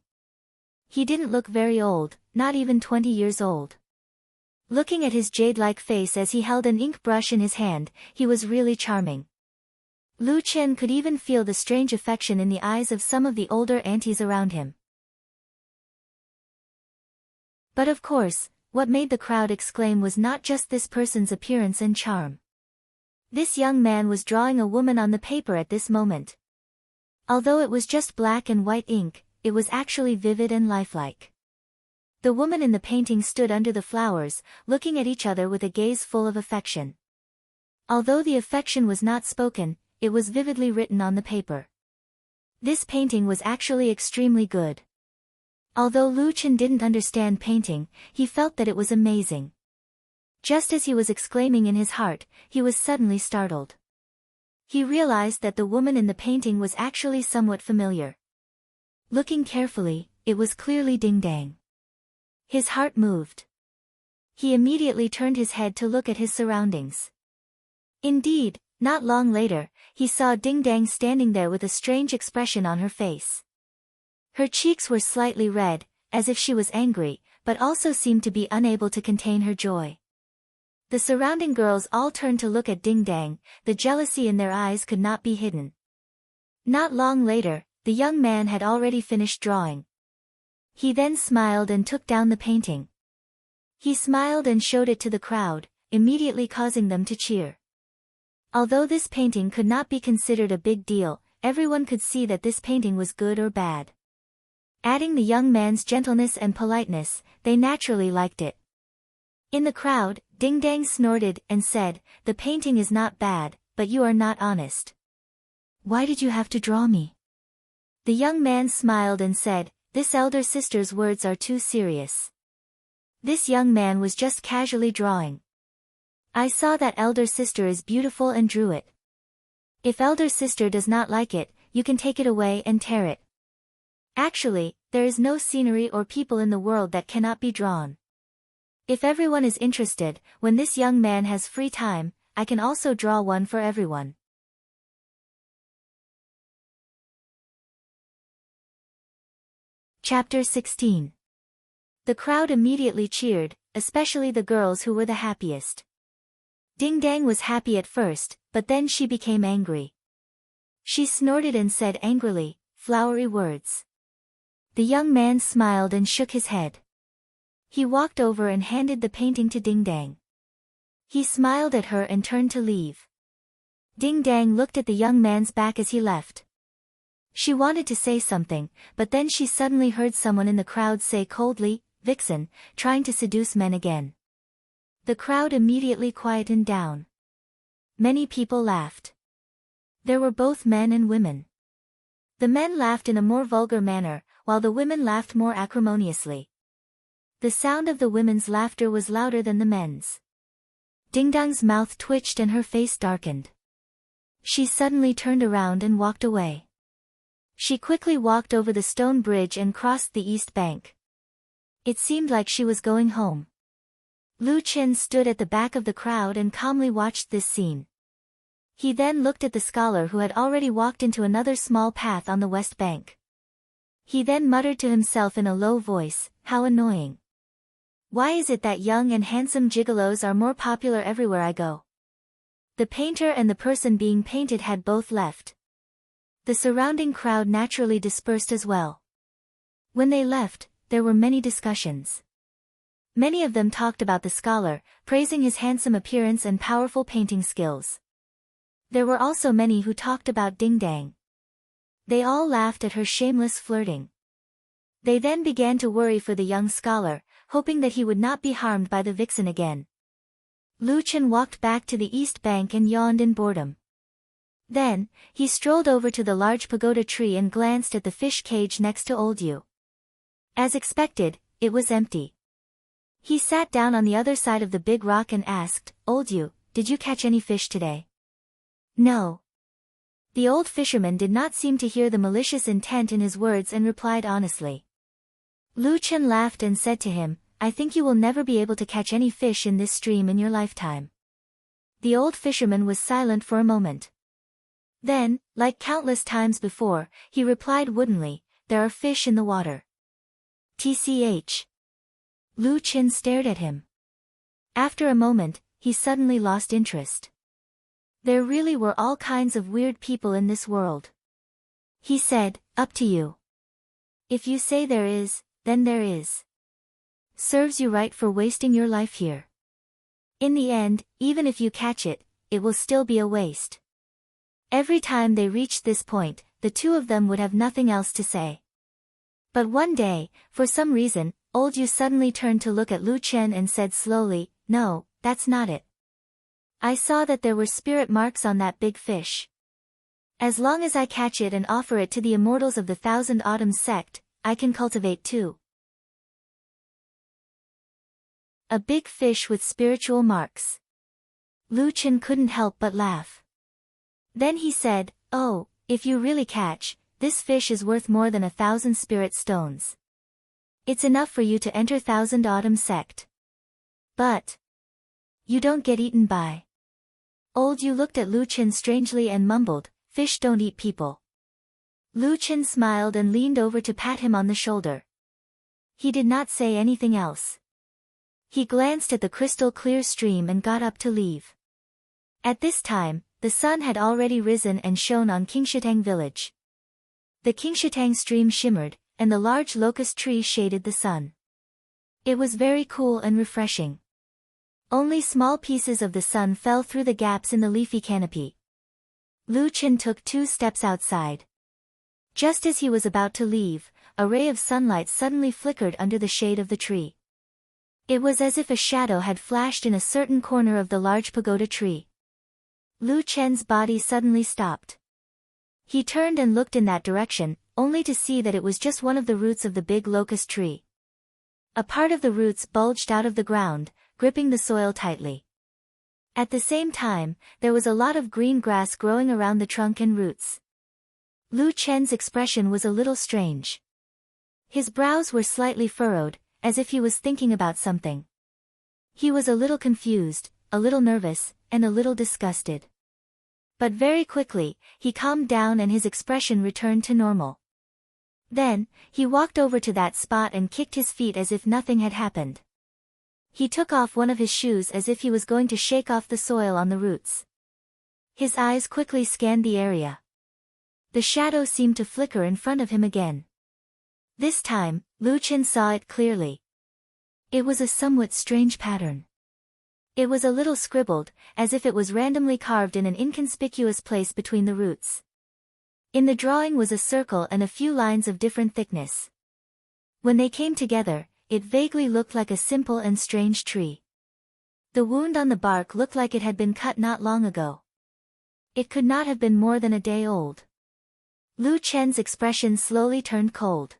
He didn't look very old, not even 20 years old. Looking at his jade-like face as he held an ink brush in his hand, he was really charming. Lu Chen could even feel the strange affection in the eyes of some of the older aunties around him. But of course, what made the crowd exclaim was not just this person's appearance and charm. This young man was drawing a woman on the paper at this moment. Although it was just black and white ink, it was actually vivid and lifelike. The woman in the painting stood under the flowers, looking at each other with a gaze full of affection. Although the affection was not spoken, it was vividly written on the paper. This painting was actually extremely good. Although Lu Chen didn't understand painting, he felt that it was amazing. Just as he was exclaiming in his heart, he was suddenly startled. He realized that the woman in the painting was actually somewhat familiar. Looking carefully, it was clearly Ding Dang. His heart moved. He immediately turned his head to look at his surroundings. Indeed, not long later, he saw Ding Dang standing there with a strange expression on her face. Her cheeks were slightly red, as if she was angry, but also seemed to be unable to contain her joy. The surrounding girls all turned to look at Ding Dang, the jealousy in their eyes could not be hidden. Not long later, the young man had already finished drawing. He then smiled and took down the painting. He smiled and showed it to the crowd, immediately causing them to cheer. Although this painting could not be considered a big deal, everyone could see that this painting was good or bad. Adding the young man's gentleness and politeness, they naturally liked it. In the crowd, Ding Dang snorted and said, "The painting is not bad, but you are not honest. Why did you have to draw me?" The young man smiled and said, "This elder sister's words are too serious. This young man was just casually drawing. I saw that elder sister is beautiful and drew it. If elder sister does not like it, you can take it away and tear it. Actually, there is no scenery or people in the world that cannot be drawn. If everyone is interested, when this young man has free time, I can also draw one for everyone." Chapter 16. The crowd immediately cheered, especially the girls who were the happiest. Ding Dang was happy at first, but then she became angry. She snorted and said angrily, "Flowery words." The young man smiled and shook his head. He walked over and handed the painting to Ding Dang. He smiled at her and turned to leave. Ding Dang looked at the young man's back as he left. She wanted to say something, but then she suddenly heard someone in the crowd say coldly, "Vixen, trying to seduce men again." The crowd immediately quietened down. Many people laughed. There were both men and women. The men laughed in a more vulgar manner, while the women laughed more acrimoniously. The sound of the women's laughter was louder than the men's. Ding Dang's mouth twitched and her face darkened. She suddenly turned around and walked away. She quickly walked over the stone bridge and crossed the east bank. It seemed like she was going home. Lu Chen stood at the back of the crowd and calmly watched this scene. He then looked at the scholar who had already walked into another small path on the west bank. He then muttered to himself in a low voice, "How annoying. Why is it that young and handsome gigolos are more popular everywhere I go?" The painter and the person being painted had both left. The surrounding crowd naturally dispersed as well. When they left, there were many discussions. Many of them talked about the scholar, praising his handsome appearance and powerful painting skills. There were also many who talked about Ding Dang. They all laughed at her shameless flirting. They then began to worry for the young scholar, hoping that he would not be harmed by the vixen again. Lu Chen walked back to the east bank and yawned in boredom. Then, he strolled over to the large pagoda tree and glanced at the fish cage next to Old Yu. As expected, it was empty. He sat down on the other side of the big rock and asked, "Old Yu, did you catch any fish today?" "No." The old fisherman did not seem to hear the malicious intent in his words and replied honestly. Lu Chen laughed and said to him, "I think you will never be able to catch any fish in this stream in your lifetime." The old fisherman was silent for a moment. Then, like countless times before, he replied woodenly, "There are fish in the water." "Tch." Lu Chen stared at him. After a moment, he suddenly lost interest. There really were all kinds of weird people in this world. He said, up to you. If you say there is, then there is. Serves you right for wasting your life here. In the end, even if you catch it, it will still be a waste. Every time they reached this point, the two of them would have nothing else to say. But one day, for some reason, old Yu suddenly turned to look at Lu Chen and said slowly, no, that's not it. I saw that there were spirit marks on that big fish. As long as I catch it and offer it to the immortals of the Thousand Autumns sect, I can cultivate too. A big fish with spiritual marks. Lu Chen couldn't help but laugh. Then he said, oh, if you really catch, this fish is worth more than 1,000 spirit stones. It's enough for you to enter Thousand Autumn sect. But you don't get eaten by. Old Yu looked at Lu Chen strangely and mumbled, fish don't eat people. Lu Chen smiled and leaned over to pat him on the shoulder. He did not say anything else. He glanced at the crystal-clear stream and got up to leave. At this time, the sun had already risen and shone on Qingshitang village. The Qingshitang stream shimmered, and the large locust tree shaded the sun. It was very cool and refreshing. Only small pieces of the sun fell through the gaps in the leafy canopy. Lu Chen took 2 steps outside. Just as he was about to leave, a ray of sunlight suddenly flickered under the shade of the tree. It was as if a shadow had flashed in a certain corner of the large pagoda tree. Lu Chen's body suddenly stopped. He turned and looked in that direction, only to see that it was just one of the roots of the big locust tree. A part of the roots bulged out of the ground, gripping the soil tightly. At the same time, there was a lot of green grass growing around the trunk and roots. Lu Chen's expression was a little strange. His brows were slightly furrowed, as if he was thinking about something. He was a little confused, a little nervous, and a little disgusted. But very quickly, he calmed down and his expression returned to normal. Then, he walked over to that spot and kicked his feet as if nothing had happened. He took off one of his shoes as if he was going to shake off the soil on the roots. His eyes quickly scanned the area. The shadow seemed to flicker in front of him again. This time, Lu Chen saw it clearly. It was a somewhat strange pattern. It was a little scribbled, as if it was randomly carved in an inconspicuous place between the roots. In the drawing was a circle and a few lines of different thickness. When they came together, it vaguely looked like a simple and strange tree. The wound on the bark looked like it had been cut not long ago. It could not have been more than a day old. Lu Chen's expression slowly turned cold.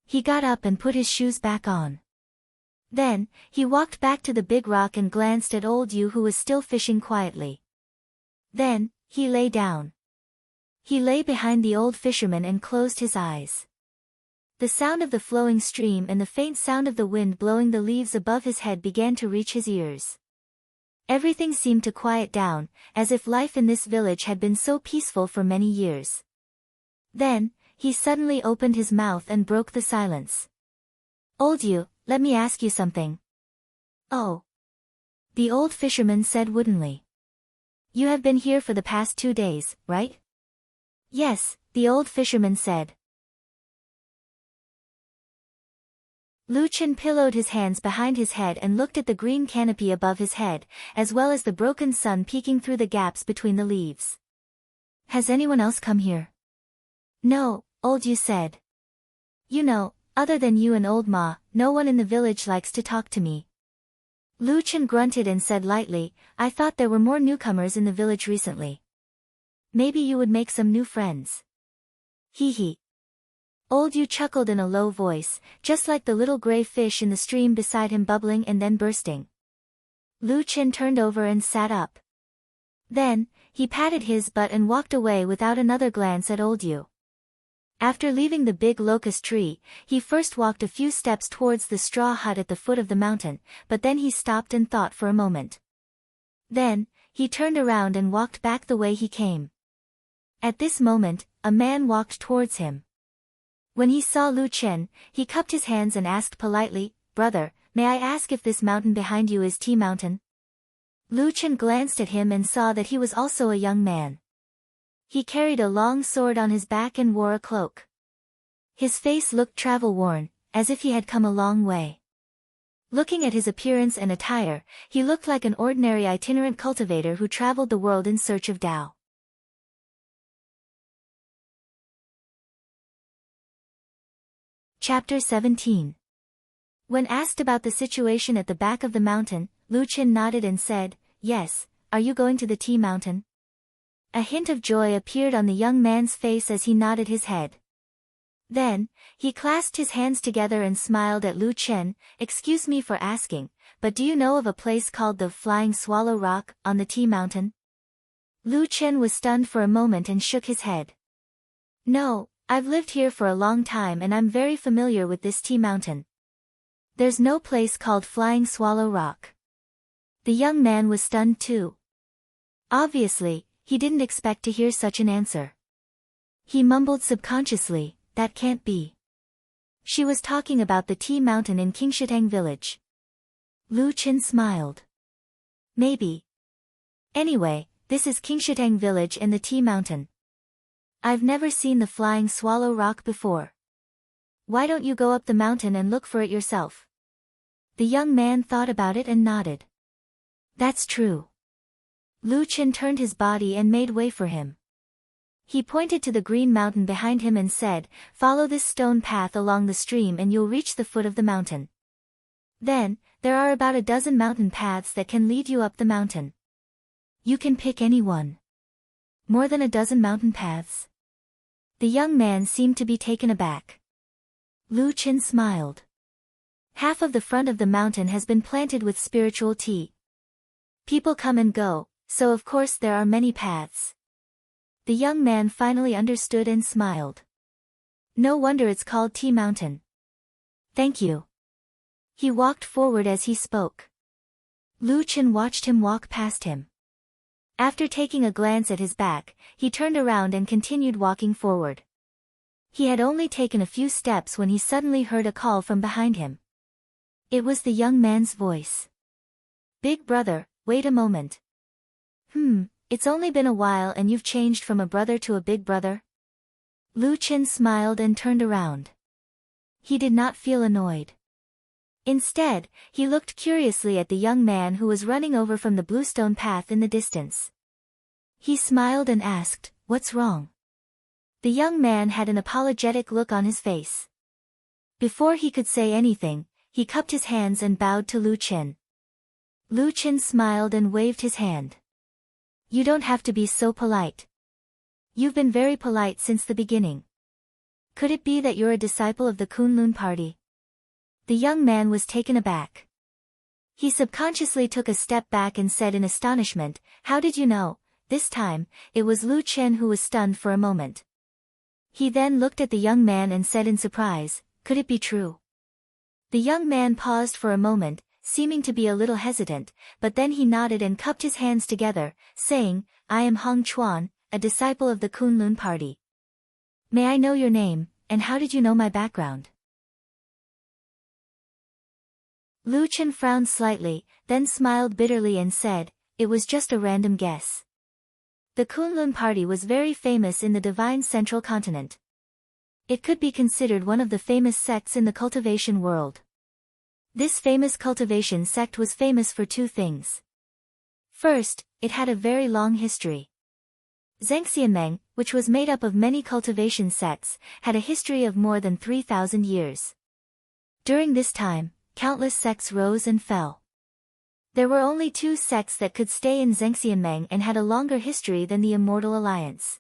He got up and put his shoes back on. Then, he walked back to the big rock and glanced at old Yu who was still fishing quietly. Then, he lay down. He lay behind the old fisherman and closed his eyes. The sound of the flowing stream and the faint sound of the wind blowing the leaves above his head began to reach his ears. Everything seemed to quiet down, as if life in this village had been so peaceful for many years. Then, he suddenly opened his mouth and broke the silence. Old Yu, let me ask you something. Oh. The old fisherman said woodenly. You have been here for the past 2 days, right? Yes, the old fisherman said. Lu Chen pillowed his hands behind his head and looked at the green canopy above his head, as well as the broken sun peeking through the gaps between the leaves. Has anyone else come here? No, old Yu said. You know, other than you and old Ma, no one in the village likes to talk to me. Lu Chen grunted and said lightly, I thought there were more newcomers in the village recently. Maybe you would make some new friends. Hee hee. Old Yu chuckled in a low voice, just like the little gray fish in the stream beside him bubbling and then bursting. Lu Chen turned over and sat up. Then, he patted his butt and walked away without another glance at old Yu. After leaving the big locust tree, he first walked a few steps towards the straw hut at the foot of the mountain, but then he stopped and thought for a moment. Then, he turned around and walked back the way he came. At this moment, a man walked towards him. When he saw Lu Chen, he cupped his hands and asked politely, Brother, may I ask if this mountain behind you is Tea Mountain? Lu Chen glanced at him and saw that he was also a young man. He carried a long sword on his back and wore a cloak. His face looked travel-worn, as if he had come a long way. Looking at his appearance and attire, he looked like an ordinary itinerant cultivator who traveled the world in search of Tao. Chapter 17. When asked about the situation at the back of the mountain, Lu Chen nodded and said, "Yes, are you going to the tea mountain?" A hint of joy appeared on the young man's face as he nodded his head. Then, he clasped his hands together and smiled at Lu Chen. "Excuse me for asking, but do you know of a place called the Flying Swallow Rock, on the tea mountain?" Lu Chen was stunned for a moment and shook his head. "No, I've lived here for a long time and I'm very familiar with this tea mountain. There's no place called Flying Swallow Rock." The young man was stunned too. Obviously, he didn't expect to hear such an answer. He mumbled subconsciously, "That can't be. She was talking about the tea mountain in Qingshitang village." Lu Chen smiled. "Maybe. Anyway, this is Qingshitang village and the tea mountain. I've never seen the Flying Swallow Rock before. Why don't you go up the mountain and look for it yourself?" The young man thought about it and nodded. "That's true." Lu Chen turned his body and made way for him. He pointed to the green mountain behind him and said, "Follow this stone path along the stream and you'll reach the foot of the mountain. Then, there are about a dozen mountain paths that can lead you up the mountain. You can pick any one." "More than a dozen mountain paths?" The young man seemed to be taken aback. Lu Chen smiled. "Half of the front of the mountain has been planted with spiritual tea. People come and go, so of course there are many paths." The young man finally understood and smiled. "No wonder it's called Tea Mountain. Thank you." He walked forward as he spoke. Lu Chen watched him walk past him. After taking a glance at his back, he turned around and continued walking forward. He had only taken a few steps when he suddenly heard a call from behind him. It was the young man's voice. "Big brother, wait a moment." It's only been a while and you've changed from a brother to a big brother?" Lu Chen smiled and turned around. He did not feel annoyed. Instead, he looked curiously at the young man who was running over from the bluestone path in the distance. He smiled and asked, "What's wrong?" The young man had an apologetic look on his face. Before he could say anything, he cupped his hands and bowed to Lu Chen. Lu Chen smiled and waved his hand. "You don't have to be so polite. You've been very polite since the beginning. Could it be that you're a disciple of the Kunlun party?" The young man was taken aback. He subconsciously took a step back and said in astonishment, "How did you know?" This time, it was Lu Chen who was stunned for a moment. He then looked at the young man and said in surprise, "Could it be true?" The young man paused for a moment, seeming to be a little hesitant, but then he nodded and cupped his hands together, saying, "I am Hong Chuan, a disciple of the Kunlun party. May I know your name, and how did you know my background?" Lu Chen frowned slightly, then smiled bitterly and said, "It was just a random guess." The Kunlun party was very famous in the divine central continent. It could be considered one of the famous sects in the cultivation world. This famous cultivation sect was famous for two things. First, it had a very long history. Zhengxianmeng, which was made up of many cultivation sects, had a history of more than 3,000 years. During this time, countless sects rose and fell. There were only two sects that could stay in Zhengxianmeng and had a longer history than the Immortal Alliance.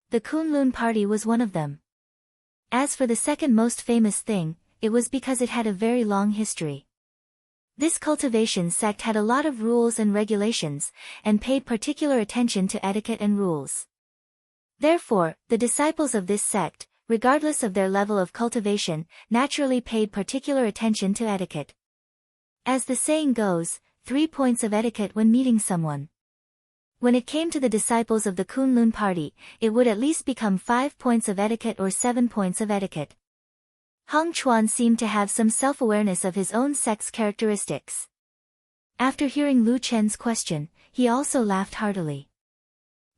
The Kunlun party was one of them. As for the second most famous thing, it was because it had a very long history. This cultivation sect had a lot of rules and regulations, and paid particular attention to etiquette and rules. Therefore, the disciples of this sect, regardless of their level of cultivation, naturally paid particular attention to etiquette. As the saying goes, 3 points of etiquette when meeting someone. When it came to the disciples of the Kunlun party, it would at least become 5 points of etiquette or 7 points of etiquette. Hong Chuan seemed to have some self-awareness of his own sect's characteristics. After hearing Lu Chen's question, he also laughed heartily.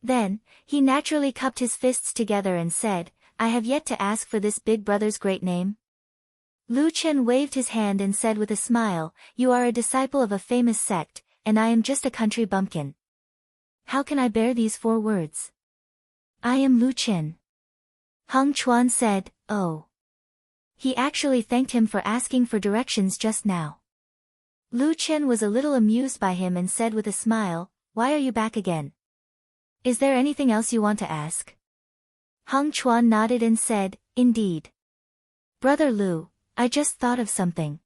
Then, he naturally cupped his fists together and said, I have yet to ask for this big brother's great name. Lu Chen waved his hand and said with a smile, You are a disciple of a famous sect, and I am just a country bumpkin. How can I bear these 4 words? I am Lu Chen. Hung Chuan said, Oh. He actually thanked him for asking for directions just now. Lu Chen was a little amused by him and said with a smile, Why are you back again? Is there anything else you want to ask? Hung Chuan nodded and said, Indeed. Brother Lu, I just thought of something.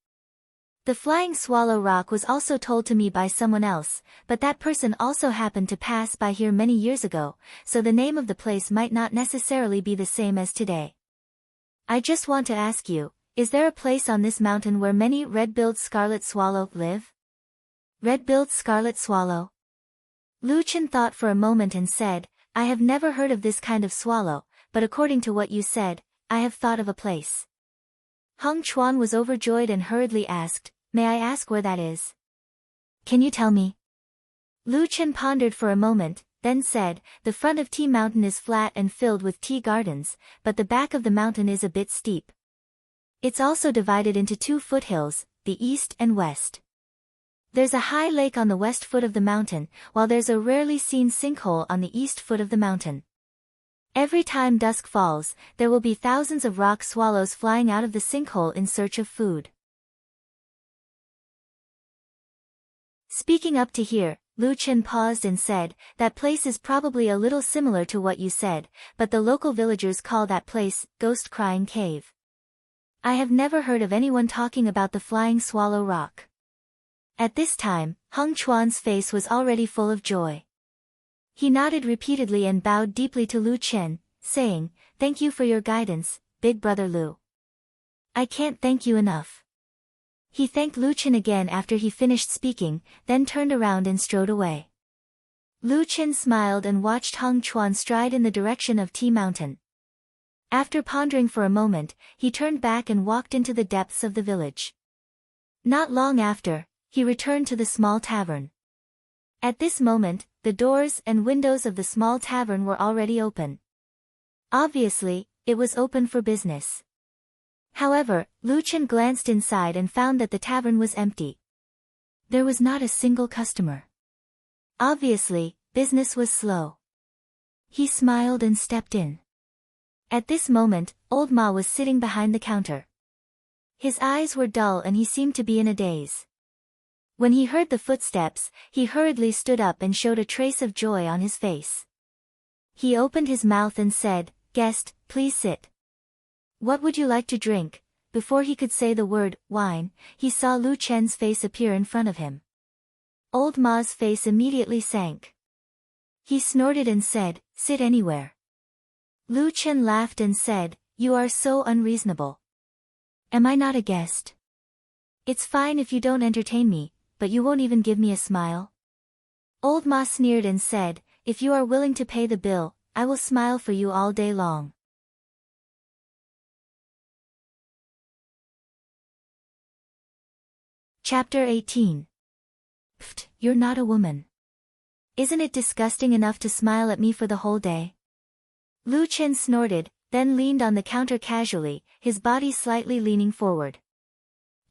The flying swallow rock was also told to me by someone else, but that person also happened to pass by here many years ago, so the name of the place might not necessarily be the same as today. I just want to ask you, is there a place on this mountain where many red-billed scarlet swallow live? Red-billed scarlet swallow? Lu Chen thought for a moment and said, I have never heard of this kind of swallow, but according to what you said, I have thought of a place. Hung Chuan was overjoyed and hurriedly asked, May I ask where that is? Can you tell me? Lu Chen pondered for a moment, then said, The front of Tea Mountain is flat and filled with tea gardens, but the back of the mountain is a bit steep. It's also divided into 2 foothills, the east and west. There's a high lake on the west foot of the mountain, while there's a rarely seen sinkhole on the east foot of the mountain. Every time dusk falls, there will be thousands of rock swallows flying out of the sinkhole in search of food. Speaking up to here, Lu Chen paused and said, That place is probably a little similar to what you said, but the local villagers call that place, Ghost Crying Cave. I have never heard of anyone talking about the flying swallow rock. At this time, Hung Chuan's face was already full of joy. He nodded repeatedly and bowed deeply to Lu Chen, saying, Thank you for your guidance, big brother Lu. I can't thank you enough. He thanked Lu Chen again after he finished speaking, then turned around and strode away. Lu Chen smiled and watched Hung Chuan stride in the direction of Tea Mountain. After pondering for a moment, he turned back and walked into the depths of the village. Not long after, he returned to the small tavern. At this moment, the doors and windows of the small tavern were already open. Obviously, it was open for business. However, Lu Chen glanced inside and found that the tavern was empty. There was not a single customer. Obviously, business was slow. He smiled and stepped in. At this moment, Old Ma was sitting behind the counter. His eyes were dull and he seemed to be in a daze. When he heard the footsteps, he hurriedly stood up and showed a trace of joy on his face. He opened his mouth and said, Guest, please sit. What would you like to drink? Before he could say the word, wine, he saw Lu Chen's face appear in front of him. Old Ma's face immediately sank. He snorted and said, Sit anywhere. Lu Chen laughed and said, You are so unreasonable. Am I not a guest? It's fine if you don't entertain me, but you won't even give me a smile? Old Ma sneered and said, If you are willing to pay the bill, I will smile for you all day long. Chapter 18. Pfft, you're not a woman. Isn't it disgusting enough to smile at me for the whole day? Lu Chen snorted, then leaned on the counter casually, his body slightly leaning forward.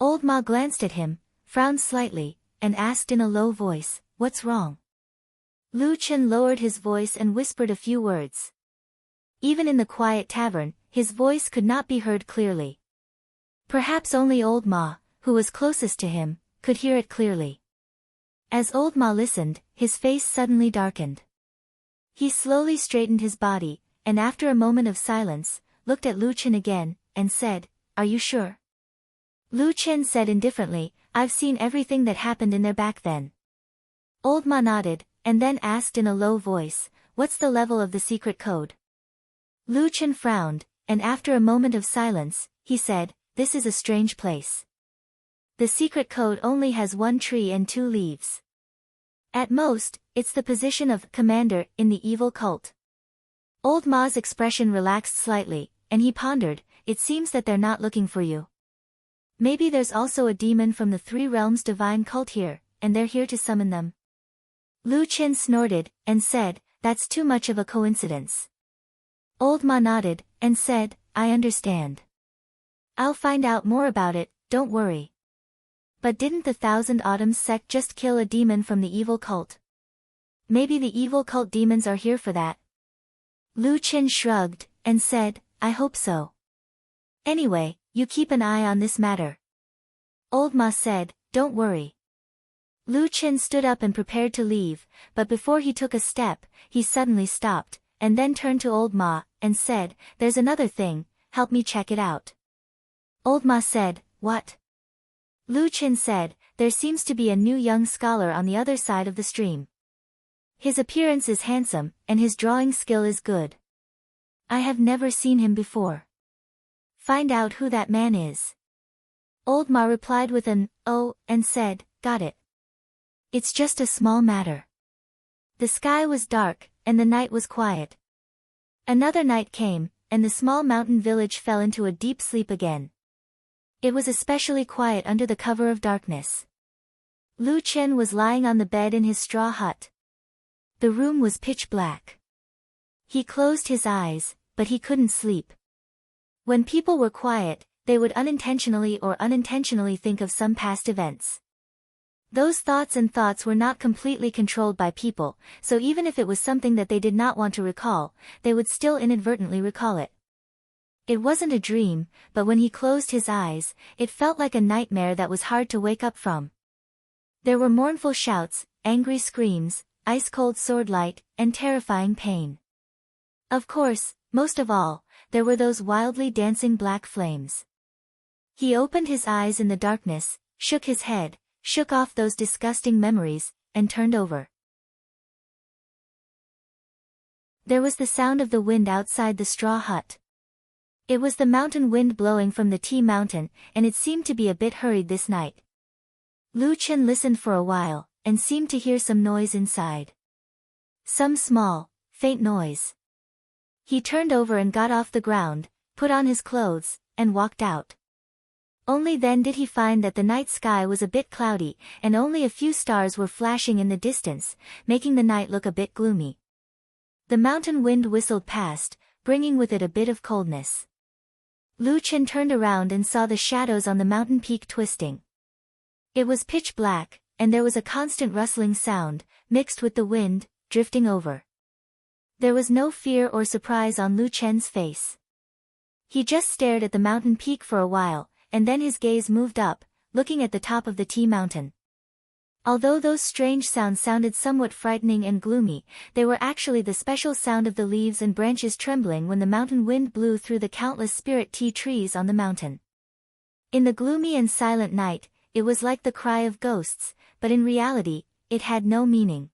Old Ma glanced at him, frowned slightly, and asked in a low voice, What's wrong? Lu Chen lowered his voice and whispered a few words. Even in the quiet tavern, his voice could not be heard clearly. Perhaps only Old Ma, who was closest to him, could hear it clearly. As Old Ma listened, his face suddenly darkened. He slowly straightened his body, and after a moment of silence, looked at Lu Chen again, and said, Are you sure? Lu Chen said indifferently, I've seen everything that happened in there back then. Old Ma nodded, and then asked in a low voice, What's the level of the secret code? Lu Chen frowned, and after a moment of silence, he said, This is a strange place. The secret code only has 1 tree and 2 leaves. At most, it's the position of commander in the evil cult. Old Ma's expression relaxed slightly, and he pondered, It seems that they're not looking for you. Maybe there's also a demon from the 3 realms divine cult here, and they're here to summon them. Lu Qin snorted, and said, "That's too much of a coincidence." Old Ma nodded, and said, "I understand. I'll find out more about it, don't worry." "But didn't the Thousand Autumns sect just kill a demon from the evil cult? Maybe the evil cult demons are here for that." Lu Qin shrugged, and said, "I hope so. Anyway, you keep an eye on this matter." Old Ma said, "Don't worry." Lu Qin stood up and prepared to leave, but before he took a step, he suddenly stopped, and then turned to Old Ma, and said, "There's another thing, help me check it out." Old Ma said, "What?" Lu Qin said, "There seems to be a new young scholar on the other side of the stream. His appearance is handsome, and his drawing skill is good. I have never seen him before. Find out who that man is." Old Ma replied with an, "Oh," and said, "Got it. It's just a small matter." The sky was dark, and the night was quiet. Another night came, and the small mountain village fell into a deep sleep again. It was especially quiet under the cover of darkness. Lu Qin was lying on the bed in his straw hut. The room was pitch black. He closed his eyes, but he couldn't sleep. When people were quiet, they would unintentionally or unintentionally think of some past events. Those thoughts were not completely controlled by people, so even if it was something that they did not want to recall, they would still inadvertently recall it. It wasn't a dream, but when he closed his eyes, it felt like a nightmare that was hard to wake up from. There were mournful shouts, angry screams, ice-cold swordlight, and terrifying pain. Of course, most of all, there were those wildly dancing black flames. He opened his eyes in the darkness, shook his head, shook off those disgusting memories, and turned over. There was the sound of the wind outside the straw hut. It was the mountain wind blowing from the tea mountain, and it seemed to be a bit hurried this night. Lu Qin listened for a while, and seemed to hear some noise inside. Some small, faint noise. He turned over and got off the ground, put on his clothes, and walked out. Only then did he find that the night sky was a bit cloudy, and only a few stars were flashing in the distance, making the night look a bit gloomy. The mountain wind whistled past, bringing with it a bit of coldness. Lu Qin turned around and saw the shadows on the mountain peak twisting. It was pitch black, and there was a constant rustling sound, mixed with the wind, drifting over. There was no fear or surprise on Lu Qin's face. He just stared at the mountain peak for a while, and then his gaze moved up, looking at the top of the tea mountain. Although those strange sounds sounded somewhat frightening and gloomy, they were actually the special sound of the leaves and branches trembling when the mountain wind blew through the countless spirit tea trees on the mountain. In the gloomy and silent night, it was like the cry of ghosts, but in reality, it had no meaning.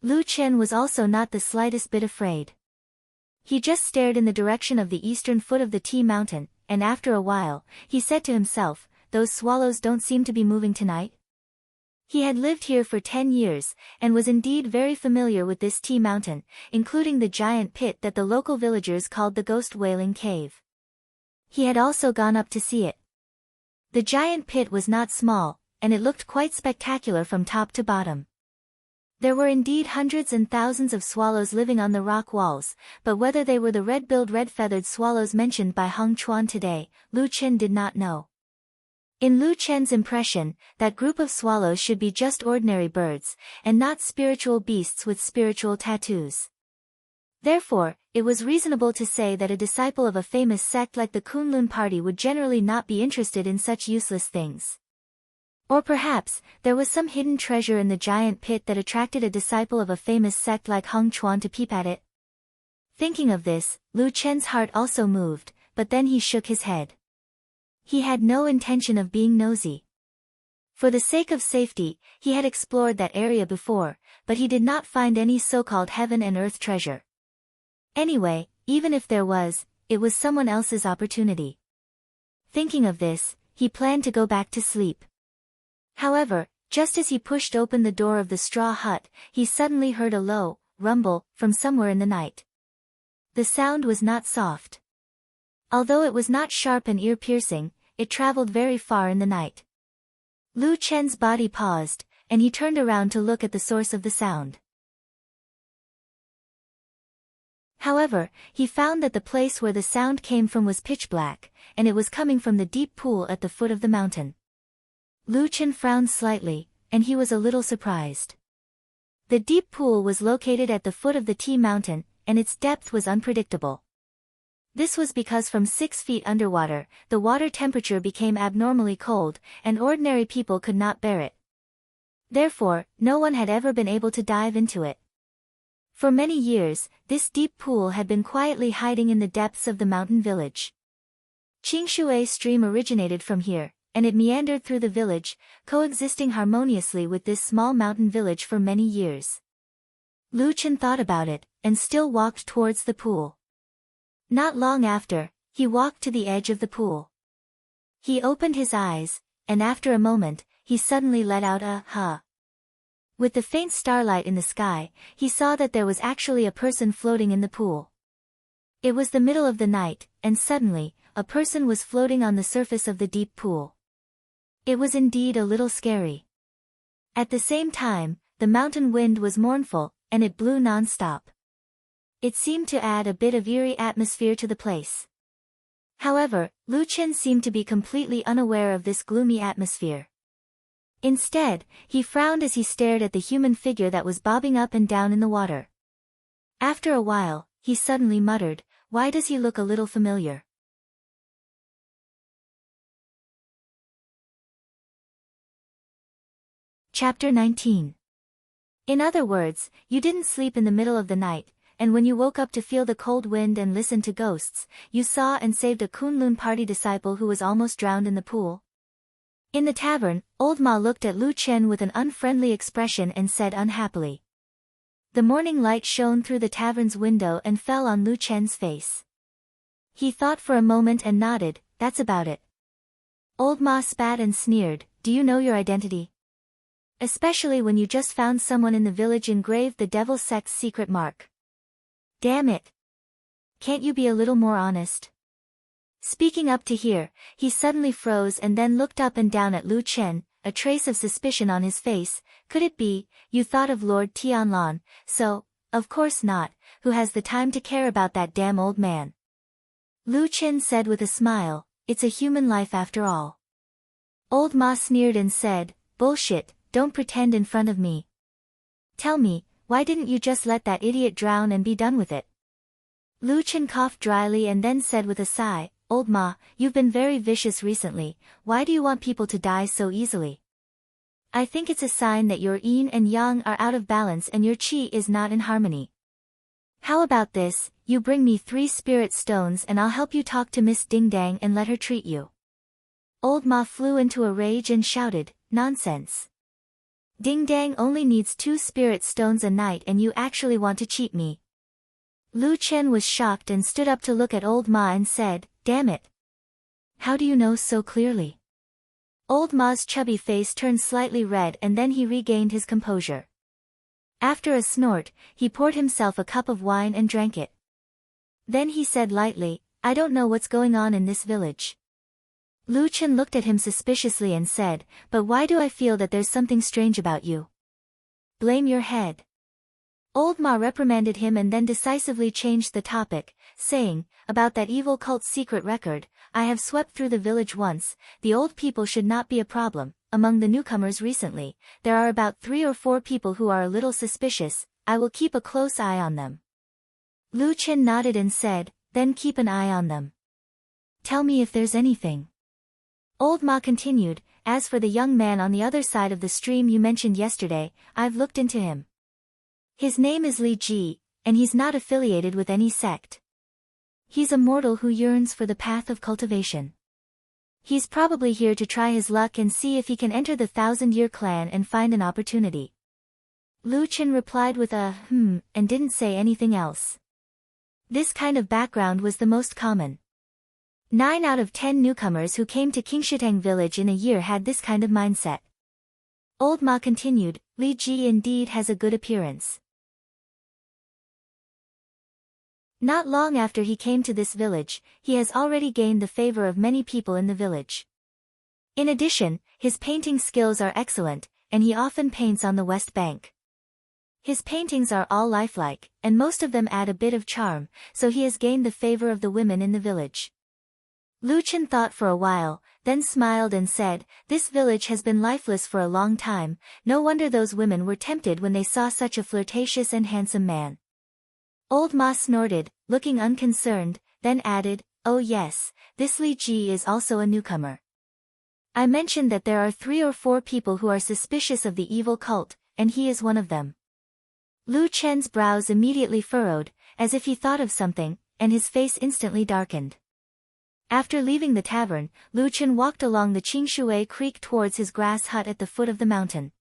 Lu Qin was also not the slightest bit afraid. He just stared in the direction of the eastern foot of the tea mountain, and after a while, he said to himself, "Those swallows don't seem to be moving tonight." He had lived here for 10 years, and was indeed very familiar with this tea mountain, including the giant pit that the local villagers called the Ghost Wailing Cave. He had also gone up to see it. The giant pit was not small, and it looked quite spectacular from top to bottom. There were indeed hundreds and thousands of swallows living on the rock walls, but whether they were the red-billed red-feathered swallows mentioned by Hong Chuan today, Lu Qin did not know. In Lu Qin's impression, that group of swallows should be just ordinary birds, and not spiritual beasts with spiritual tattoos. Therefore, it was reasonable to say that a disciple of a famous sect like the Kunlun party would generally not be interested in such useless things. Or perhaps, there was some hidden treasure in the giant pit that attracted a disciple of a famous sect like Hong Chuan to peep at it. Thinking of this, Lu Qin's heart also moved, but then he shook his head. He had no intention of being nosy. For the sake of safety, he had explored that area before, but he did not find any so-called heaven and earth treasure. Anyway, even if there was, it was someone else's opportunity. Thinking of this, he planned to go back to sleep. However, just as he pushed open the door of the straw hut, he suddenly heard a low rumble from somewhere in the night. The sound was not soft. Although it was not sharp and ear-piercing, it traveled very far in the night. Lu Qin's body paused, and he turned around to look at the source of the sound. However, he found that the place where the sound came from was pitch black, and it was coming from the deep pool at the foot of the mountain. Lu Chen frowned slightly, and he was a little surprised. The deep pool was located at the foot of the Tea Mountain, and its depth was unpredictable. This was because from 6 feet underwater, the water temperature became abnormally cold, and ordinary people could not bear it. Therefore, no one had ever been able to dive into it. For many years, this deep pool had been quietly hiding in the depths of the mountain village. Qingshui stream originated from here, and it meandered through the village, coexisting harmoniously with this small mountain village for many years. Lu Chen thought about it, and still walked towards the pool. Not long after, he walked to the edge of the pool. He opened his eyes, and after a moment, he suddenly let out a "huh." With the faint starlight in the sky, he saw that there was actually a person floating in the pool. It was the middle of the night, and suddenly, a person was floating on the surface of the deep pool. It was indeed a little scary. At the same time, the mountain wind was mournful, and it blew non-stop. It seemed to add a bit of eerie atmosphere to the place. However, Lu Chen seemed to be completely unaware of this gloomy atmosphere. Instead, he frowned as he stared at the human figure that was bobbing up and down in the water. After a while, he suddenly muttered, "Why does he look a little familiar?" Chapter 19. In other words, you didn't sleep in the middle of the night, and when you woke up to feel the cold wind and listen to ghosts, you saw and saved a Kunlun party disciple who was almost drowned in the pool. In the tavern, Old Ma looked at Lu Chen with an unfriendly expression and said unhappily. The morning light shone through the tavern's window and fell on Lu Chen's face. He thought for a moment and nodded, "That's about it." Old Ma spat and sneered, "Do you know your identity? Especially when you just found someone in the village engraved the devil sect's secret mark. Damn it! Can't you be a little more honest?" Speaking up to hear, he suddenly froze and then looked up and down at Lu Chen, a trace of suspicion on his face. "Could it be, you thought of Lord Tianlan, so, of course not, who has the time to care about that damn old man?" Lu Chen said with a smile, "It's a human life after all." Old Ma sneered and said, "Bullshit, don't pretend in front of me. Tell me, why didn't you just let that idiot drown and be done with it?" Lu Chen coughed dryly and then said with a sigh, "Old Ma, you've been very vicious recently. Why do you want people to die so easily? I think it's a sign that your yin and yang are out of balance and your qi is not in harmony. How about this, you bring me 3 spirit stones and I'll help you talk to Miss Ding Dang and let her treat you." Old Ma flew into a rage and shouted, "Nonsense. Ding Dang only needs 2 spirit stones a night and you actually want to cheat me." Lu Chen was shocked and stood up to look at Old Ma and said, "Damn it. How do you know so clearly?" Old Ma's chubby face turned slightly red and then he regained his composure. After a snort, he poured himself a cup of wine and drank it. Then he said lightly, "I don't know what's going on in this village." Lu Chen looked at him suspiciously and said, "But why do I feel that there's something strange about you? Blame your head." Old Ma reprimanded him and then decisively changed the topic, saying, "About that evil cult's secret record, I have swept through the village once. The old people should not be a problem. Among the newcomers recently, there are about 3 or 4 people who are a little suspicious. I will keep a close eye on them." Lu Chen nodded and said, "Then keep an eye on them. Tell me if there's anything." Old Ma continued, "As for the young man on the other side of the stream you mentioned yesterday, I've looked into him. His name is Li Ji, and he's not affiliated with any sect. He's a mortal who yearns for the path of cultivation. He's probably here to try his luck and see if he can enter the 1,000-year clan and find an opportunity." Lu Chen replied with a and didn't say anything else. This kind of background was the most common. 9 out of 10 newcomers who came to Qingshitang village in a year had this kind of mindset. Old Ma continued, "Li Ji indeed has a good appearance. Not long after he came to this village, he has already gained the favor of many people in the village. In addition, his painting skills are excellent, and he often paints on the west bank. His paintings are all lifelike, and most of them add a bit of charm, so he has gained the favor of the women in the village. Lu Chen thought for a while, then smiled and said, "This village has been lifeless for a long time, no wonder those women were tempted when they saw such a flirtatious and handsome man." Old Ma snorted, looking unconcerned, then added, "Oh yes, this Li Ji is also a newcomer. I mentioned that there are 3 or 4 people who are suspicious of the evil cult, and he is one of them." Lu Chen's brows immediately furrowed, as if he thought of something, and his face instantly darkened. After leaving the tavern, Lu Chen walked along the Qingshui Creek towards his grass hut at the foot of the mountain.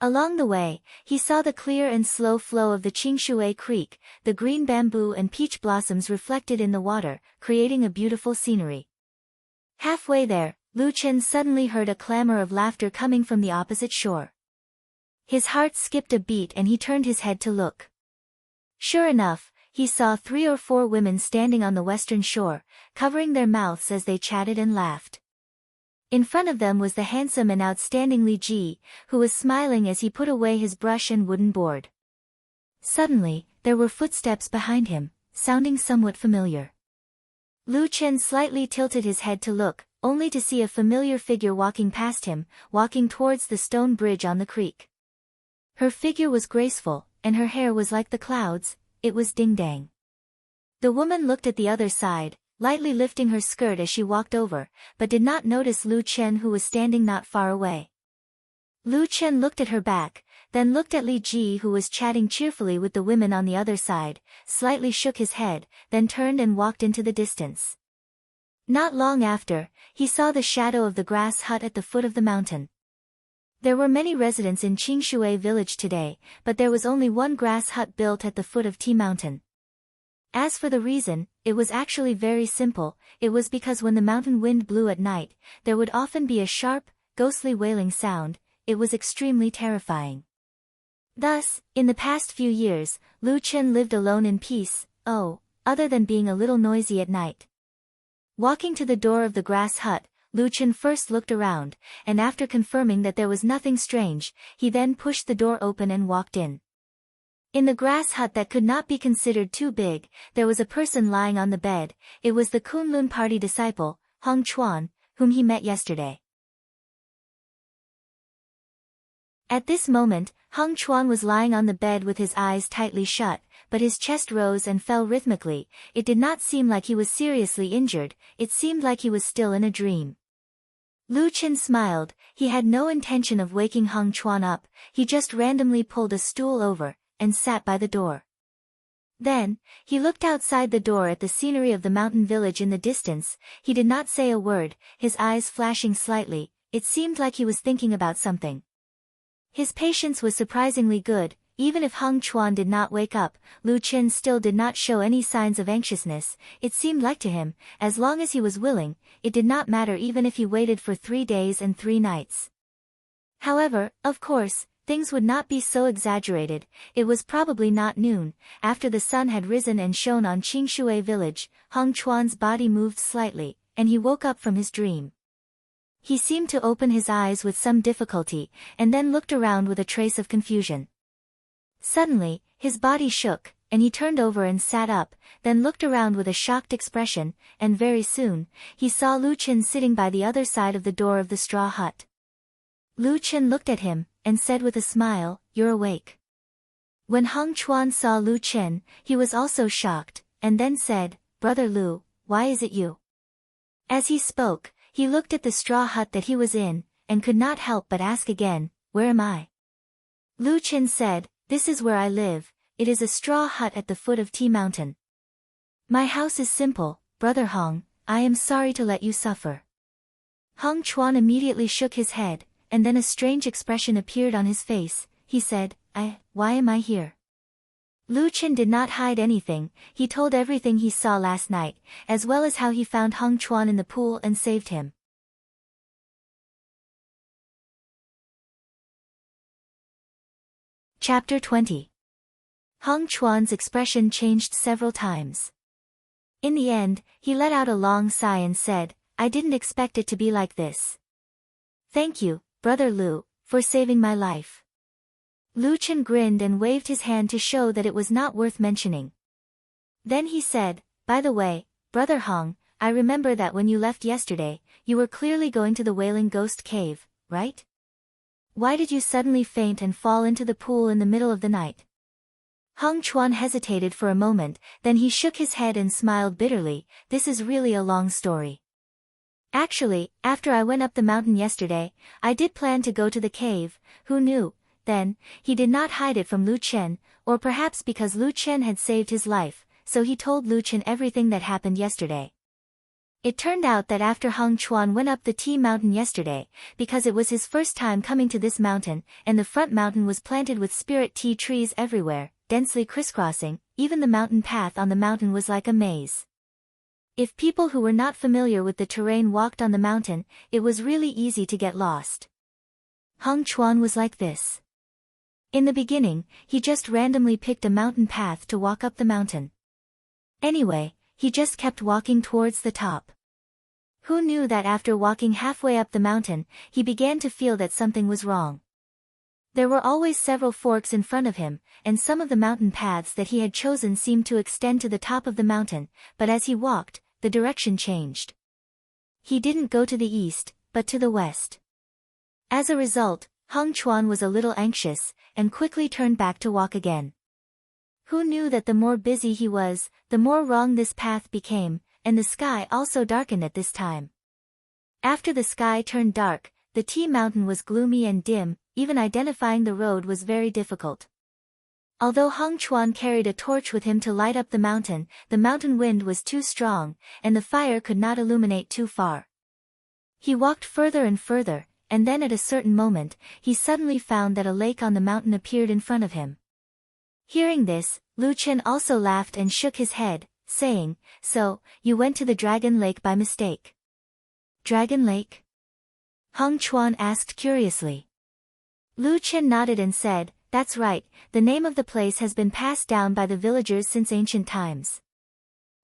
Along the way, he saw the clear and slow flow of the Qingshui Creek, the green bamboo and peach blossoms reflected in the water, creating a beautiful scenery. Halfway there, Lu Chen suddenly heard a clamor of laughter coming from the opposite shore. His heart skipped a beat and he turned his head to look. Sure enough, he saw 3 or 4 women standing on the western shore, covering their mouths as they chatted and laughed. In front of them was the handsome and outstanding Li Ji, who was smiling as he put away his brush and wooden board. Suddenly, there were footsteps behind him, sounding somewhat familiar. Lu Chen slightly tilted his head to look, only to see a familiar figure walking past him, walking towards the stone bridge on the creek. Her figure was graceful, and her hair was like the clouds. It was Ding Dang. The woman looked at the other side, lightly lifting her skirt as she walked over, but did not notice Lu Chen, who was standing not far away. Lu Chen looked at her back, then looked at Li Ji, who was chatting cheerfully with the women on the other side, slightly shook his head, then turned and walked into the distance. Not long after, he saw the shadow of the grass hut at the foot of the mountain. There were many residents in Qingshui village today, but there was only one grass hut built at the foot of T Mountain. As for the reason, it was actually very simple. It was because when the mountain wind blew at night, there would often be a sharp, ghostly wailing sound. It was extremely terrifying. Thus, in the past few years, Lu Chen lived alone in peace, other than being a little noisy at night. Walking to the door of the grass hut, Lu Chen first looked around, and after confirming that there was nothing strange, he then pushed the door open and walked in. In the grass hut that could not be considered too big, there was a person lying on the bed. It was the Kunlun party disciple, Hong Chuan, whom he met yesterday. At this moment, Hong Chuan was lying on the bed with his eyes tightly shut, but his chest rose and fell rhythmically. It did not seem like he was seriously injured, it seemed like he was still in a dream. Lu Chen smiled. He had no intention of waking Hong Chuan up, he just randomly pulled a stool over, and sat by the door. Then, he looked outside the door at the scenery of the mountain village in the distance. He did not say a word, his eyes flashing slightly. It seemed like he was thinking about something. His patience was surprisingly good. Even if Hong Chuan did not wake up, Lu Chen still did not show any signs of anxiousness. It seemed like to him, as long as he was willing, it did not matter even if he waited for 3 days and 3 nights. However, of course, things would not be so exaggerated. It was probably not noon. After the sun had risen and shone on Qingshui village, Hong Chuan's body moved slightly, and he woke up from his dream. He seemed to open his eyes with some difficulty, and then looked around with a trace of confusion. Suddenly, his body shook, and he turned over and sat up, then looked around with a shocked expression, and very soon, he saw Lu Chen sitting by the other side of the door of the straw hut. Lu Chen looked at him, and said with a smile, "You're awake." When Hong Chuan saw Lu Chen, he was also shocked, and then said, "Brother Lu, why is it you?" As he spoke, he looked at the straw hut that he was in, and could not help but ask again, "Where am I?" Lu Chen said, "This is where I live. It is a straw hut at the foot of T Mountain. My house is simple, Brother Hong, I am sorry to let you suffer." Hong Chuan immediately shook his head, and then a strange expression appeared on his face. He said, Why am I here?" Lu Chen did not hide anything. He told everything he saw last night, as well as how he found Hong Chuan in the pool and saved him. Chapter 20. Hong Chuan's expression changed several times. In the end, he let out a long sigh and said, "I didn't expect it to be like this. Thank you, Brother Lu, for saving my life." Lu Chen grinned and waved his hand to show that it was not worth mentioning. Then he said, "By the way, Brother Hong, I remember that when you left yesterday, you were clearly going to the Wailing Ghost Cave, right? Why did you suddenly faint and fall into the pool in the middle of the night?" Hong Chuan hesitated for a moment, then he shook his head and smiled bitterly. "This is really a long story. Actually, after I went up the mountain yesterday, I did plan to go to the cave. Who knew, then, he did not hide it from Lu Chen, or perhaps because Lu Chen had saved his life, so he told Lu Chen everything that happened yesterday. It turned out that after Hong Chuan went up the tea mountain yesterday, because it was his first time coming to this mountain, and the front mountain was planted with spirit tea trees everywhere, densely crisscrossing, even the mountain path on the mountain was like a maze. If people who were not familiar with the terrain walked on the mountain, it was really easy to get lost. Hong Chuan was like this. In the beginning, he just randomly picked a mountain path to walk up the mountain. Anyway, he just kept walking towards the top. Who knew that after walking halfway up the mountain, he began to feel that something was wrong. There were always several forks in front of him, and some of the mountain paths that he had chosen seemed to extend to the top of the mountain, but as he walked, the direction changed. He didn't go to the east, but to the west. As a result, Hong Chuan was a little anxious, and quickly turned back to walk again. Who knew that the more busy he was, the more wrong this path became, and the sky also darkened at this time. After the sky turned dark, the tea mountain was gloomy and dim, even identifying the road was very difficult. Although Hong Chuan carried a torch with him to light up the mountain wind was too strong, and the fire could not illuminate too far. He walked further and further, and then at a certain moment, he suddenly found that a lake on the mountain appeared in front of him. Hearing this, Lu Chen also laughed and shook his head, saying, "So, you went to the Dragon Lake by mistake." "Dragon Lake?" Hong Chuan asked curiously. Lu Chen nodded and said, "That's right, the name of the place has been passed down by the villagers since ancient times.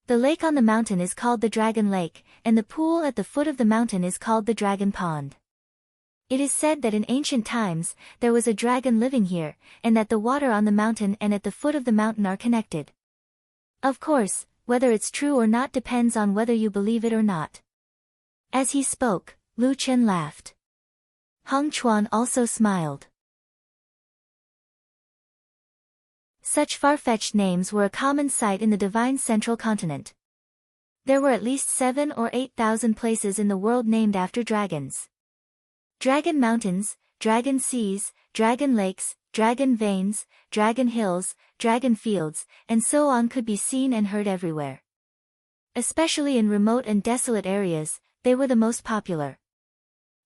The lake on the mountain is called the Dragon Lake, and the pool at the foot of the mountain is called the Dragon Pond. It is said that in ancient times, there was a dragon living here, and that the water on the mountain and at the foot of the mountain are connected. Of course, whether it's true or not depends on whether you believe it or not." As he spoke, Lu Chen laughed. Hong Chuan also smiled. Such far-fetched names were a common sight in the divine central continent. There were at least 7,000 or 8,000 places in the world named after dragons. Dragon Mountains, Dragon Seas, Dragon Lakes, Dragon Veins, Dragon Hills, Dragon Fields, and so on could be seen and heard everywhere. Especially in remote and desolate areas, they were the most popular.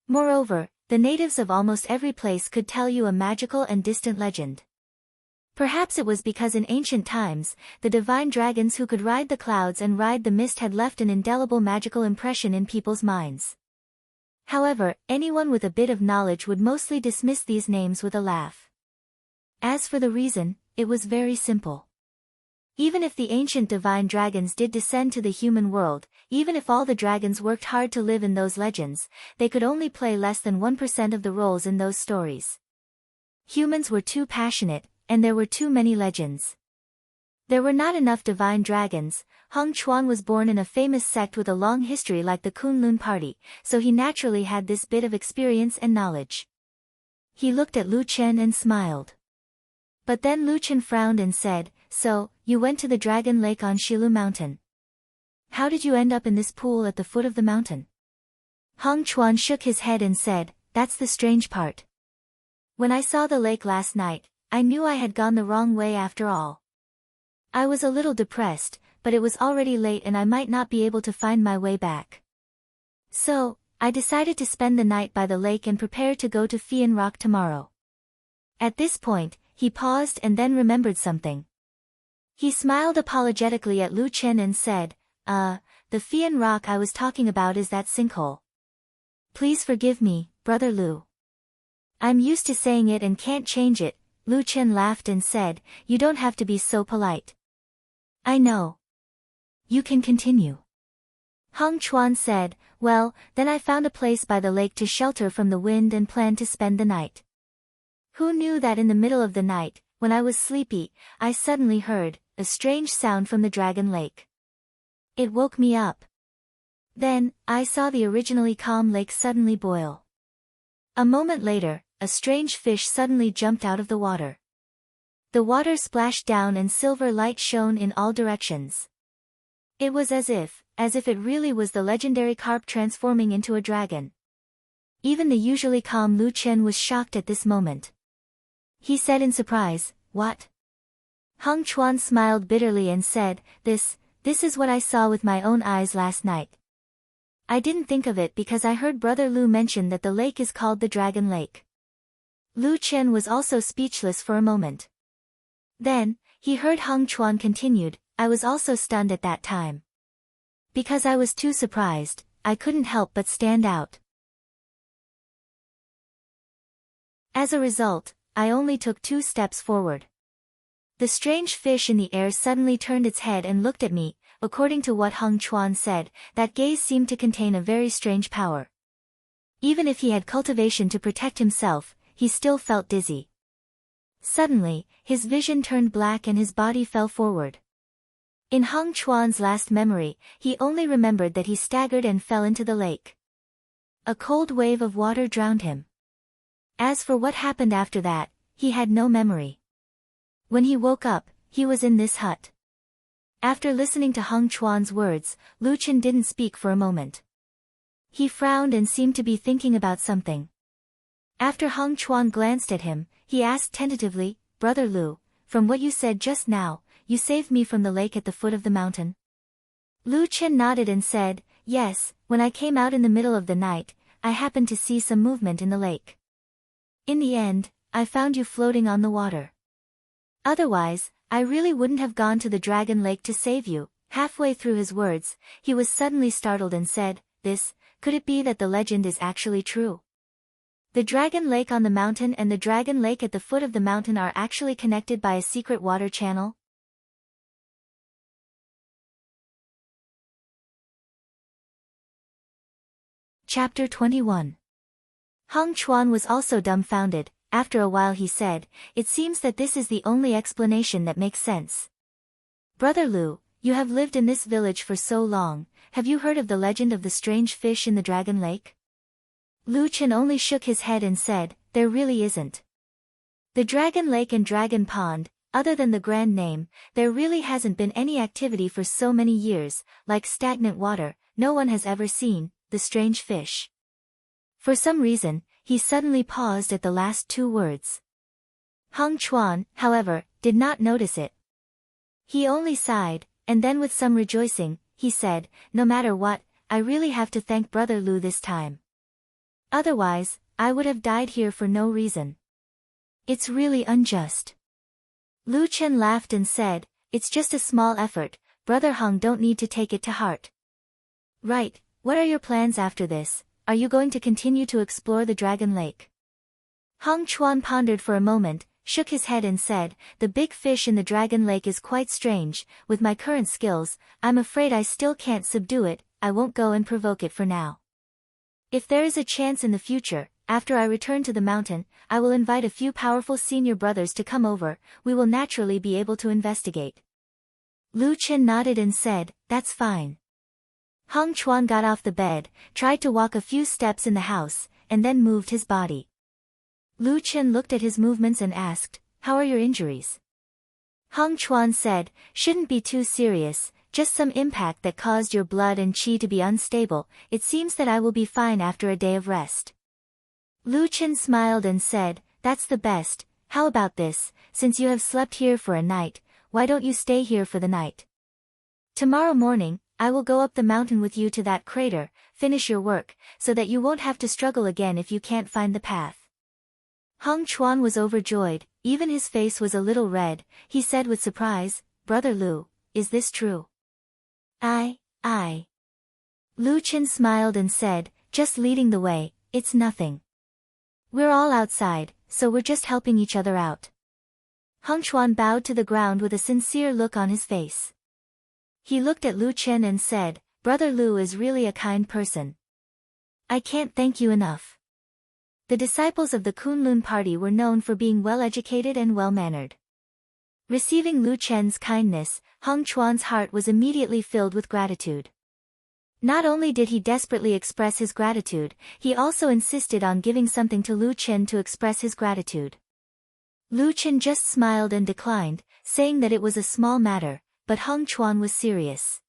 Moreover, the natives of almost every place could tell you a magical and distant legend. Perhaps it was because in ancient times, the divine dragons who could ride the clouds and ride the mist had left an indelible magical impression in people's minds. However, anyone with a bit of knowledge would mostly dismiss these names with a laugh. As for the reason, it was very simple. Even if the ancient divine dragons did descend to the human world, even if all the dragons worked hard to live in those legends, they could only play less than 1% of the roles in those stories. Humans were too passionate, and there were too many legends. There were not enough divine dragons. Hong Chuan was born in a famous sect with a long history like the Kunlun party, so he naturally had this bit of experience and knowledge. He looked at Lu Chen and smiled. But then Lu Chen frowned and said, "So, you went to the Dragon Lake on Shilu Mountain. How did you end up in this pool at the foot of the mountain?" Hong Chuan shook his head and said, "That's the strange part. When I saw the lake last night, I knew I had gone the wrong way after all. I was a little depressed, but it was already late and I might not be able to find my way back. So, I decided to spend the night by the lake and prepare to go to Fian Rock tomorrow." At this point, he paused and then remembered something. He smiled apologetically at Lu Chen and said, The Fian Rock I was talking about is that sinkhole. Please forgive me, Brother Lu. I'm used to saying it and can't change it." Lu Chen laughed and said, "You don't have to be so polite. I know. You can continue." Hong Chuan said, "Well, then I found a place by the lake to shelter from the wind and planned to spend the night. Who knew that in the middle of the night, when I was sleepy, I suddenly heard a strange sound from the dragon lake. It woke me up. Then, I saw the originally calm lake suddenly boil. A moment later, a strange fish suddenly jumped out of the water. The water splashed down and silver light shone in all directions. It was as if it really was the legendary carp transforming into a dragon. Even the usually calm Lu Chen was shocked at this moment. He said in surprise, "What?" Hung Chuan smiled bitterly and said, This is what I saw with my own eyes last night. I didn't think of it because I heard Brother Lu mention that the lake is called the Dragon Lake." Lu Chen was also speechless for a moment. Then, he heard Hung Chuan continued, "I was also stunned at that time. Because I was too surprised, I couldn't help but stand out. As a result, I only took 2 steps forward. The strange fish in the air suddenly turned its head and looked at me. According to what Hung Chuan said, that gaze seemed to contain a very strange power. Even if he had cultivation to protect himself, he still felt dizzy. Suddenly, his vision turned black and his body fell forward. In Hung Chuan's last memory, he only remembered that he staggered and fell into the lake. A cold wave of water drowned him. As for what happened after that, he had no memory. When he woke up, he was in this hut. After listening to Hung Chuan's words, Lu Chen didn't speak for a moment. He frowned and seemed to be thinking about something. After Hung Chuan glanced at him, he asked tentatively, "Brother Lu, from what you said just now, you saved me from the lake at the foot of the mountain?" Lu Chen nodded and said, "Yes, when I came out in the middle of the night, I happened to see some movement in the lake. In the end, I found you floating on the water. Otherwise, I really wouldn't have gone to the Dragon Lake to save you." Halfway through his words, he was suddenly startled and said, Could it be that the legend is actually true? The Dragon Lake on the mountain and the Dragon Lake at the foot of the mountain are actually connected by a secret water channel?" Chapter 21. Hung Chuan was also dumbfounded. After a while he said, "It seems that this is the only explanation that makes sense. Brother Lu, you have lived in this village for so long, have you heard of the legend of the strange fish in the Dragon Lake?" Lu Chen only shook his head and said, "There really isn't. The Dragon Lake and Dragon Pond, other than the grand name, there really hasn't been any activity for so many years, like stagnant water, no one has ever seen the strange fish." For some reason, he suddenly paused at the last 2 words. Hung Chuan, however, did not notice it. He only sighed, and then with some rejoicing, he said, "No matter what, I really have to thank Brother Lu this time. Otherwise, I would have died here for no reason. It's really unjust." Lu Chen laughed and said, "It's just a small effort, Brother Hung don't need to take it to heart." "Right, what are your plans after this? Are you going to continue to explore the Dragon Lake?" Hung Chuan pondered for a moment, shook his head and said, "The big fish in the Dragon Lake is quite strange. With my current skills, I'm afraid I still can't subdue it. I won't go and provoke it for now. If there is a chance in the future, after I return to the mountain, I will invite a few powerful senior brothers to come over. We will naturally be able to investigate." Lu Chen nodded and said, "That's fine." Hung Chuan got off the bed, tried to walk a few steps in the house, and then moved his body. Lu Chen looked at his movements and asked, "How are your injuries?" Hung Chuan said, "Shouldn't be too serious, just some impact that caused your blood and qi to be unstable. It seems that I will be fine after a day of rest." Lu Chen smiled and said, "That's the best. How about this, since you have slept here for a night, why don't you stay here for the night? Tomorrow morning, I will go up the mountain with you to that crater, finish your work, so that you won't have to struggle again if you can't find the path." Hung Chuan was overjoyed, even his face was a little red. He said with surprise, "Brother Lu, is this true?" I. Lu Chen smiled and said, "Just leading the way, it's nothing. We're all outside, so we're just helping each other out." Hung Chuan bowed to the ground with a sincere look on his face. He looked at Lu Chen and said, "Brother Lu is really a kind person. I can't thank you enough." The disciples of the Kunlun party were known for being well-educated and well-mannered. Receiving Lu Chen's kindness, Heng Chuan's heart was immediately filled with gratitude. Not only did he desperately express his gratitude, he also insisted on giving something to Lu Chen to express his gratitude. Lu Chen just smiled and declined, saying that it was a small matter, but Heng Chuan was serious.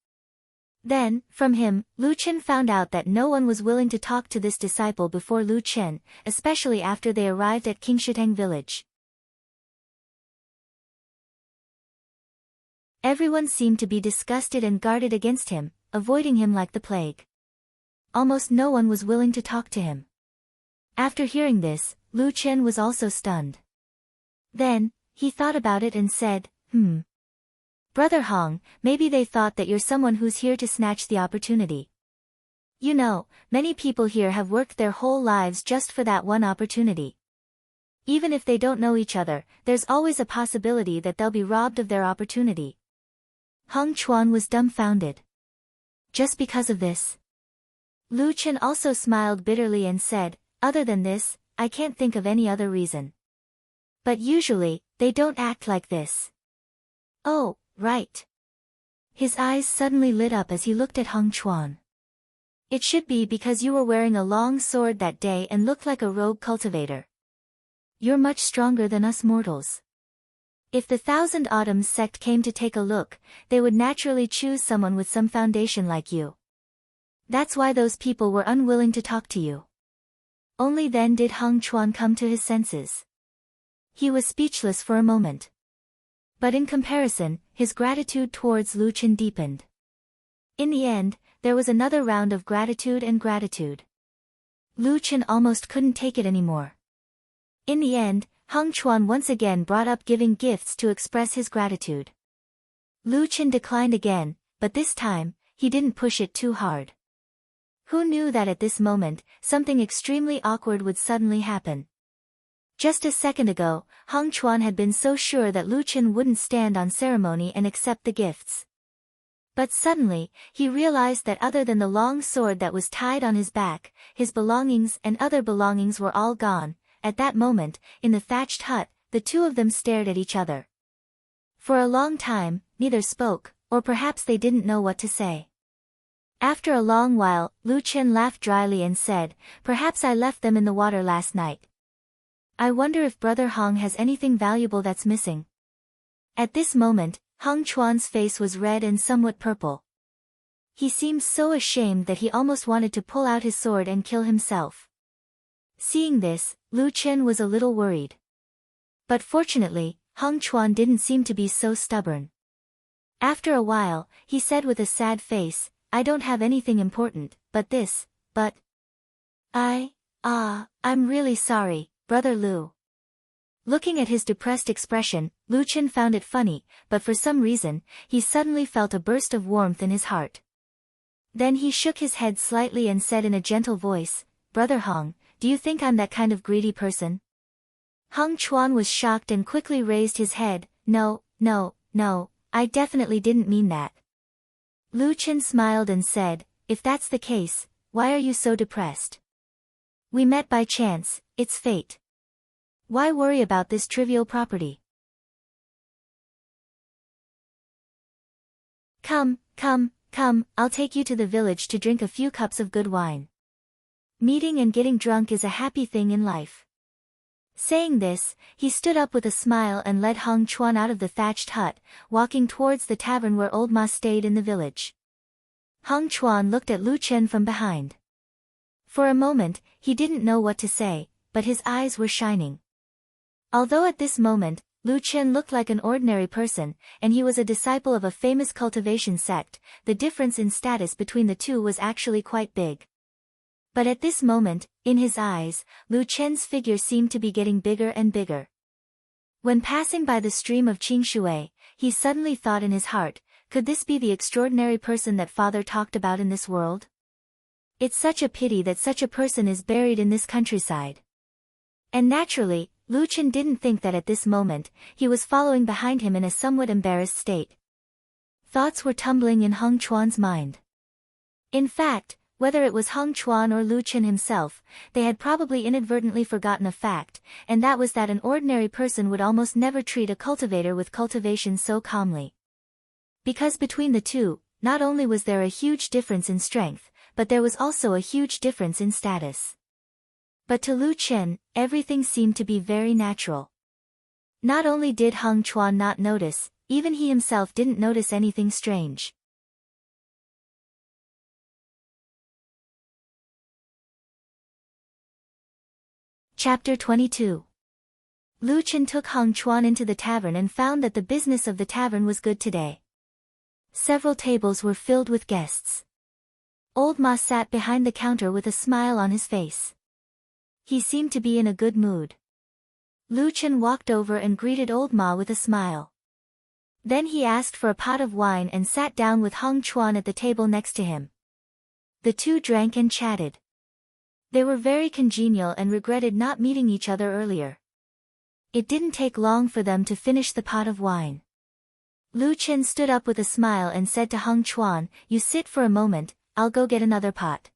Then, from him, Lu Chen found out that no one was willing to talk to this disciple before Lu Chen, especially after they arrived at Qingshitang village. Everyone seemed to be disgusted and guarded against him, avoiding him like the plague. Almost no one was willing to talk to him. After hearing this, Lu Chen was also stunned. Then, he thought about it and said, Brother Hong, maybe they thought that you're someone who's here to snatch the opportunity. You know, many people here have worked their whole lives just for that one opportunity. Even if they don't know each other, there's always a possibility that they'll be robbed of their opportunity. Heng Chuan was dumbfounded. Just because of this? Lu Chen also smiled bitterly and said, other than this, I can't think of any other reason. But usually, they don't act like this. Oh, right. His eyes suddenly lit up as he looked at Heng Chuan. It should be because you were wearing a long sword that day and looked like a rogue cultivator. You're much stronger than us mortals. If the Thousand Autumns sect came to take a look, they would naturally choose someone with some foundation like you. That's why those people were unwilling to talk to you. Only then did Heng Chuan come to his senses. He was speechless for a moment. But in comparison, his gratitude towards Lu Chen deepened. In the end, there was another round of gratitude and gratitude. Lu Chen almost couldn't take it anymore. In the end, Heng Chuan once again brought up giving gifts to express his gratitude. Lu Chen declined again, but this time, he didn't push it too hard. Who knew that at this moment, something extremely awkward would suddenly happen? Just a second ago, Heng Chuan had been so sure that Lu Chen wouldn't stand on ceremony and accept the gifts. But suddenly, he realized that other than the long sword that was tied on his back, his belongings and other belongings were all gone. At that moment, in the thatched hut, the two of them stared at each other. For a long time, neither spoke, or perhaps they didn't know what to say. After a long while, Lu Chen laughed dryly and said, perhaps I left them in the water last night. I wonder if Brother Hong has anything valuable that's missing. At this moment, Heng Chuan's face was red and somewhat purple. He seemed so ashamed that he almost wanted to pull out his sword and kill himself. Seeing this, Lu Chen was a little worried. But fortunately, Heng Chuan didn't seem to be so stubborn. After a while, he said with a sad face, I don't have anything important, but this, but... I'm really sorry, Brother Lu. Looking at his depressed expression, Lu Chen found it funny, but for some reason, he suddenly felt a burst of warmth in his heart. Then he shook his head slightly and said in a gentle voice, Brother Hong, do you think I'm that kind of greedy person? Heng Chuan was shocked and quickly raised his head, No, I definitely didn't mean that. Lu Chen smiled and said, if that's the case, why are you so depressed? We met by chance, it's fate. Why worry about this trivial property? Come, I'll take you to the village to drink a few cups of good wine. Meeting and getting drunk is a happy thing in life. Saying this, he stood up with a smile and led Heng Chuan out of the thatched hut, walking towards the tavern where old Ma stayed in the village. Heng Chuan looked at Lu Chen from behind. For a moment, he didn't know what to say, but his eyes were shining. Although at this moment, Lu Chen looked like an ordinary person, and he was a disciple of a famous cultivation sect, the difference in status between the two was actually quite big. But at this moment, in his eyes, Lu Chen's figure seemed to be getting bigger and bigger. When passing by the stream of Qingshui, he suddenly thought in his heart, could this be the extraordinary person that father talked about in this world? It's such a pity that such a person is buried in this countryside. And naturally, Lu Chen didn't think that at this moment, he was following behind him in a somewhat embarrassed state. Thoughts were tumbling in Heng Chuan's mind. In fact, Whether it was Hung Chuan or Lu Chen himself, they had probably inadvertently forgotten a fact, and that was that an ordinary person would almost never treat a cultivator with cultivation so calmly. Because between the two, not only was there a huge difference in strength, but there was also a huge difference in status. But to Lu Chen, everything seemed to be very natural. Not only did Hung Chuan not notice, even he himself didn't notice anything strange. Chapter 22. Lu Chen took Hung Chuan into the tavern and found that the business of the tavern was good today. Several tables were filled with guests. Old Ma sat behind the counter with a smile on his face. He seemed to be in a good mood. Lu Chen walked over and greeted Old Ma with a smile. Then he asked for a pot of wine and sat down with Hung Chuan at the table next to him. The two drank and chatted. They were very congenial and regretted not meeting each other earlier. It didn't take long for them to finish the pot of wine. Lu Chen stood up with a smile and said to Hung Chuan, "You sit for a moment, I'll go get another pot."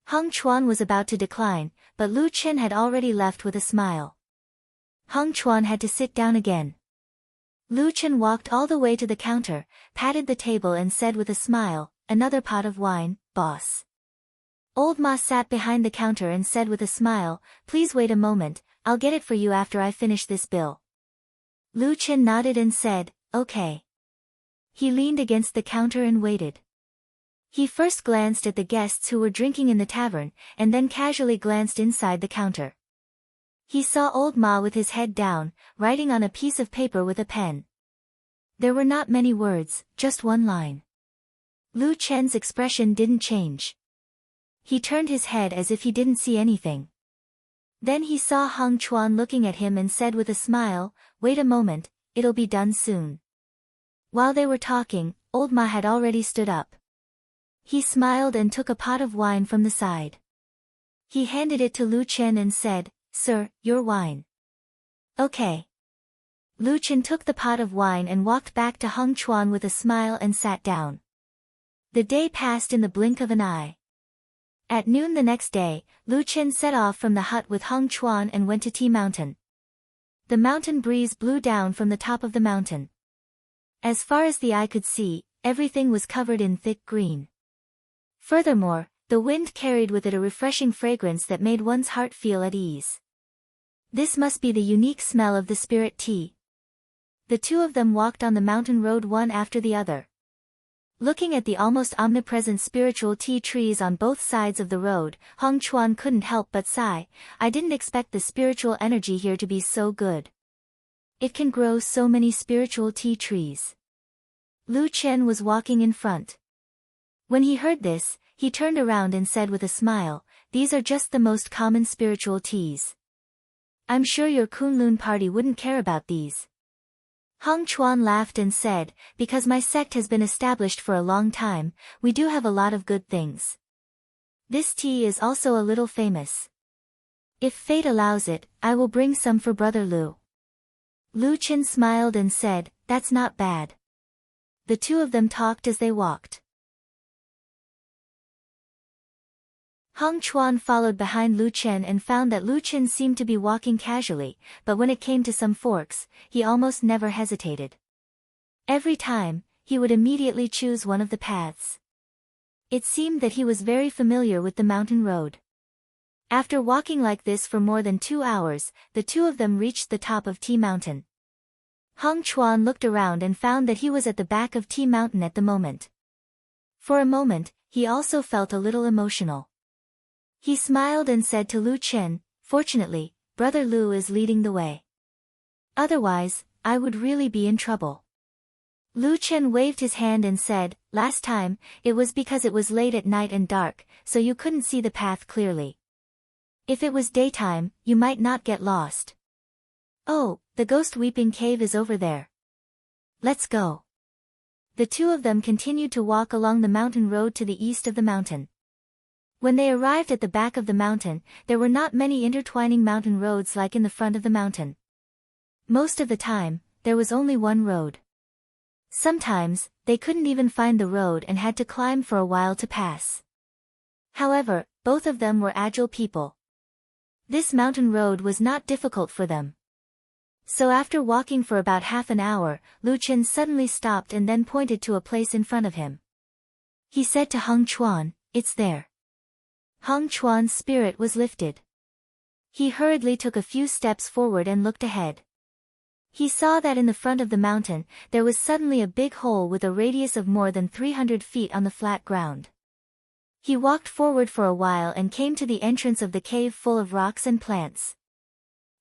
Hung Chuan was about to decline, but Lu Chen had already left with a smile. Hung Chuan had to sit down again. Lu Chen walked all the way to the counter, patted the table and said with a smile, "Another pot of wine, boss." Old Ma sat behind the counter and said with a smile, "Please wait a moment, I'll get it for you after I finish this bill." Lu Chen nodded and said, "Okay." He leaned against the counter and waited. He first glanced at the guests who were drinking in the tavern, and then casually glanced inside the counter. He saw Old Ma with his head down, writing on a piece of paper with a pen. There were not many words, just one line. Lu Chen's expression didn't change. He turned his head as if he didn't see anything. Then he saw Hung Chuan looking at him and said with a smile, "Wait a moment, it'll be done soon." While they were talking, Old Ma had already stood up. He smiled and took a pot of wine from the side. He handed it to Lu Chen and said, "Sir, your wine." "Okay." Lu Chen took the pot of wine and walked back to Hung Chuan with a smile and sat down. The day passed in the blink of an eye. At noon the next day, Lu Chen set off from the hut with Hung Chuan and went to Tea Mountain. The mountain breeze blew down from the top of the mountain. As far as the eye could see, everything was covered in thick green. Furthermore, the wind carried with it a refreshing fragrance that made one's heart feel at ease. This must be the unique smell of the spirit tea. The two of them walked on the mountain road one after the other. Looking at the almost omnipresent spiritual tea trees on both sides of the road, Hung Chuan couldn't help but sigh. "I didn't expect the spiritual energy here to be so good. It can grow so many spiritual tea trees." Lu Chen was walking in front. When he heard this, he turned around and said with a smile, "These are just the most common spiritual teas. I'm sure your Kunlun party wouldn't care about these." Hung Chuan laughed and said, "Because my sect has been established for a long time, we do have a lot of good things. This tea is also a little famous. If fate allows it, I will bring some for Brother Lu." Lu Chen smiled and said, "That's not bad." The two of them talked as they walked. Hung Chuan followed behind Lu Chen and found that Lu Chen seemed to be walking casually, but when it came to some forks, he almost never hesitated. Every time, he would immediately choose one of the paths. It seemed that he was very familiar with the mountain road. After walking like this for more than 2 hours, the two of them reached the top of Tea Mountain. Hung Chuan looked around and found that he was at the back of Tea Mountain at the moment. For a moment, he also felt a little emotional. He smiled and said to Lu Chen, "Fortunately, Brother Lu is leading the way. Otherwise, I would really be in trouble." Lu Chen waved his hand and said, "Last time, it was because it was late at night and dark, so you couldn't see the path clearly. If it was daytime, you might not get lost. Oh, the ghost weeping cave is over there. Let's go." The two of them continued to walk along the mountain road to the east of the mountain. When they arrived at the back of the mountain, there were not many intertwining mountain roads like in the front of the mountain. Most of the time, there was only one road. Sometimes, they couldn't even find the road and had to climb for a while to pass. However, both of them were agile people. This mountain road was not difficult for them. So after walking for about half an hour, Lu Chen suddenly stopped and then pointed to a place in front of him. He said to Heng Chuan, "It's there." Heng Chuan's spirit was lifted. He hurriedly took a few steps forward and looked ahead. He saw that in the front of the mountain, there was suddenly a big hole with a radius of more than 300 feet on the flat ground. He walked forward for a while and came to the entrance of the cave full of rocks and plants.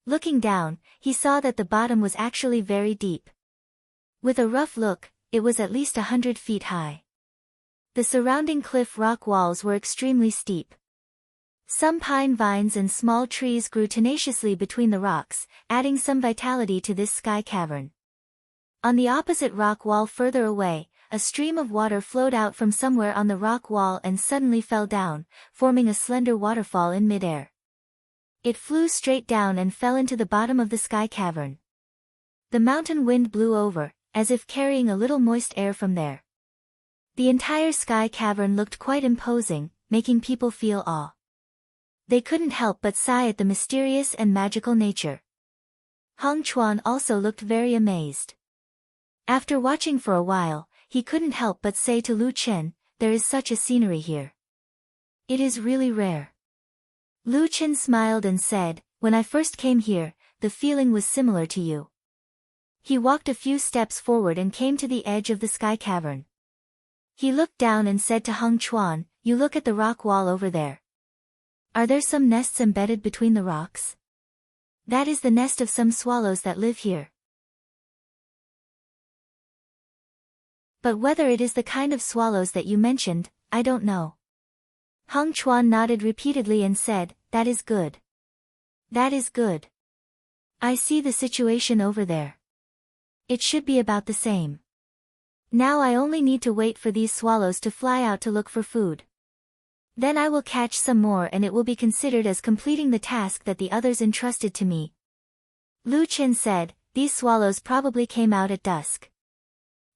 Looking down, he saw that the bottom was actually very deep. With a rough look, it was at least 100 feet high. The surrounding cliff rock walls were extremely steep. Some pine vines and small trees grew tenaciously between the rocks, adding some vitality to this sky cavern. On the opposite rock wall further away, a stream of water flowed out from somewhere on the rock wall and suddenly fell down, forming a slender waterfall in midair. It flew straight down and fell into the bottom of the sky cavern. The mountain wind blew over, as if carrying a little moist air from there. The entire sky cavern looked quite imposing, making people feel awe. They couldn't help but sigh at the mysterious and magical nature. Heng Chuan also looked very amazed. After watching for a while, he couldn't help but say to Lu Chen, "There is such a scenery here. It is really rare." Lu Chen smiled and said, "When I first came here, the feeling was similar to you." He walked a few steps forward and came to the edge of the sky cavern. He looked down and said to Heng Chuan, "You look at the rock wall over there. Are there some nests embedded between the rocks? That is the nest of some swallows that live here. But whether it is the kind of swallows that you mentioned, I don't know." Heng Chuan nodded repeatedly and said, "That is good. That is good. I see the situation over there. It should be about the same. Now I only need to wait for these swallows to fly out to look for food. Then I will catch some more and it will be considered as completing the task that the others entrusted to me." Lu Chen said, "These swallows probably came out at dusk.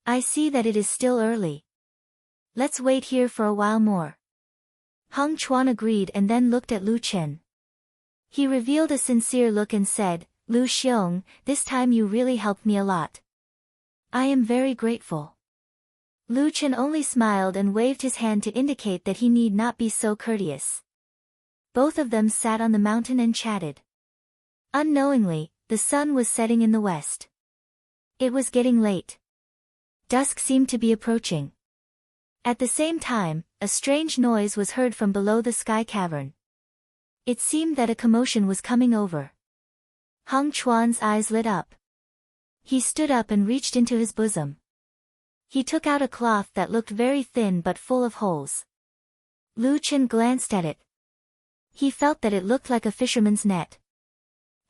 I see that it is still early. Let's wait here for a while more." Heng Chuan agreed and then looked at Lu Chen. He revealed a sincere look and said, "Lu Xiong, this time you really helped me a lot. I am very grateful." Lu Chen only smiled and waved his hand to indicate that he need not be so courteous. Both of them sat on the mountain and chatted. Unknowingly, the sun was setting in the west. It was getting late. Dusk seemed to be approaching. At the same time, a strange noise was heard from below the sky cavern. It seemed that a commotion was coming over. Heng Chuan's eyes lit up. He stood up and reached into his bosom. He took out a cloth that looked very thin but full of holes. Lu Chen glanced at it. He felt that it looked like a fisherman's net.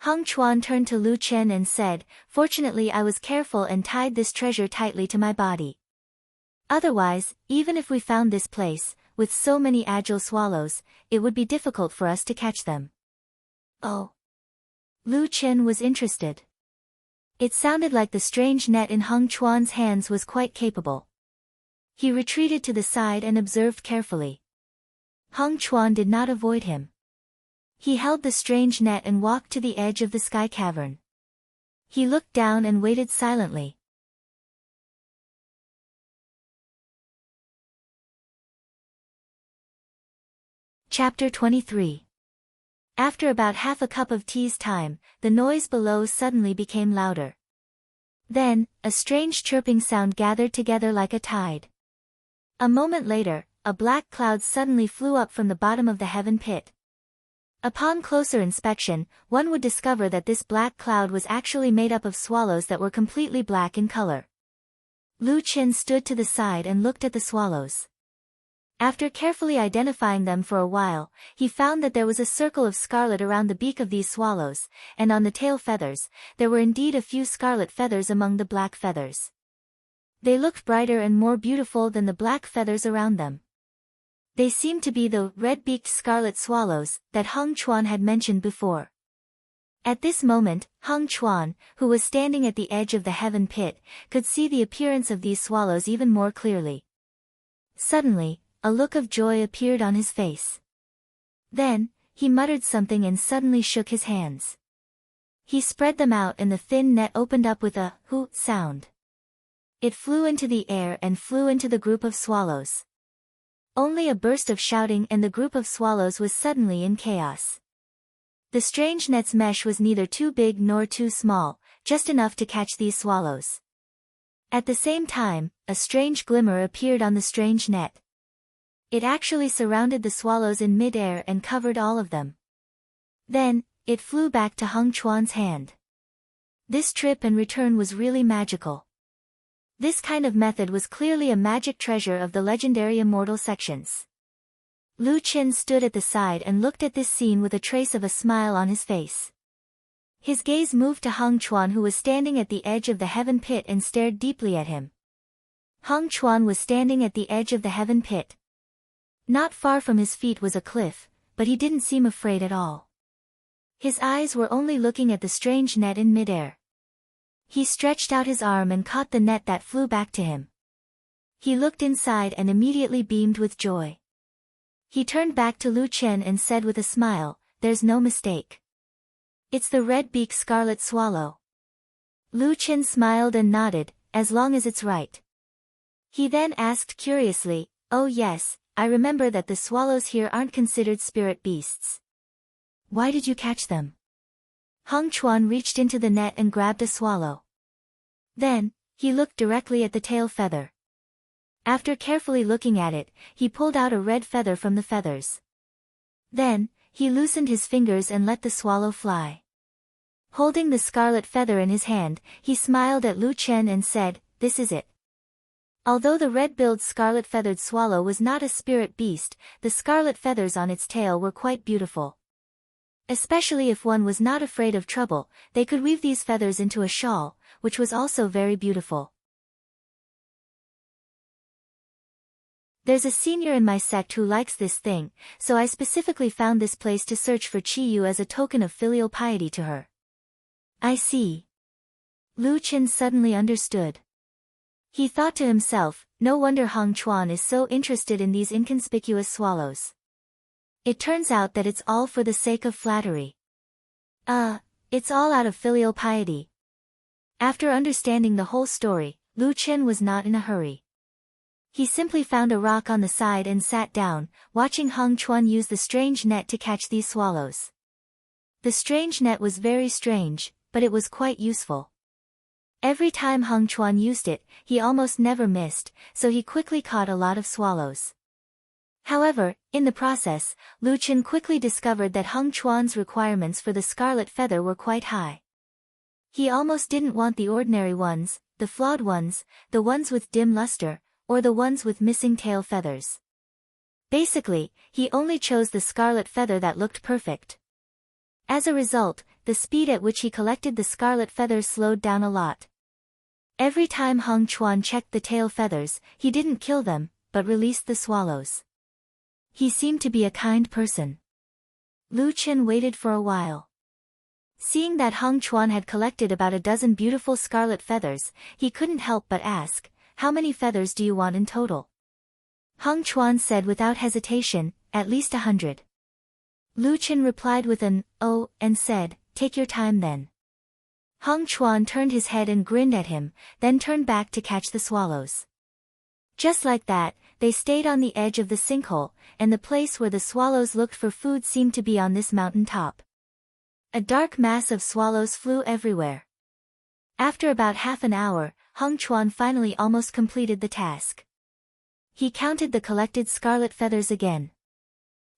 Heng Chuan turned to Lu Chen and said, "Fortunately I was careful and tied this treasure tightly to my body. Otherwise, even if we found this place, with so many agile swallows, it would be difficult for us to catch them." "Oh." Lu Chen was interested. It sounded like the strange net in Heng Chuan's hands was quite capable. He retreated to the side and observed carefully. Heng Chuan did not avoid him. He held the strange net and walked to the edge of the sky cavern. He looked down and waited silently. Chapter 23. After about half a cup of tea's time, the noise below suddenly became louder. Then, a strange chirping sound gathered together like a tide. A moment later, a black cloud suddenly flew up from the bottom of the heaven pit. Upon closer inspection, one would discover that this black cloud was actually made up of swallows that were completely black in color. Lu Chen stood to the side and looked at the swallows. After carefully identifying them for a while, he found that there was a circle of scarlet around the beak of these swallows, and on the tail feathers, there were indeed a few scarlet feathers among the black feathers. They looked brighter and more beautiful than the black feathers around them. They seemed to be the red-beaked scarlet swallows that Heng Chuan had mentioned before. At this moment, Heng Chuan, who was standing at the edge of the heaven pit, could see the appearance of these swallows even more clearly. Suddenly, a look of joy appeared on his face. Then, he muttered something and suddenly shook his hands. He spread them out and the thin net opened up with a hoot sound. It flew into the air and flew into the group of swallows. Only a burst of shouting and the group of swallows was suddenly in chaos. The strange net's mesh was neither too big nor too small, just enough to catch these swallows. At the same time, a strange glimmer appeared on the strange net. It actually surrounded the swallows in mid-air and covered all of them. Then, it flew back to Hung Chuan's hand. This trip and return was really magical. This kind of method was clearly a magic treasure of the legendary immortal sections. Lu Qin stood at the side and looked at this scene with a trace of a smile on his face. His gaze moved to Hung Chuan, who was standing at the edge of the heaven pit, and stared deeply at him. Hung Chuan was standing at the edge of the heaven pit. Not far from his feet was a cliff, but he didn't seem afraid at all. His eyes were only looking at the strange net in midair. He stretched out his arm and caught the net that flew back to him. He looked inside and immediately beamed with joy. He turned back to Lu Chen and said with a smile, "There's no mistake. It's the red-beaked scarlet swallow." Lu Chen smiled and nodded, "As long as it's right." He then asked curiously, "Oh yes, I remember that the swallows here aren't considered spirit beasts. Why did you catch them?" Hung Chuan reached into the net and grabbed a swallow. Then, he looked directly at the tail feather. After carefully looking at it, he pulled out a red feather from the feathers. Then, he loosened his fingers and let the swallow fly. Holding the scarlet feather in his hand, he smiled at Lu Chen and said, "This is it." Although the red-billed scarlet-feathered swallow was not a spirit beast, the scarlet feathers on its tail were quite beautiful. Especially if one was not afraid of trouble, they could weave these feathers into a shawl, which was also very beautiful. There's a senior in my sect who likes this thing, so I specifically found this place to search for Chi-Yu as a token of filial piety to her. I see. Lu Chen suddenly understood. He thought to himself, no wonder Hung Chuan is so interested in these inconspicuous swallows. It turns out that it's all for the sake of flattery. It's all out of filial piety. After understanding the whole story, Lu Chen was not in a hurry. He simply found a rock on the side and sat down, watching Hung Chuan use the strange net to catch these swallows. The strange net was very strange, but it was quite useful. Every time Hung Chuan used it, he almost never missed, so he quickly caught a lot of swallows. However, in the process, Lu Chen quickly discovered that Hung Chuan's requirements for the scarlet feather were quite high. He almost didn't want the ordinary ones, the flawed ones, the ones with dim luster, or the ones with missing tail feathers. Basically, he only chose the scarlet feather that looked perfect. As a result, the speed at which he collected the scarlet feathers slowed down a lot. Every time Hung Chuan checked the tail feathers, he didn't kill them, but released the swallows. He seemed to be a kind person. Lu Chen waited for a while. Seeing that Hung Chuan had collected about a dozen beautiful scarlet feathers, he couldn't help but ask, "How many feathers do you want in total?" Hung Chuan said without hesitation, "At least 100. Lu Chen replied with an, "Oh," and said, "Take your time then." Hung Chuan turned his head and grinned at him, then turned back to catch the swallows. Just like that, they stayed on the edge of the sinkhole, and the place where the swallows looked for food seemed to be on this mountain top. A dark mass of swallows flew everywhere. After about half an hour, Hung Chuan finally almost completed the task. He counted the collected scarlet feathers again.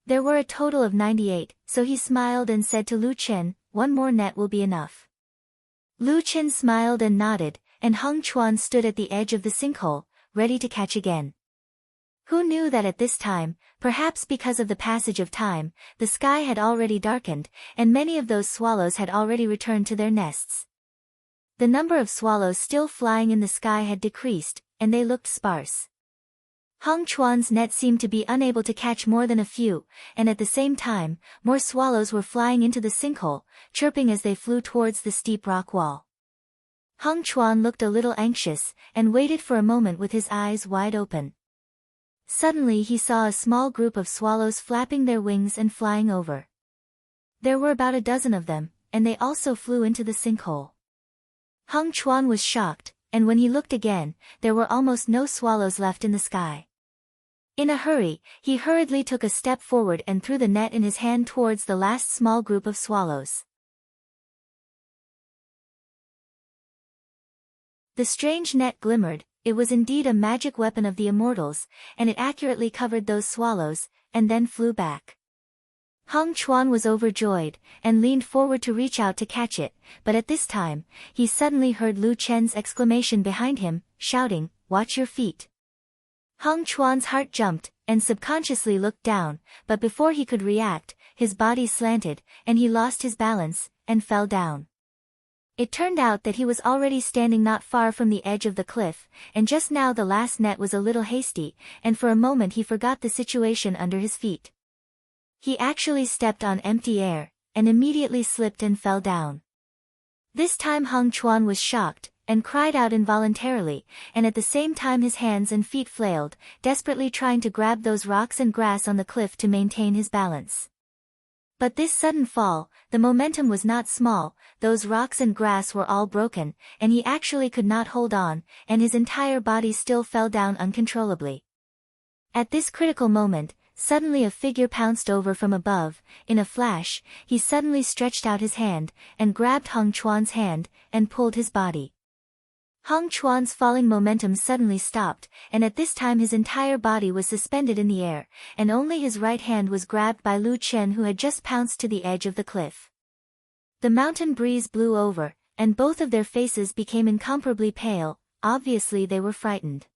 There were a total of 98, so he smiled and said to Lu Chen, "One more net will be enough." Lu Chen smiled and nodded, and Hung Chuan stood at the edge of the sinkhole, ready to catch again. Who knew that at this time, perhaps because of the passage of time, the sky had already darkened, and many of those swallows had already returned to their nests. The number of swallows still flying in the sky had decreased, and they looked sparse. Hung Chuan's net seemed to be unable to catch more than a few, and at the same time, more swallows were flying into the sinkhole, chirping as they flew towards the steep rock wall. Hung Chuan looked a little anxious, and waited for a moment with his eyes wide open. Suddenly he saw a small group of swallows flapping their wings and flying over. There were about a dozen of them, and they also flew into the sinkhole. Hung Chuan was shocked, and when he looked again, there were almost no swallows left in the sky. In a hurry, he hurriedly took a step forward and threw the net in his hand towards the last small group of swallows. The strange net glimmered. It was indeed a magic weapon of the immortals, and it accurately covered those swallows, and then flew back. Hung Chuan was overjoyed, and leaned forward to reach out to catch it, but at this time, he suddenly heard Lu Chen's exclamation behind him, shouting, "Watch your feet." Hung Chuan's heart jumped, and subconsciously looked down, but before he could react, his body slanted, and he lost his balance, and fell down. It turned out that he was already standing not far from the edge of the cliff, and just now the last net was a little hasty, and for a moment he forgot the situation under his feet. He actually stepped on empty air, and immediately slipped and fell down. This time Hung Chuan was shocked, and cried out involuntarily, and at the same time his hands and feet flailed, desperately trying to grab those rocks and grass on the cliff to maintain his balance. But this sudden fall, the momentum was not small, those rocks and grass were all broken, and he actually could not hold on, and his entire body still fell down uncontrollably. At this critical moment, suddenly a figure pounced over from above. In a flash, he suddenly stretched out his hand, and grabbed Hung Chuan's hand, and pulled his body. Hung Chuan's falling momentum suddenly stopped, and at this time his entire body was suspended in the air, and only his right hand was grabbed by Lu Chen, who had just pounced to the edge of the cliff. The mountain breeze blew over, and both of their faces became incomparably pale. Obviously they were frightened.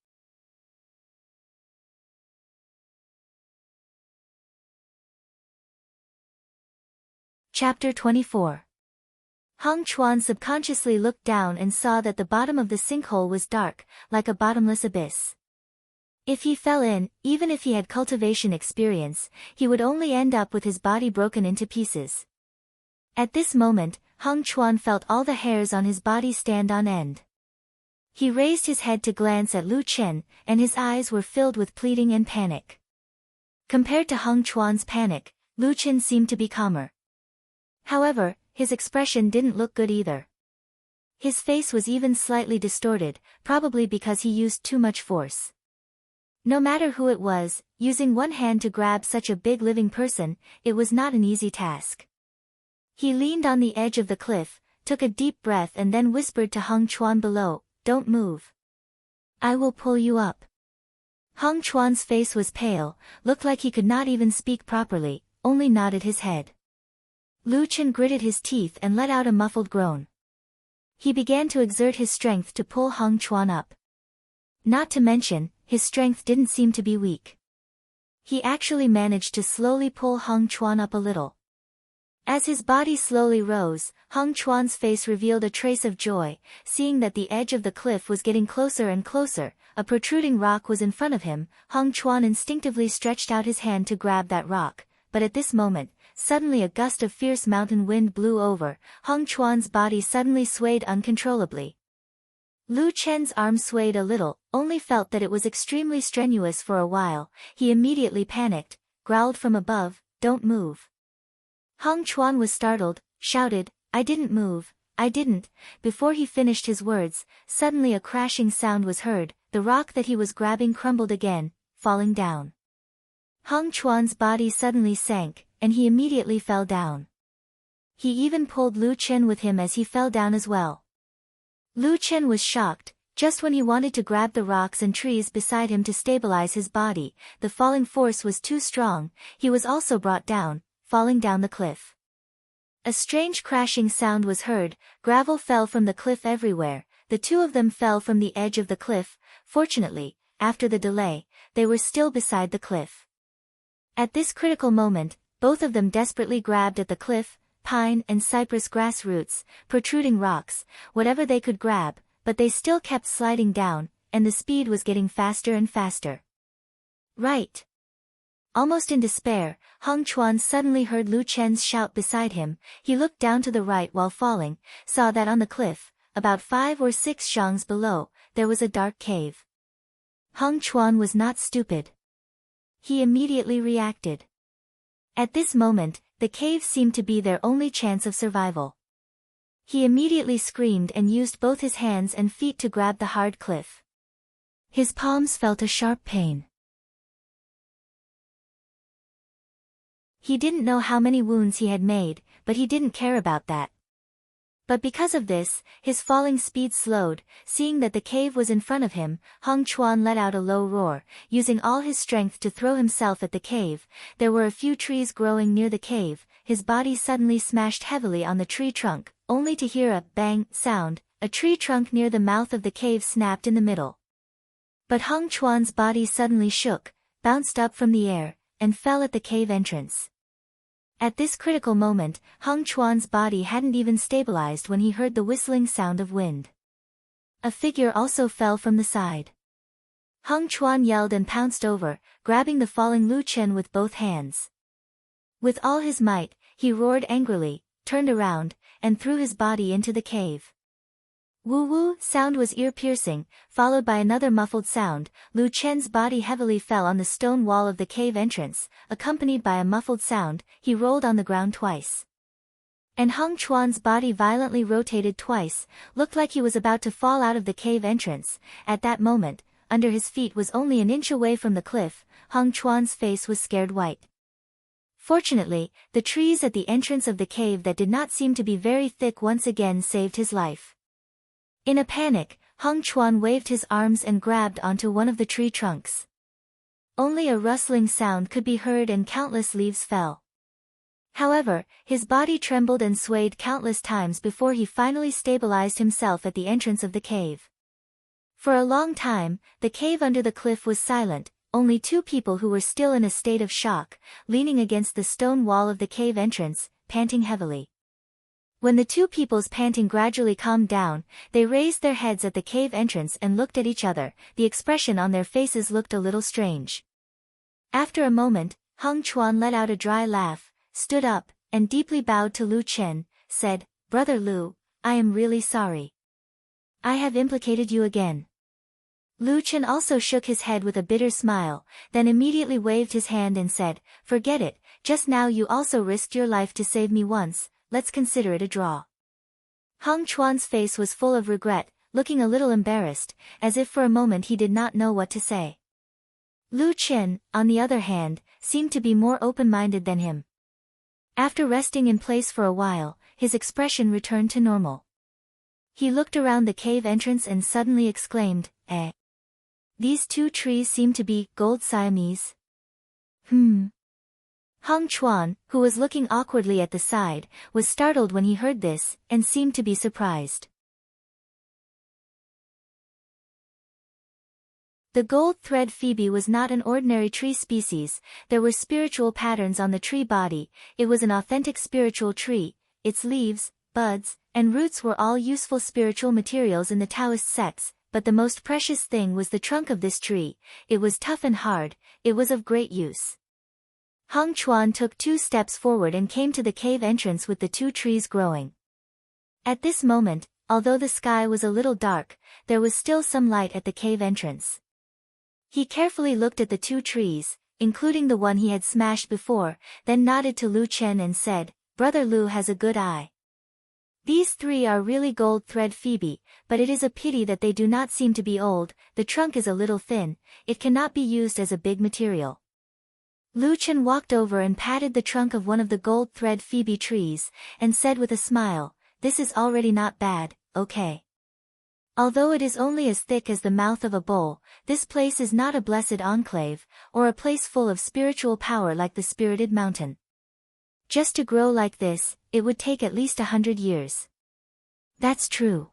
Chapter 24. Hung Chuan subconsciously looked down and saw that the bottom of the sinkhole was dark, like a bottomless abyss. If he fell in, even if he had cultivation experience, he would only end up with his body broken into pieces. At this moment, Hung Chuan felt all the hairs on his body stand on end. He raised his head to glance at Lu Chen, and his eyes were filled with pleading and panic. Compared to Hung Chuan's panic, Lu Chen seemed to be calmer. However, his expression didn't look good either. His face was even slightly distorted, probably because he used too much force. No matter who it was, using one hand to grab such a big living person, it was not an easy task. He leaned on the edge of the cliff, took a deep breath and then whispered to Hung Chuan below, "Don't move. I will pull you up." Hung Chuan's face was pale, looked like he could not even speak properly, only nodded his head. Lu Chen gritted his teeth and let out a muffled groan. He began to exert his strength to pull Hung Chuan up. Not to mention, his strength didn't seem to be weak. He actually managed to slowly pull Hung Chuan up a little. As his body slowly rose, Hung Chuan's face revealed a trace of joy, seeing that the edge of the cliff was getting closer and closer. A protruding rock was in front of him. Hung Chuan instinctively stretched out his hand to grab that rock, but at this moment, suddenly a gust of fierce mountain wind blew over. Hung Chuan's body suddenly swayed uncontrollably. Lu Chen's arm swayed a little, only felt that it was extremely strenuous for a while. He immediately panicked, growled from above, "Don't move." Hung Chuan was startled, shouted, "I didn't move, I didn't." Before he finished his words, suddenly a crashing sound was heard. The rock that he was grabbing crumbled again, falling down. Hung Chuan's body suddenly sank, and he immediately fell down. He even pulled Lu Chen with him as he fell down as well. Lu Chen was shocked. Just when he wanted to grab the rocks and trees beside him to stabilize his body, the falling force was too strong. He was also brought down, falling down the cliff. A strange crashing sound was heard. Gravel fell from the cliff everywhere. The two of them fell from the edge of the cliff. Fortunately, after the delay, they were still beside the cliff. At this critical moment, both of them desperately grabbed at the cliff, pine and cypress grass roots, protruding rocks, whatever they could grab, but they still kept sliding down, and the speed was getting faster and faster. Right. Almost in despair, Hung Chuan suddenly heard Lu Chen's shout beside him. He looked down to the right while falling, saw that on the cliff, about 5 or 6 xiangs below, there was a dark cave. Hung Chuan was not stupid. he immediately reacted. At this moment, the cave seemed to be their only chance of survival. He immediately screamed and used both his hands and feet to grab the hard cliff. His palms felt a sharp pain. He didn't know how many wounds he had made, but he didn't care about that. But because of this, his falling speed slowed. Seeing that the cave was in front of him, Hong Chuan let out a low roar, using all his strength to throw himself at the cave. There were a few trees growing near the cave. His body suddenly smashed heavily on the tree trunk, only to hear a bang sound. A tree trunk near the mouth of the cave snapped in the middle. But Hong Chuan's body suddenly shook, bounced up from the air, and fell at the cave entrance. At this critical moment, Hong Chuan's body hadn't even stabilized when he heard the whistling sound of wind. A figure also fell from the side. Hong Chuan yelled and pounced over, grabbing the falling Lu Chen with both hands. With all his might, he roared angrily, turned around, and threw his body into the cave. Woo-woo sound was ear-piercing, followed by another muffled sound. Lu Chen's body heavily fell on the stone wall of the cave entrance, accompanied by a muffled sound. He rolled on the ground twice. And Hong Chuan's body violently rotated twice, looked like he was about to fall out of the cave entrance. At that moment, under his feet was only an inch away from the cliff. Hong Chuan's face was scared white. Fortunately, the trees at the entrance of the cave that did not seem to be very thick once again saved his life. In a panic, Hong Chuan waved his arms and grabbed onto one of the tree trunks. Only a rustling sound could be heard and countless leaves fell. However, his body trembled and swayed countless times before he finally stabilized himself at the entrance of the cave. For a long time, the cave under the cliff was silent, only two people who were still in a state of shock, leaning against the stone wall of the cave entrance, panting heavily. When the two people's panting gradually calmed down, they raised their heads at the cave entrance and looked at each other. The expression on their faces looked a little strange. After a moment, Hong Chuan let out a dry laugh, stood up, and deeply bowed to Lu Chen, said, "Brother Lu, I am really sorry. I have implicated you again." Lu Chen also shook his head with a bitter smile, then immediately waved his hand and said, "Forget it, just now you also risked your life to save me once. Let's consider it a draw." Hong Chuan's face was full of regret, looking a little embarrassed, as if for a moment he did not know what to say. Lu Chen, on the other hand, seemed to be more open-minded than him. After resting in place for a while, his expression returned to normal. He looked around the cave entrance and suddenly exclaimed, "Eh? These two trees seem to be gold Siamese." Hong Chuan, who was looking awkwardly at the side, was startled when he heard this, and seemed to be surprised. The gold thread phoebe was not an ordinary tree species. There were spiritual patterns on the tree body. It was an authentic spiritual tree. Its leaves, buds, and roots were all useful spiritual materials in the Taoist sects, but the most precious thing was the trunk of this tree. It was tough and hard. It was of great use. Hong Chuan took 2 steps forward and came to the cave entrance with the 2 trees growing. At this moment, although the sky was a little dark, there was still some light at the cave entrance. He carefully looked at the 2 trees, including the one he had smashed before, then nodded to Lu Chen and said, "Brother Lu has a good eye. These 3 are really gold thread phoebe, but it is a pity that they do not seem to be old. The trunk is a little thin, it cannot be used as a big material." Lu Chen walked over and patted the trunk of one of the gold thread phoebe trees, and said with a smile, "This is already not bad, okay. Although it is only as thick as the mouth of a bowl, this place is not a blessed enclave, or a place full of spiritual power like the spirited mountain. Just to grow like this, it would take at least 100 years. That's true."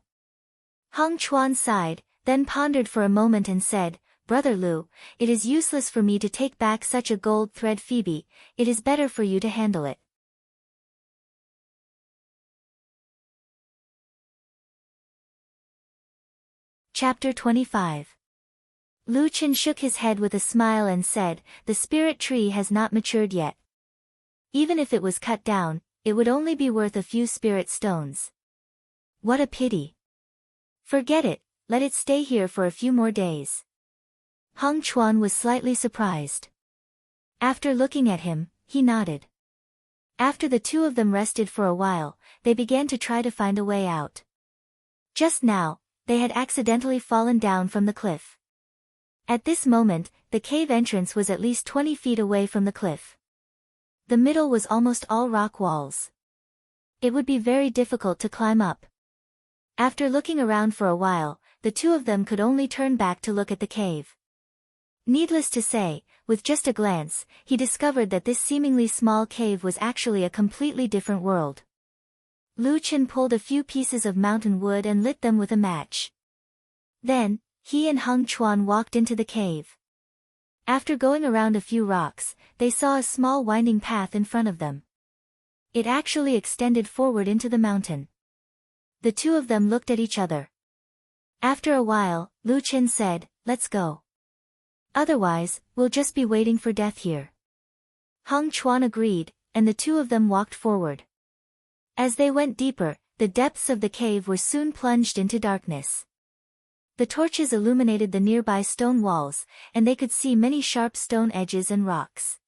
Hong Chuan sighed, then pondered for a moment and said, "Brother Lu, it is useless for me to take back such a gold thread phoebe. It is better for you to handle it." Chapter 25. Lu Chen shook his head with a smile and said, "The spirit tree has not matured yet. Even if it was cut down, it would only be worth a few spirit stones. What a pity. Forget it, let it stay here for a few more days." Hong Chuan was slightly surprised. After looking at him, he nodded. After the two of them rested for a while, they began to try to find a way out. Just now, they had accidentally fallen down from the cliff. At this moment, the cave entrance was at least 20 feet away from the cliff. The middle was almost all rock walls. It would be very difficult to climb up. After looking around for a while, the two of them could only turn back to look at the cave. Needless to say, with just a glance, he discovered that this seemingly small cave was actually a completely different world. Lu Chen pulled a few pieces of mountain wood and lit them with a match. Then, he and Heng Chuan walked into the cave. After going around a few rocks, they saw a small winding path in front of them. It actually extended forward into the mountain. The two of them looked at each other. After a while, Lu Chen said, "Let's go. Otherwise, we'll just be waiting for death here." Heng Chuan agreed, and the two of them walked forward. As they went deeper, the depths of the cave were soon plunged into darkness. The torches illuminated the nearby stone walls, and they could see many sharp stone edges and rocks.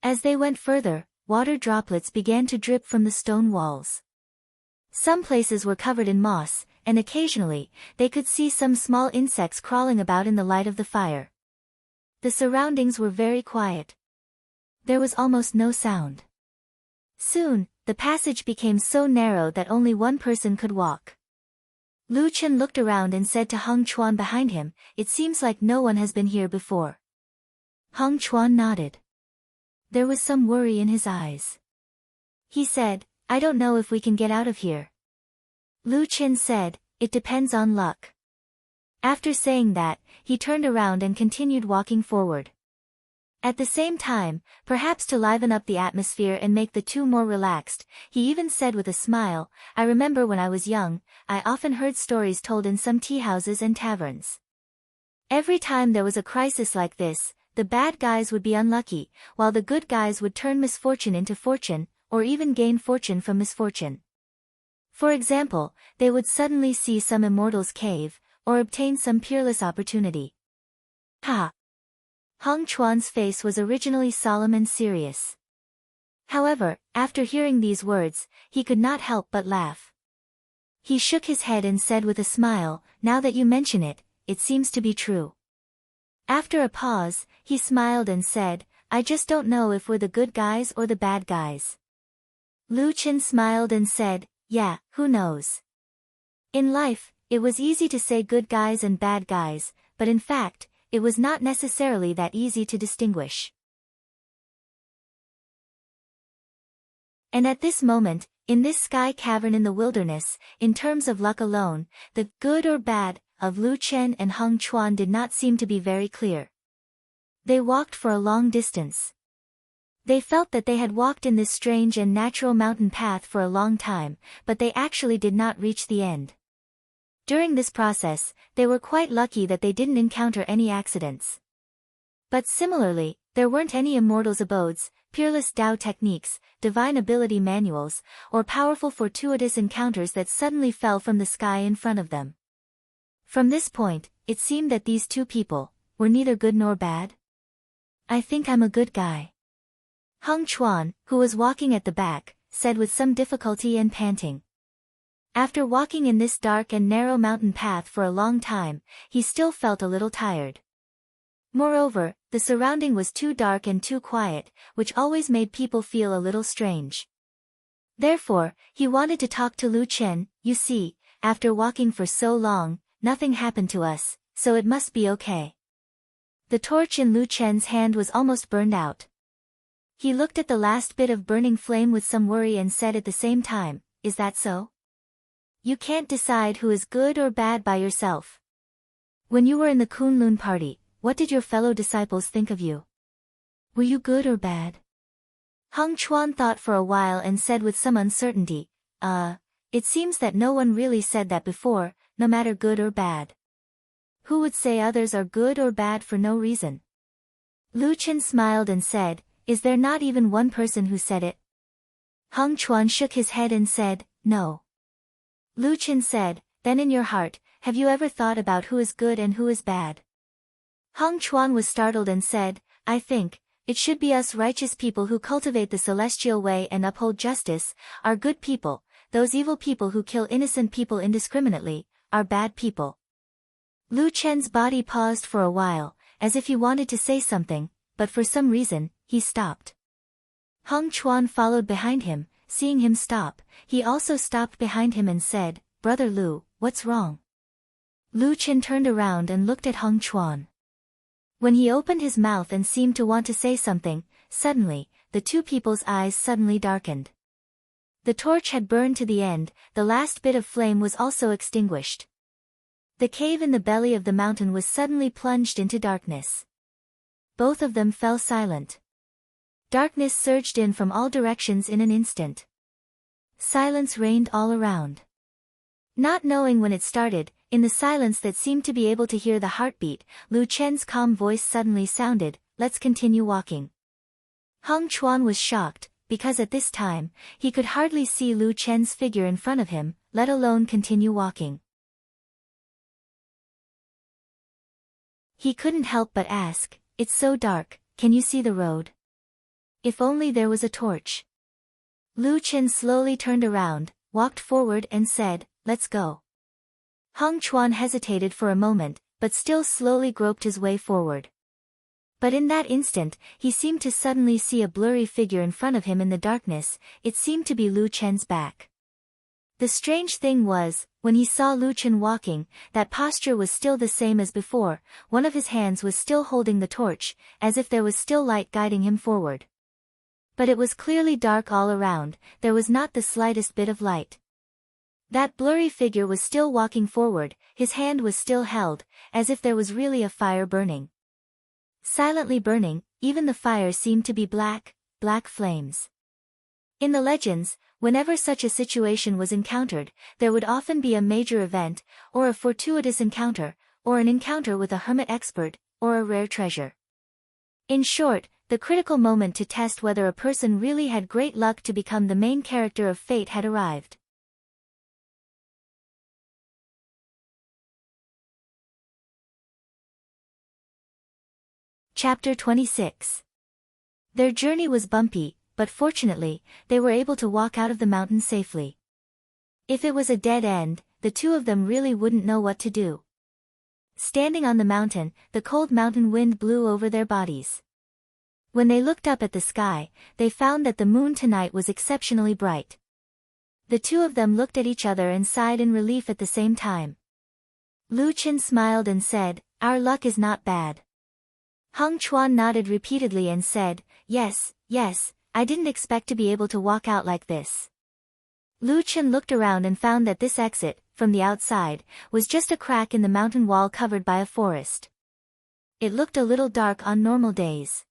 As they went further, water droplets began to drip from the stone walls. Some places were covered in moss, and occasionally, they could see some small insects crawling about in the light of the fire. The surroundings were very quiet. There was almost no sound. Soon, the passage became so narrow that only one person could walk. Lu Chen looked around and said to Heng Chuan behind him, "It seems like no one has been here before." Heng Chuan nodded. There was some worry in his eyes. He said, "I don't know if we can get out of here." Lu Chen said, "It depends on luck." After saying that, he turned around and continued walking forward. At the same time, perhaps to liven up the atmosphere and make the two more relaxed, he even said with a smile, "I remember when I was young, I often heard stories told in some tea houses and taverns. Every time there was a crisis like this, the bad guys would be unlucky, while the good guys would turn misfortune into fortune, or even gain fortune from misfortune. For example, they would suddenly see some immortal's cave, or obtain some peerless opportunity." Ha! Heng Chuan's face was originally solemn and serious. However, after hearing these words, he could not help but laugh. He shook his head and said with a smile, "Now that you mention it, it seems to be true." After a pause, he smiled and said, "I just don't know if we're the good guys or the bad guys." Lu Chen smiled and said, "Yeah, who knows? In life, it was easy to say good guys and bad guys, but in fact, it was not necessarily that easy to distinguish." And at this moment, in this sky cavern in the wilderness, in terms of luck alone, the good or bad of Lu Chen and Heng Chuan did not seem to be very clear. They walked for a long distance. They felt that they had walked in this strange and natural mountain path for a long time, but they actually did not reach the end. During this process, they were quite lucky that they didn't encounter any accidents. But similarly, there weren't any immortals' abodes, peerless Tao techniques, divine ability manuals, or powerful fortuitous encounters that suddenly fell from the sky in front of them. From this point, it seemed that these two people were neither good nor bad. "I think I'm a good guy," Heng Chuan, who was walking at the back, said with some difficulty and panting. After walking in this dark and narrow mountain path for a long time, he still felt a little tired. Moreover, the surrounding was too dark and too quiet, which always made people feel a little strange. Therefore, he wanted to talk to Lu Chen. "You see, after walking for so long, nothing happened to us, so it must be okay." The torch in Lu Chen's hand was almost burned out. He looked at the last bit of burning flame with some worry and said at the same time, "Is that so? You can't decide who is good or bad by yourself. When you were in the Kunlun party, what did your fellow disciples think of you? Were you good or bad?" Heng Chuan thought for a while and said with some uncertainty, It seems that no one really said that before, no matter good or bad. Who would say others are good or bad for no reason?" Lu Chen smiled and said, "Is there not even one person who said it?" Heng Chuan shook his head and said, "No." Lu Chen said, "Then in your heart, have you ever thought about who is good and who is bad?" Heng Chuan was startled and said, I think, it should be us righteous people who cultivate the celestial way and uphold justice, are good people, those evil people who kill innocent people indiscriminately, are bad people. Lu Chen's body paused for a while, as if he wanted to say something, but for some reason, he stopped. Hong Chuan followed behind him, seeing him stop, he also stopped behind him and said, "Brother Lu, what's wrong?" Lu Chen turned around and looked at Hong Chuan. When he opened his mouth and seemed to want to say something, suddenly, the two people's eyes suddenly darkened. The torch had burned to the end, the last bit of flame was also extinguished. The cave in the belly of the mountain was suddenly plunged into darkness. Both of them fell silent. Darkness surged in from all directions in an instant. Silence reigned all around. Not knowing when it started, in the silence that seemed to be able to hear the heartbeat, Lu Chen's calm voice suddenly sounded, "Let's continue walking." Hong Chuan was shocked, because at this time, he could hardly see Lu Chen's figure in front of him, let alone continue walking. He couldn't help but ask, "It's so dark, can you see the road? If only there was a torch." Lu Chen slowly turned around, walked forward and said, "Let's go." Hong Chuan hesitated for a moment, but still slowly groped his way forward. But in that instant, he seemed to suddenly see a blurry figure in front of him in the darkness, it seemed to be Lu Chen's back. The strange thing was, when he saw Lu Chen walking, that posture was still the same as before, one of his hands was still holding the torch, as if there was still light guiding him forward. But it was clearly dark all around, there was not the slightest bit of light. That blurry figure was still walking forward, his hand was still held, as if there was really a fire burning. Silently burning, even the fire seemed to be black flames. In the legends, whenever such a situation was encountered, there would often be a major event, or a fortuitous encounter, or an encounter with a hermit expert, or a rare treasure. In short, the critical moment to test whether a person really had great luck to become the main character of fate had arrived. Chapter 26. Their journey was bumpy, but fortunately, they were able to walk out of the mountain safely. If it was a dead end, the two of them really wouldn't know what to do. Standing on the mountain, the cold mountain wind blew over their bodies. When they looked up at the sky, they found that the moon tonight was exceptionally bright. The two of them looked at each other and sighed in relief at the same time. Lu Chen smiled and said, "Our luck is not bad." Hong Chuan nodded repeatedly and said, Yes, I didn't expect to be able to walk out like this." Lu Chen looked around and found that this exit, from the outside, was just a crack in the mountain wall covered by a forest. It looked a little dark on normal days.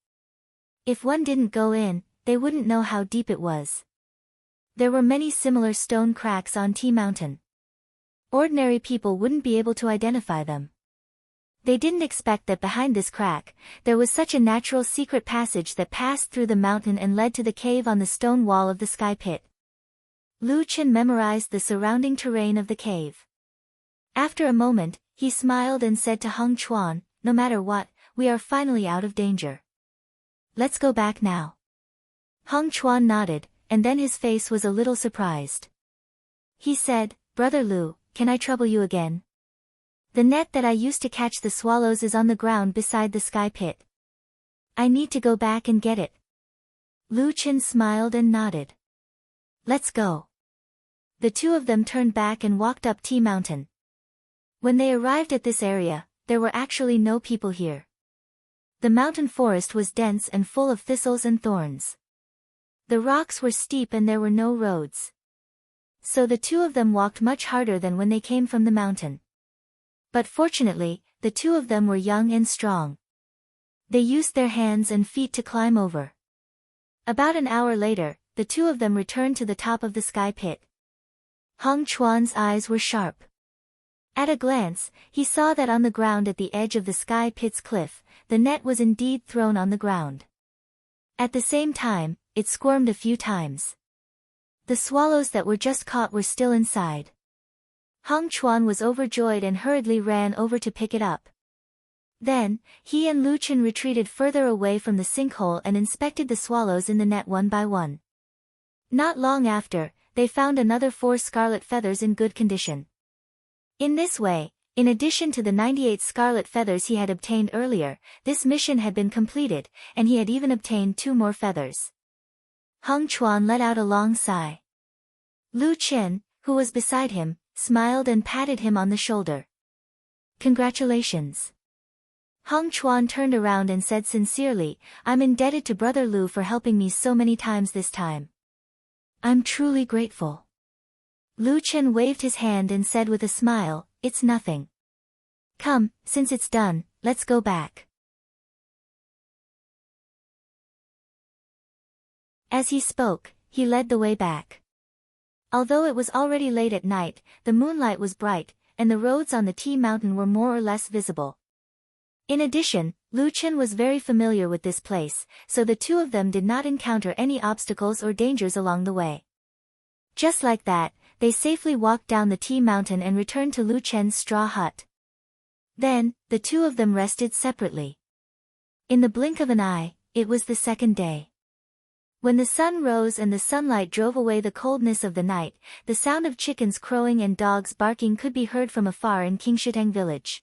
If one didn't go in, they wouldn't know how deep it was. There were many similar stone cracks on T Mountain. Ordinary people wouldn't be able to identify them. They didn't expect that behind this crack, there was such a natural secret passage that passed through the mountain and led to the cave on the stone wall of the sky pit. Lu Chen memorized the surrounding terrain of the cave. After a moment, he smiled and said to Hong Chuan, "No matter what, we are finally out of danger. Let's go back now." Hong Chuan nodded, and then his face was a little surprised. He said, "Brother Lu, can I trouble you again? The net that I used to catch the swallows is on the ground beside the sky pit. I need to go back and get it." Lu Chen smiled and nodded. "Let's go." The two of them turned back and walked up T Mountain. When they arrived at this area, there were actually no people here. The mountain forest was dense and full of thistles and thorns. The rocks were steep and there were no roads. So the two of them walked much harder than when they came from the mountain. But fortunately, the two of them were young and strong. They used their hands and feet to climb over. About an hour later, the two of them returned to the top of the sky pit. Hong Chuan's eyes were sharp. At a glance, he saw that on the ground at the edge of the sky pit's cliff, the net was indeed thrown on the ground. At the same time, it squirmed a few times. The swallows that were just caught were still inside. Hong Chuan was overjoyed and hurriedly ran over to pick it up. Then, he and Lu Chen retreated further away from the sinkhole and inspected the swallows in the net one by one. Not long after, they found another 4 scarlet feathers in good condition. In this way, in addition to the 98 scarlet feathers he had obtained earlier, this mission had been completed, and he had even obtained 2 more feathers. Heng Chuan let out a long sigh. Lu Chen, who was beside him, smiled and patted him on the shoulder. Congratulations. Heng Chuan turned around and said sincerely, I'm indebted to Brother Lu for helping me so many times this time. I'm truly grateful. Lu Chen waved his hand and said with a smile, it's nothing. Come, since it's done, let's go back. As he spoke, he led the way back. Although it was already late at night, the moonlight was bright, and the roads on the Tea Mountain were more or less visible. In addition, Lu Chen was very familiar with this place, so the two of them did not encounter any obstacles or dangers along the way. Just like that, they safely walked down the Tea Mountain and returned to Lu Chen's straw hut. Then, the two of them rested separately. In the blink of an eye, it was the second day. When the sun rose and the sunlight drove away the coldness of the night, the sound of chickens crowing and dogs barking could be heard from afar in Qingshitang village.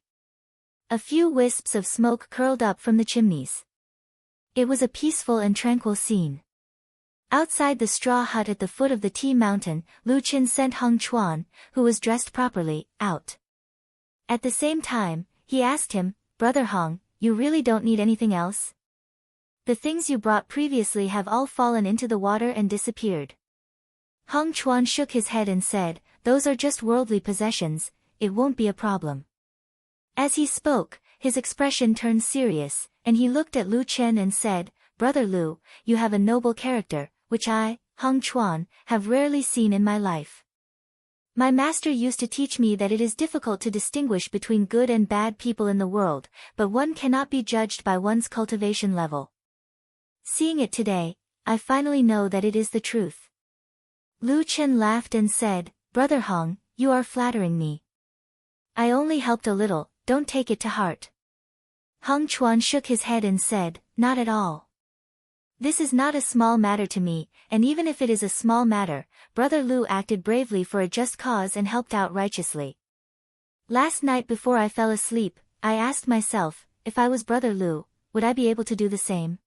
A few wisps of smoke curled up from the chimneys. It was a peaceful and tranquil scene. Outside the straw hut at the foot of the Tea Mountain, Lu Chen sent Heng Chuan, who was dressed properly, out. At the same time, he asked him, Brother Heng, you really don't need anything else? The things you brought previously have all fallen into the water and disappeared. Heng Chuan shook his head and said, those are just worldly possessions, it won't be a problem. As he spoke, his expression turned serious, and he looked at Lu Chen and said, Brother Lu, you have a noble character, which I, Heng Chuan, have rarely seen in my life. My master used to teach me that it is difficult to distinguish between good and bad people in the world, but one cannot be judged by one's cultivation level. Seeing it today, I finally know that it is the truth. Lu Chen laughed and said, Brother Heng, you are flattering me. I only helped a little, don't take it to heart. Heng Chuan shook his head and said, not at all. This is not a small matter to me, and even if it is a small matter, Brother Lu acted bravely for a just cause and helped out righteously. Last night before I fell asleep, I asked myself, if I was Brother Lu, would I be able to do the same?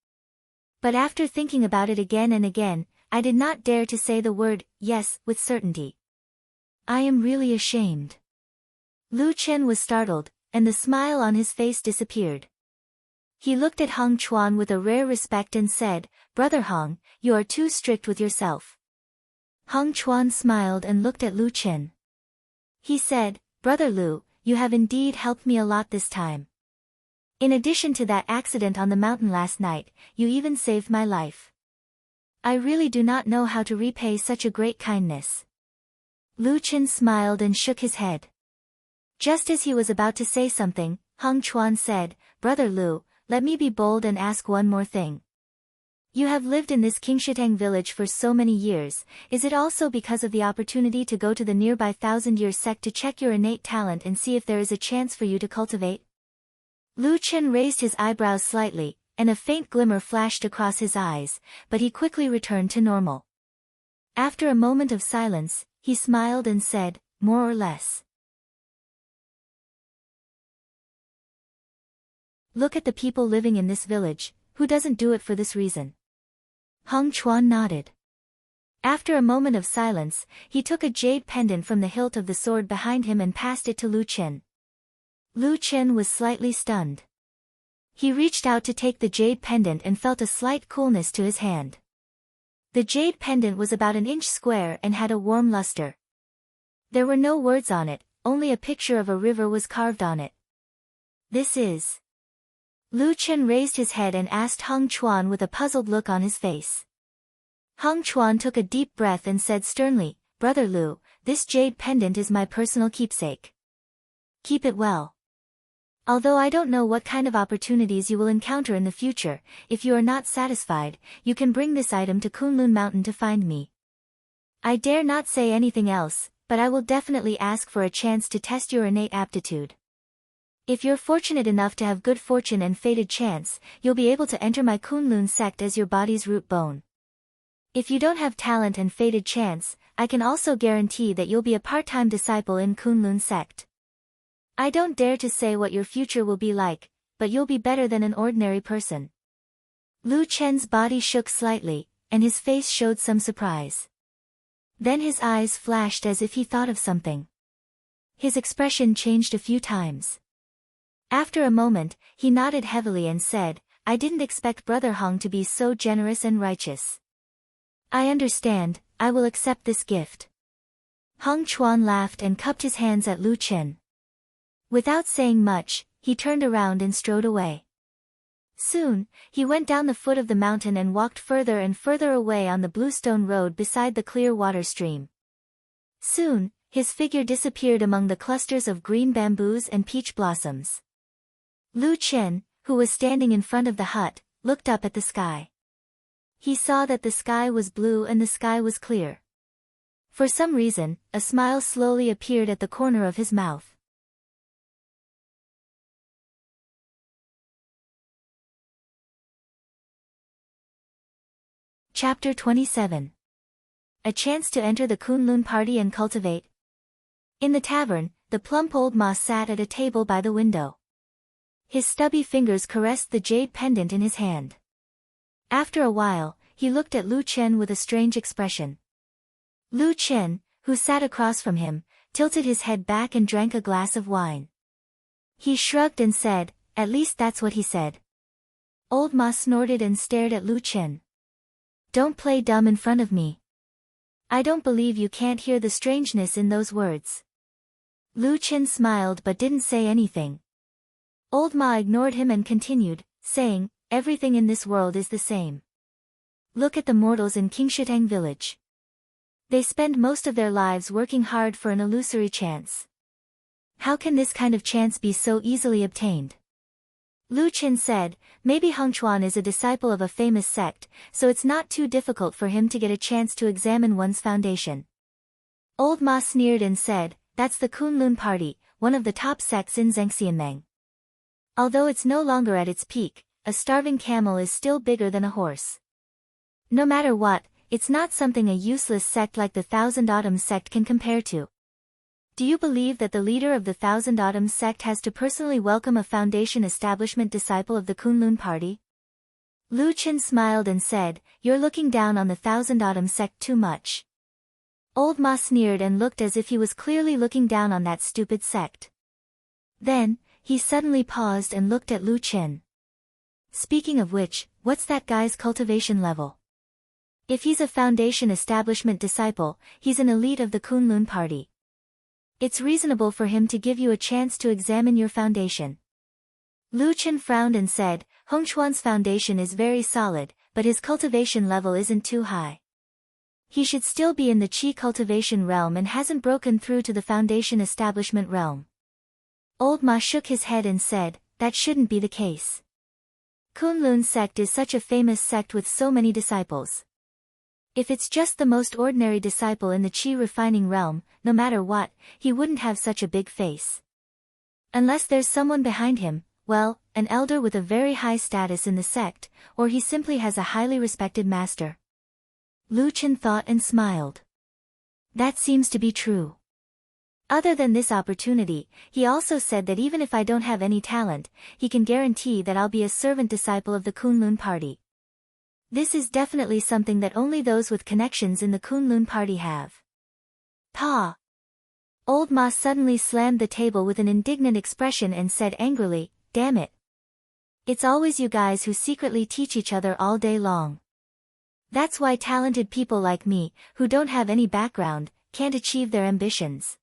But after thinking about it again and again, I did not dare to say the word, yes, with certainty. I am really ashamed. Lu Chen was startled, and the smile on his face disappeared. He looked at Heng Chuan with a rare respect and said, Brother Heng, you are too strict with yourself. Heng Chuan smiled and looked at Lu Chen. He said, Brother Lu, you have indeed helped me a lot this time. In addition to that accident on the mountain last night, you even saved my life. I really do not know how to repay such a great kindness. Lu Chen smiled and shook his head. Just as he was about to say something, Heng Chuan said, Brother Lu, let me be bold and ask one more thing. You have lived in this Qingshitang village for so many years, is it also because of the opportunity to go to the nearby 1,000-year sect to check your innate talent and see if there is a chance for you to cultivate? Lu Chen raised his eyebrows slightly, and a faint glimmer flashed across his eyes, but he quickly returned to normal. After a moment of silence, he smiled and said, more or less. Look at the people living in this village, who doesn't do it for this reason? Heng Chuan nodded. After a moment of silence, he took a jade pendant from the hilt of the sword behind him and passed it to Lu Chen. Lu Chen was slightly stunned. He reached out to take the jade pendant and felt a slight coolness to his hand. The jade pendant was about an inch square and had a warm luster. There were no words on it, only a picture of a river was carved on it. This is... Lu Chen raised his head and asked Heng Chuan with a puzzled look on his face. Heng Chuan took a deep breath and said sternly, Brother Lu, this jade pendant is my personal keepsake. Keep it well. Although I don't know what kind of opportunities you will encounter in the future, if you are not satisfied, you can bring this item to Kunlun Mountain to find me. I dare not say anything else, but I will definitely ask for a chance to test your innate aptitude. If you're fortunate enough to have good fortune and fated chance, you'll be able to enter my Kunlun sect as your body's root bone. If you don't have talent and fated chance, I can also guarantee that you'll be a part-time disciple in Kunlun sect. I don't dare to say what your future will be like, but you'll be better than an ordinary person. Lu Chen's body shook slightly, and his face showed some surprise. Then his eyes flashed as if he thought of something. His expression changed a few times. After a moment, he nodded heavily and said, I didn't expect Brother Hong to be so generous and righteous. I understand, I will accept this gift. Hong Chuan laughed and cupped his hands at Lu Chen. Without saying much, he turned around and strode away. Soon, he went down the foot of the mountain and walked further and further away on the bluestone road beside the clear water stream. Soon, his figure disappeared among the clusters of green bamboos and peach blossoms. Lu Chen, who was standing in front of the hut, looked up at the sky. He saw that the sky was blue and the sky was clear. For some reason, a smile slowly appeared at the corner of his mouth. Chapter 27. A chance to enter the Kunlun party and cultivate. In the tavern, the plump old ma sat at a table by the window. His stubby fingers caressed the jade pendant in his hand. After a while, he looked at Lu Chen with a strange expression. Lu Chen, who sat across from him, tilted his head back and drank a glass of wine. He shrugged and said, at least that's what he said. Old Ma snorted and stared at Lu Chen. Don't play dumb in front of me. I don't believe you can't hear the strangeness in those words. Lu Chen smiled but didn't say anything. Old Ma ignored him and continued, saying, everything in this world is the same. Look at the mortals in Qingshitang village. They spend most of their lives working hard for an illusory chance. How can this kind of chance be so easily obtained? Lu Chen said, maybe Hongchuan is a disciple of a famous sect, so it's not too difficult for him to get a chance to examine one's foundation. Old Ma sneered and said, that's the Kunlun party, one of the top sects in Zhengxianmeng. Although it's no longer at its peak, a starving camel is still bigger than a horse. No matter what, it's not something a useless sect like the Thousand Autumns sect can compare to. Do you believe that the leader of the Thousand Autumns sect has to personally welcome a foundation establishment disciple of the Kunlun party? Lu Chen smiled and said, you're looking down on the Thousand Autumns sect too much. Old Ma sneered and looked as if he was clearly looking down on that stupid sect. Then, he suddenly paused and looked at Lu Chen. Speaking of which, what's that guy's cultivation level? If he's a foundation establishment disciple, he's an elite of the Kunlun party. It's reasonable for him to give you a chance to examine your foundation. Lu Chen frowned and said, Hongchuan's foundation is very solid, but his cultivation level isn't too high. He should still be in the qi cultivation realm and hasn't broken through to the foundation establishment realm. Old Ma shook his head and said, that shouldn't be the case. Kunlun sect is such a famous sect with so many disciples. If it's just the most ordinary disciple in the qi refining realm, no matter what, he wouldn't have such a big face. Unless there's someone behind him, well, an elder with a very high status in the sect, or he simply has a highly respected master. Lu Chen thought and smiled. That seems to be true. Other than this opportunity, he also said that even if I don't have any talent, he can guarantee that I'll be a servant disciple of the Kunlun party. This is definitely something that only those with connections in the Kunlun party have. Pa! Old Ma suddenly slammed the table with an indignant expression and said angrily, damn it. It's always you guys who secretly teach each other all day long. That's why talented people like me, who don't have any background, can't achieve their ambitions.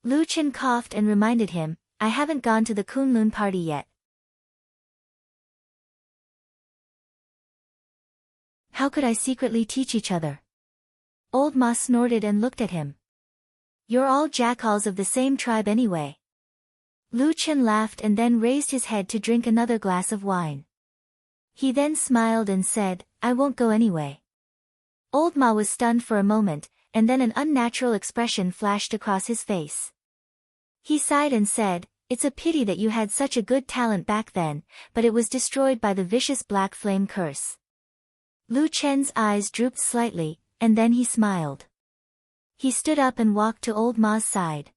Lu Chen coughed and reminded him, I haven't gone to the Kunlun party yet. How could I secretly teach each other? Old Ma snorted and looked at him. You're all jackals of the same tribe anyway. Lu Chen laughed and then raised his head to drink another glass of wine. He then smiled and said, I won't go anyway. Old Ma was stunned for a moment, and then an unnatural expression flashed across his face. He sighed and said, It's a pity that you had such a good talent back then, but it was destroyed by the vicious black flame curse. Lu Chen's eyes drooped slightly, and then he smiled. He stood up and walked to old Ma's side.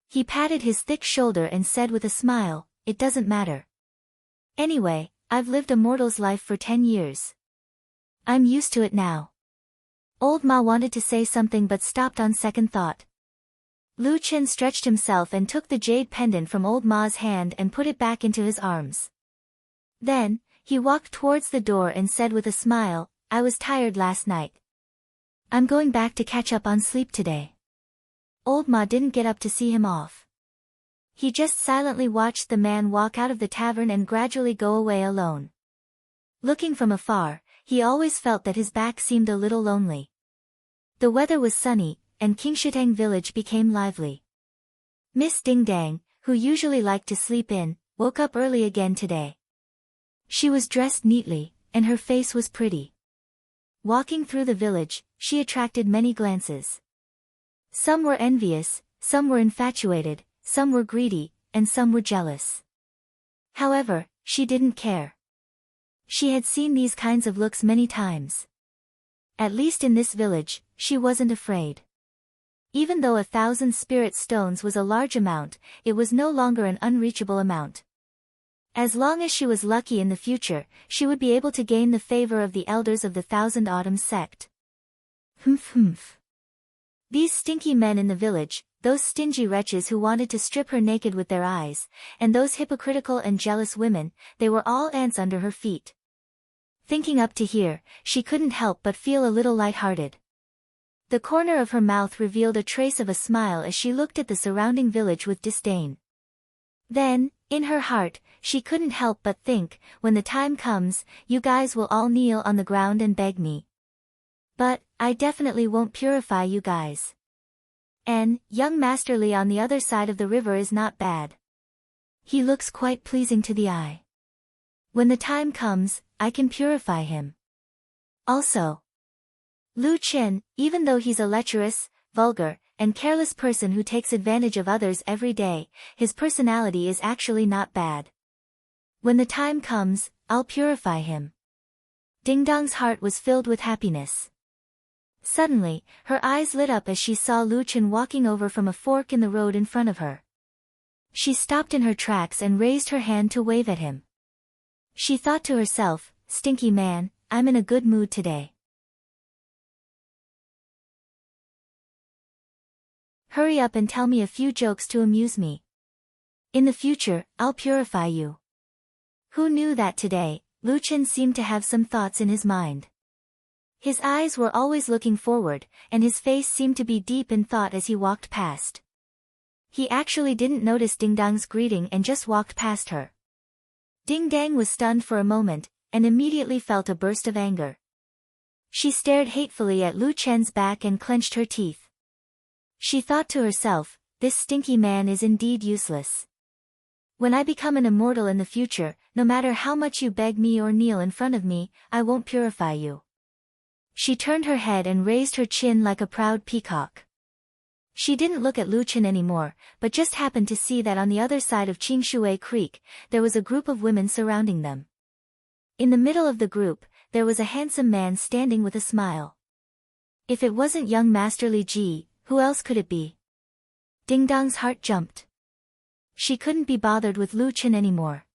He patted his thick shoulder and said with a smile, "It doesn't matter. Anyway, I've lived a mortal's life for 10 years. I'm used to it now." Old Ma wanted to say something but stopped on second thought. Lu Chen stretched himself and took the jade pendant from old Ma's hand and put it back into his arms. Then, he walked towards the door and said with a smile, "I was tired last night. I'm going back to catch up on sleep today." Old Ma didn't get up to see him off. He just silently watched the man walk out of the tavern and gradually go away alone. Looking from afar, he always felt that his back seemed a little lonely. The weather was sunny, and Qingshitang village became lively. Miss Ding Dang, who usually liked to sleep in, woke up early again today. She was dressed neatly, and her face was pretty. Walking through the village, she attracted many glances. Some were envious, some were infatuated, some were greedy, and some were jealous. However, she didn't care. She had seen these kinds of looks many times. At least in this village, she wasn't afraid. Even though 1,000 spirit stones was a large amount, it was no longer an unreachable amount. As long as she was lucky in the future, she would be able to gain the favor of the elders of the Thousand Autumns sect. Humph. These stinky men in the village, those stingy wretches who wanted to strip her naked with their eyes, and those hypocritical and jealous women, they were all ants under her feet. Thinking up to here, she couldn't help but feel a little light-hearted. The corner of her mouth revealed a trace of a smile as she looked at the surrounding village with disdain. Then, in her heart, she couldn't help but think, when the time comes, you guys will all kneel on the ground and beg me. But, I definitely won't purify you guys. And, young Master Li on the other side of the river is not bad. He looks quite pleasing to the eye. When the time comes, I can purify him. Also, Lu Chen, even though he's a lecherous, vulgar, and careless person who takes advantage of others every day, his personality is actually not bad. When the time comes, I'll purify him. Ding Dong's heart was filled with happiness. Suddenly, her eyes lit up as she saw Lu Chen walking over from a fork in the road in front of her. She stopped in her tracks and raised her hand to wave at him. She thought to herself, "Stinky man, I'm in a good mood today. Hurry up and tell me a few jokes to amuse me. In the future, I'll purify you." Who knew that today, Lu Chen seemed to have some thoughts in his mind. His eyes were always looking forward, and his face seemed to be deep in thought as he walked past. He actually didn't notice Ding Dong's greeting and just walked past her. Ding Dang was stunned for a moment, and immediately felt a burst of anger. She stared hatefully at Lu Chen's back and clenched her teeth. She thought to herself, this stinky man is indeed useless. When I become an immortal in the future, no matter how much you beg me or kneel in front of me, I won't purify you. She turned her head and raised her chin like a proud peacock. She didn't look at Lu Chen anymore, but just happened to see that on the other side of Qingshui Creek, there was a group of women surrounding them. In the middle of the group, there was a handsome man standing with a smile. If it wasn't young Master Li Ji, who else could it be? Ding Dong's heart jumped. She couldn't be bothered with Lu Chen anymore.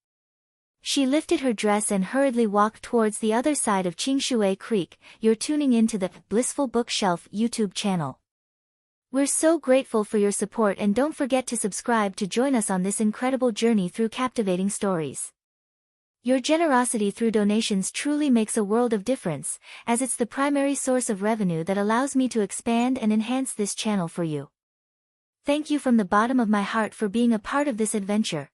She lifted her dress and hurriedly walked towards the other side of Qingshui Creek. You're tuning in to the Blissful Bookshelf YouTube channel. We're so grateful for your support, and don't forget to subscribe to join us on this incredible journey through captivating stories. Your generosity through donations truly makes a world of difference, as it's the primary source of revenue that allows me to expand and enhance this channel for you. Thank you from the bottom of my heart for being a part of this adventure.